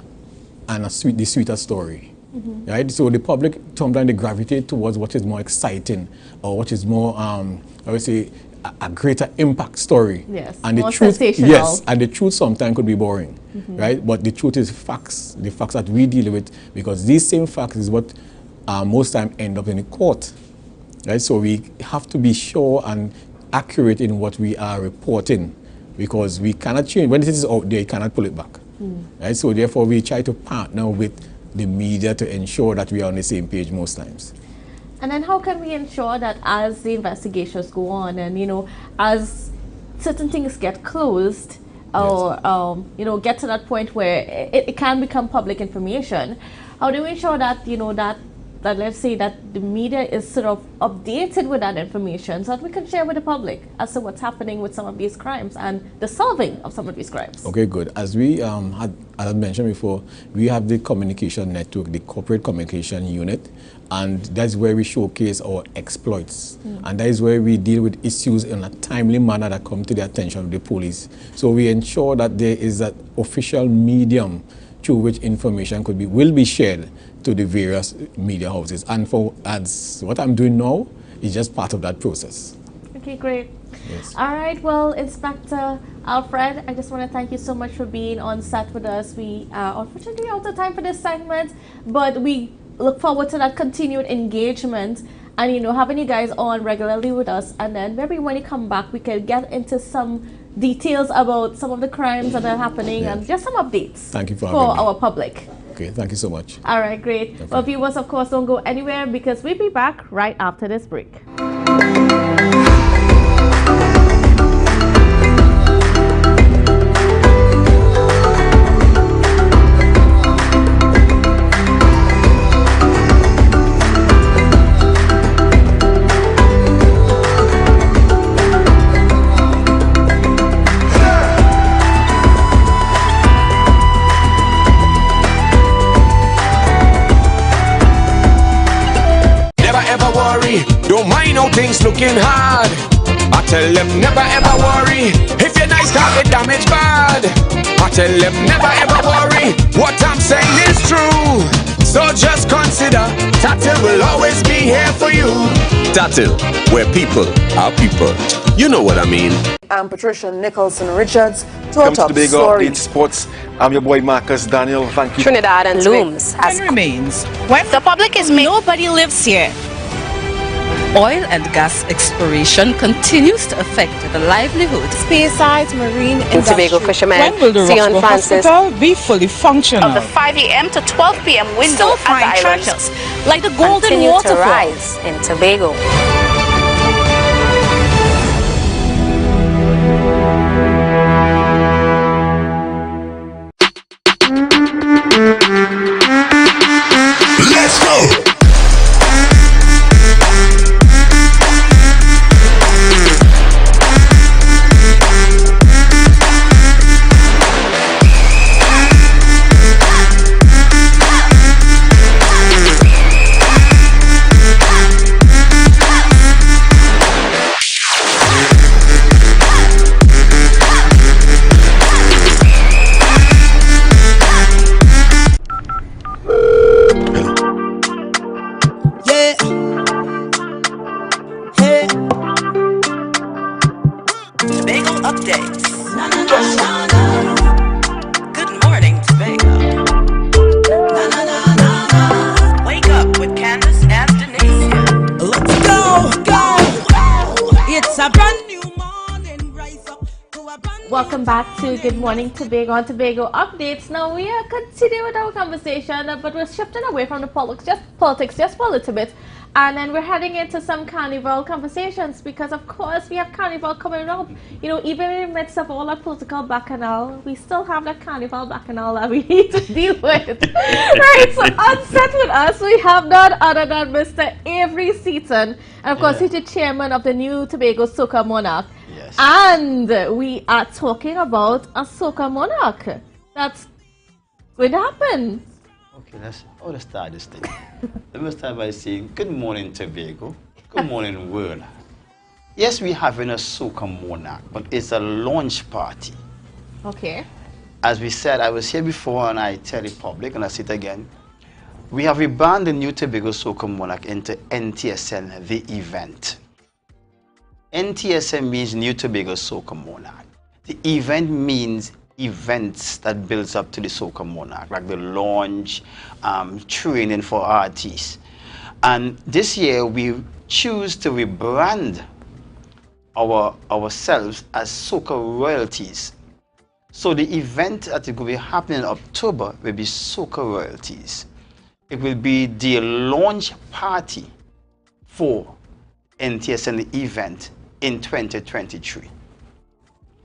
and the sweeter story, right? So the public sometimes they gravitate towards what is more exciting or what is more, I would say, a greater impact story. Yes, and the more truth, sensational. yes, and the truth sometimes could be boring, right? But the truth is facts, the facts that we deal with, because these same facts is what most time end up in the court, right? So we have to be sure and accurate in what we are reporting, because we cannot change. When it is out there, you cannot pull it back. Right? So therefore we try to partner with the media to ensure that we are on the same page most times. And then how can we ensure that as the investigations go on and, as certain things get closed or, get to that point where it can become public information, how do we ensure that, that let's say that the media is sort of updated with that information so that we can share with the public as to what's happening with some of these crimes and the solving of some of these crimes? Okay, good. As we as I mentioned before, we have the communication network, the corporate communication unit, and that's where we showcase our exploits. And that is where we deal with issues in a timely manner that come to the attention of the police. So we ensure that there is an official medium through which information will be shared to the various media houses. And as what I'm doing now is just part of that process. Okay, great. Yes. All right, well, Inspector Alfred, I just want to thank you so much for being on set with us. We are unfortunately out of time for this segment, but we look forward to that continued engagement and, having you guys on regularly with us. And then maybe when you come back, we can get into some details about some of the crimes that are happening and just some updates. Thank you for our public. Okay, thank you so much. All right, great. Well, viewers, of course, don't go anywhere because we'll be back right after this break. Don't mind how things looking hard. I tell them never ever worry. If you're nice, can't be damaged bad. I tell them never ever worry. What I'm saying is true. So just consider, Tatil will always be here for you. Tatil, where people are people. You know what I mean. I'm Patricia Nicholson Richards to our Come to top Tobago story. Update Sports. I'm your boy Marcus Daniel. Thank you. Trinidad and looms as remains. When the public is nobody lives here. Oil and gas exploration continues to affect the livelihood. Spearsides Marine In Tobago fishermen, when will the Sion Roxborough Francis Hospital be fully functional? Of the 5 a.m. to 12 p.m. window Still find at the islands treasures like the golden continue waterfall. to rise in Tobago. Let's go! Tobago updates. Good morning, Tobago. Wake up with Candace and Denise. Let's go, go. It's a brand new morning. Rise up to a brand Welcome back to Good Morning Tobago on Tobago Updates. Now we are continuing with our conversation, but we're shifting away from the politics just for a little bit. And then we're heading into some Carnival conversations because, of course, we have Carnival coming up. You know, even in the midst of all that political bacchanal, we still have that Carnival bacchanal that we need to deal with. Right, so on set with us, we have none other than Mr. Avery Seaton. And, of course, he's the chairman of the new Tobago Soca Monarch. Yes. And we are talking about a Soca Monarch. That's going to happen. Okay, let's start this thing. Let me start by saying good morning, Tobago. Good morning, world. Yes, we're having a Soca Monarch, but it's a launch party. Okay. As we said, I was here before and I tell the public, and I say it again, we have rebranded the new Tobago Soca Monarch into NTSN, the event. NTSN means New Tobago Soca Monarch. The event means events that builds up to the Soca Monarch, like the launch, training for artists. And this year we choose to rebrand ourselves as Soca Royalties. So the event that will be happening in October will be Soca Royalties. It will be the launch party for NTSN event in 2023.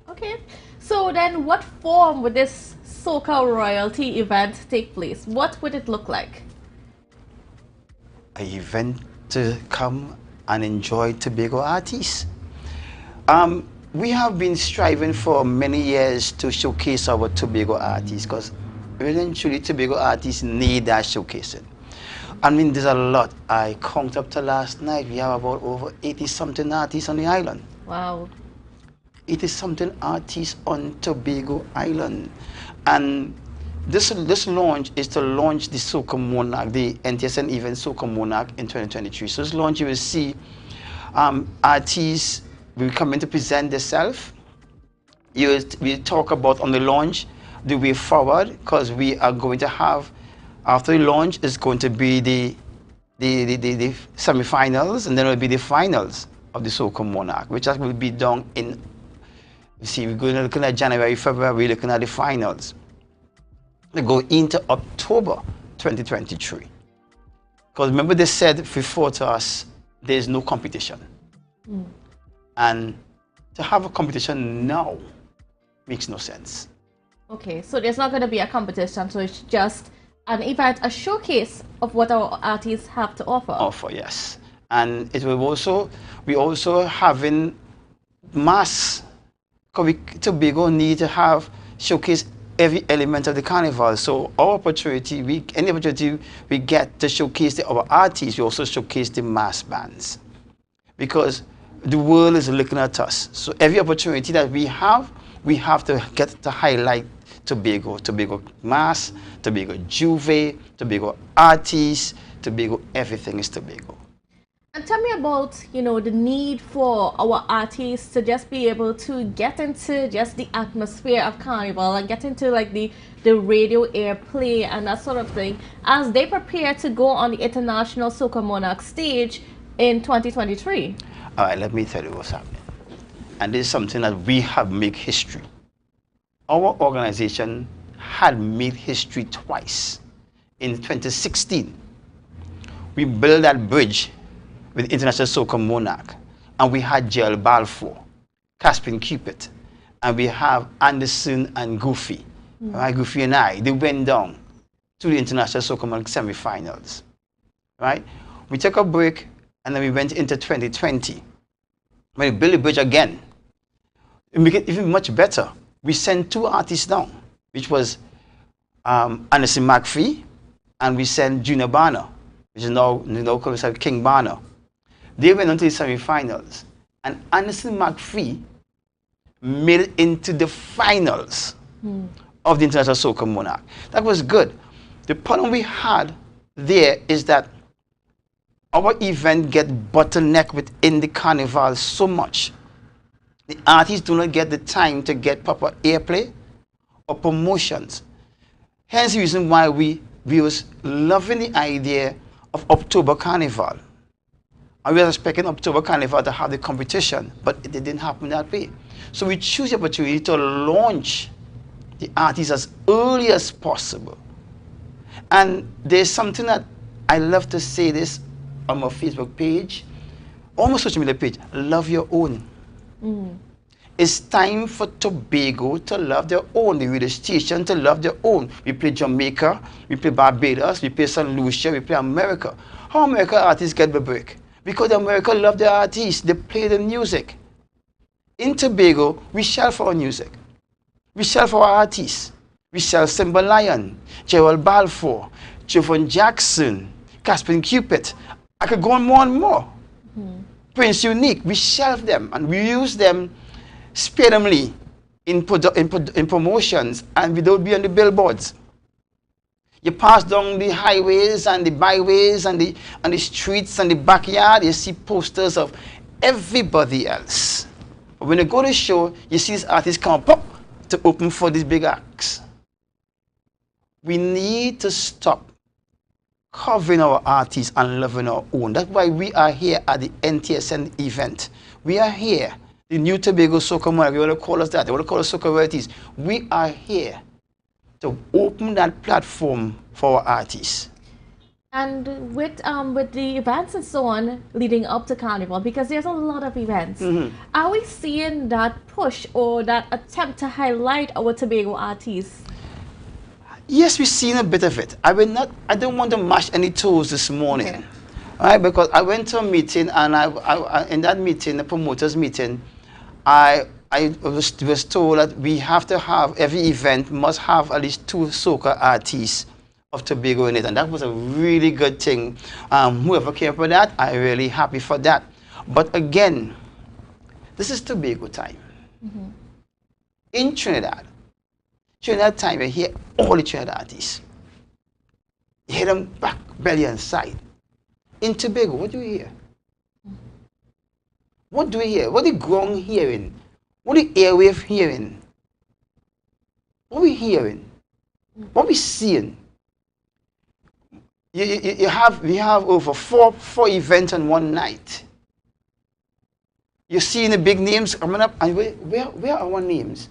Okay. So then what form would this Soca Royalty event take place? What would it look like? An event to come and enjoy Tobago artists. We have been striving for many years to showcase our Tobago artists because really and truly Tobago artists need that showcasing. I mean, there's a lot. I counted up to last night, we have about over 80-something artists on the island. Wow. 80-something artists on Tobago Island. And this launch is to launch the Soca Monarch, the NTSN event Soca Monarch in 2023. So this launch you will see artists will come in to present themselves. We talk about on the launch the way forward, because we are going to have, after the launch, it's going to be the semi-finals, and then it will be the finals of the Soca Monarch, which will be done in, you see, we're going to look at January, February, we're looking at the finals. We go into October 2023. Because remember they said before to us, there's no competition. Mm. And to have a competition now makes no sense. Okay, so there's not going to be a competition, so it's just an event, a showcase of what our artists have to offer. Yes. And it will also, we also having mass, because Tobago need to have, showcase every element of the carnival. So our opportunity, any opportunity we get to showcase our artists, we also showcase the mass bands. Because the world is looking at us. So every opportunity that we have to get to highlight Tobago, Tobago Mass, Tobago Juve, Tobago Artists, Tobago, everything is Tobago. And tell me about, you know, the need for our artists to just be able to get into just the atmosphere of Carnival and get into like the radio airplay and that sort of thing as they prepare to go on the International Soca Monarch stage in 2023. All right, let me tell you what's happening. And this is something that we have made history. Our organization had made history twice. In 2016, we built that bridge with International Soca Monarch, and we had Gerald Balfour, Caspian Cupid, and we have Anderson and Goofy. Right, Goofy and I, they went down to the International Soca Monarch semi-finals. Right? We took a break, and then we went into 2020. When we built the bridge again, to make it even much better, we sent 2 artists down, which was Anderson McPhee, and we sent Junior Barner, which is now called King Barner. They went on to the semi-finals, and Anderson McPhee made it into the finals of the International Soca Monarch. That was good. The problem we had there is that our event get bottlenecked within the Carnival so much. The artists do not get the time to get proper airplay or promotions. Hence the reason why we was loving the idea of October Carnival. And we were expecting October Carnival to have the competition, but it didn't happen that way. So we choose the opportunity to launch the artists as early as possible. And there's something that I love to say this on my Facebook page, on my social media page, love your own. It's time for Tobago to love their own, the radio station to love their own. We play Jamaica, we play Barbados, we play St. Lucia, we play America. How American artists get the break? Because America love their artists, they play the music. In Tobago, we sell for our music. We sell for our artists. We sell Simba Lion, Gerald Balfour, Jovan Jackson, Caspian Cupid. I could go on more and more. Prince Unique, we shelve them and we use them sparingly in promotions, and we don't be on the billboards. You pass down the highways and the byways and the streets and the backyard, you see posters of everybody else. But when you go to the show, you see these artists come up to open for these big acts. We need to stop covering our artists and loving our own. That's why we are here at the NTSN event. We are here, the New Tobago Soca Monarch, you want to call us that, you want to call us Soca Rarities. We are here to open that platform for our artists. And with the events and so on leading up to Carnival, because there's a lot of events, are we seeing that push or that attempt to highlight our Tobago artists? Yes, we've seen a bit of it. I don't want to mash any toes this morning, right? Because I went to a meeting, and in that meeting, the promoters meeting, I was told that we have to have, every event must have at least 2 soca artists of Tobago in it, and that was a really good thing. Whoever came up with that, I'm really happy for that. But again, this is Tobago time. In Trinidad time, you hear all the Trinidad artists. You hear them back, belly and side. In Tobago, what do you hear? What do we hear? What the ground hearing? What the airwave hearing? What we hearing? What we seeing? We have over four events on one night. You're seeing the big names coming up, and where are our names?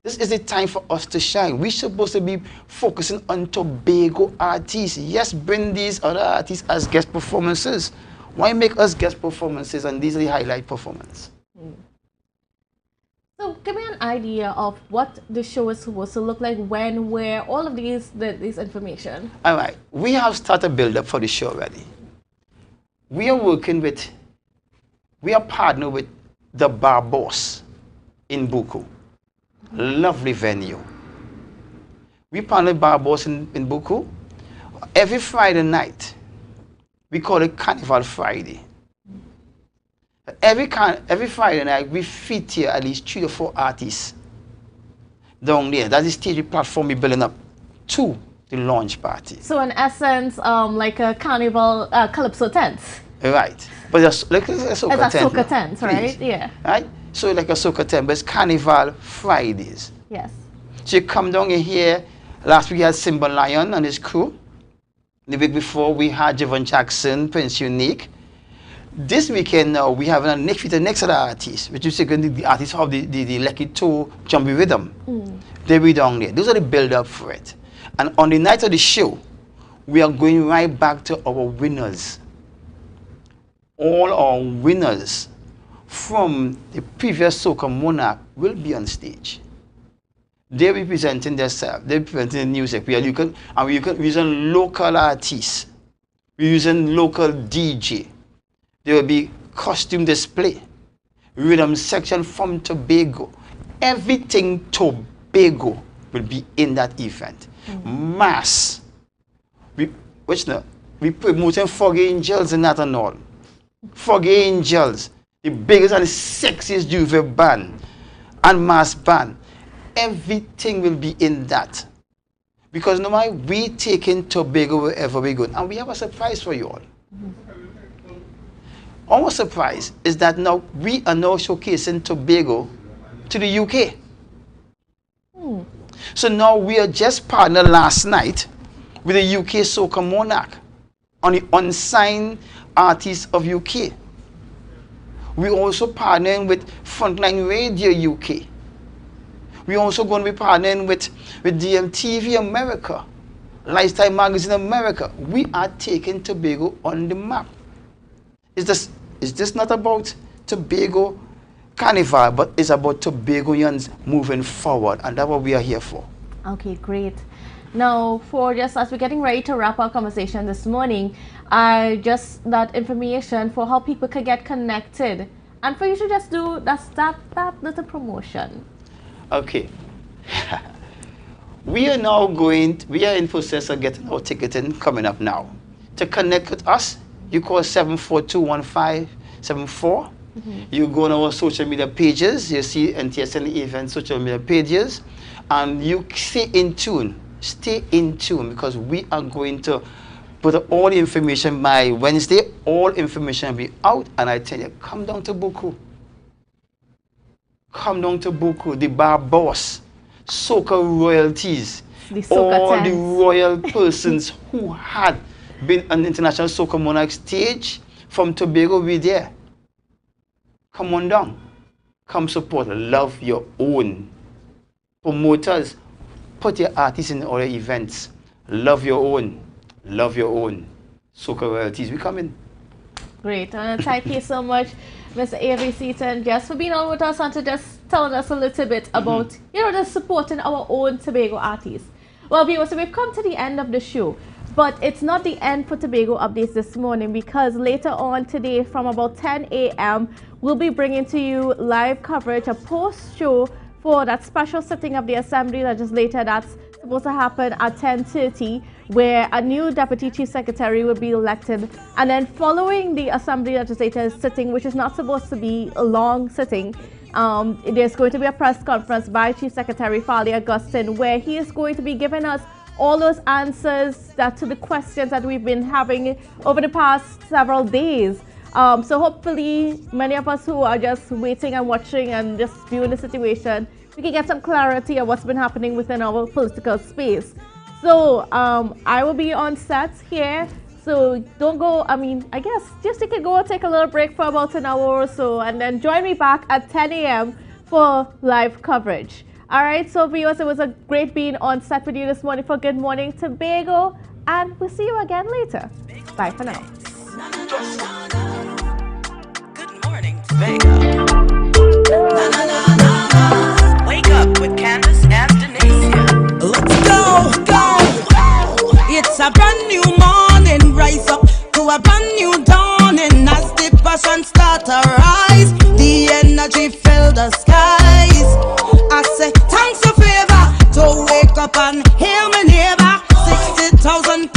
This is the time for us to shine. We're supposed to be focusing on Tobago artists. Yes, bring these other artists as guest performances. Why make us guest performances and these are the highlight performances? So give me an idea of what the show is supposed to look like, when, where, all of this information. All right. We have started build-up for the show already. We are partnered with the Bar Boss in Buku. Lovely venue. We partner with Bar Boss in Buku. Every Friday night, we call it Carnival Friday. Every Friday night, we feature at least 3 or 4 artists down there. That's the stage platform we're building up to the launch party. So in essence, like a Carnival Calypso tent. Right. But it's like a soca tent. It's a soca tent, right? Yeah. Right? So like a soca tent, but it's Carnival Fridays. Yes. So you come down in here. Last week we had Simba Lion and his crew. The week before we had Javon Jackson, Prince Unique. This weekend now we have the next other artists, which is the artists of the Lucky 2 Jumpy Rhythm. They'll be down there. Those are the build up for it. And on the night of the show, we are going right back to our winners. All our winners from the previous Soca Monarch will be on stage. They'll be presenting themselves. They'll be presenting the music. We're using local artists. We're using local DJ. There will be costume display, rhythm section from Tobago. Everything Tobago will be in that event. Mass. We promoting Fog Angels and that and all. Fog Angels, the biggest and the sexiest Juve band and mass band. Everything will be in that. Because no matter we taking Tobago wherever we go. And we have a surprise for you all. Our surprise is that now we are now showcasing Tobago to the UK. So now we are just partnered last night with the UK Soca Monarch on the unsigned artists of UK. We also partnering with Frontline Radio UK. We're also going to be partnering with DMTV America, Lifestyle Magazine America. We are taking Tobago on the map. Is this not about Tobago Carnival, but it's about Tobagoans moving forward, and that's what we are here for. Okay, great. Now, just as we're getting ready to wrap our conversation this morning, just that information for how people can get connected, and for you to just do that little promotion. Okay. We are in process of getting our ticketing coming up now. To connect with us, you call 742-1574. You go on our social media pages, you see NTSL event social media pages, and you stay in tune because we are going to put all the information by Wednesday. All information will be out, and I tell you, come down to Buku. Come down to Buku, the bar boss, Soca royalties, all the royal persons who had been on the International Soca Monarch stage from Tobago, we there. Come on down. Come support. Love your own. Promoters, put your artists in all the events. Love your own. Love your own. Soca royalties, we come in. Great. Thank you so much, Mr. Avery Seaton, just for being on with us and to just telling us a little bit about, just supporting our own Tobago artists. Well, viewers, so we've come to the end of the show. But it's not the end for Tobago Updates this morning, because later on today from about 10 a.m. we'll be bringing to you live coverage, a post-show for that special sitting of the Assembly Legislature that's supposed to happen at 10:30, where a new Deputy Chief Secretary will be elected. And then following the Assembly Legislature sitting, which is not supposed to be a long sitting, there's going to be a press conference by Chief Secretary Farley Augustine, where he is going to be giving us all those answers to the questions that we've been having over the past several days. So hopefully many of us who are just waiting and watching and just viewing the situation, we can get some clarity of what's been happening within our political space. So I will be on set here, so don't go. I guess just you can go and take a little break for about an hour or so, and then join me back at 10 a.m. for live coverage. All right, so viewers, it was a great being on set with you this morning for Good Morning Tobago, and we'll see you again later. Bye for now. Good morning, Tobago.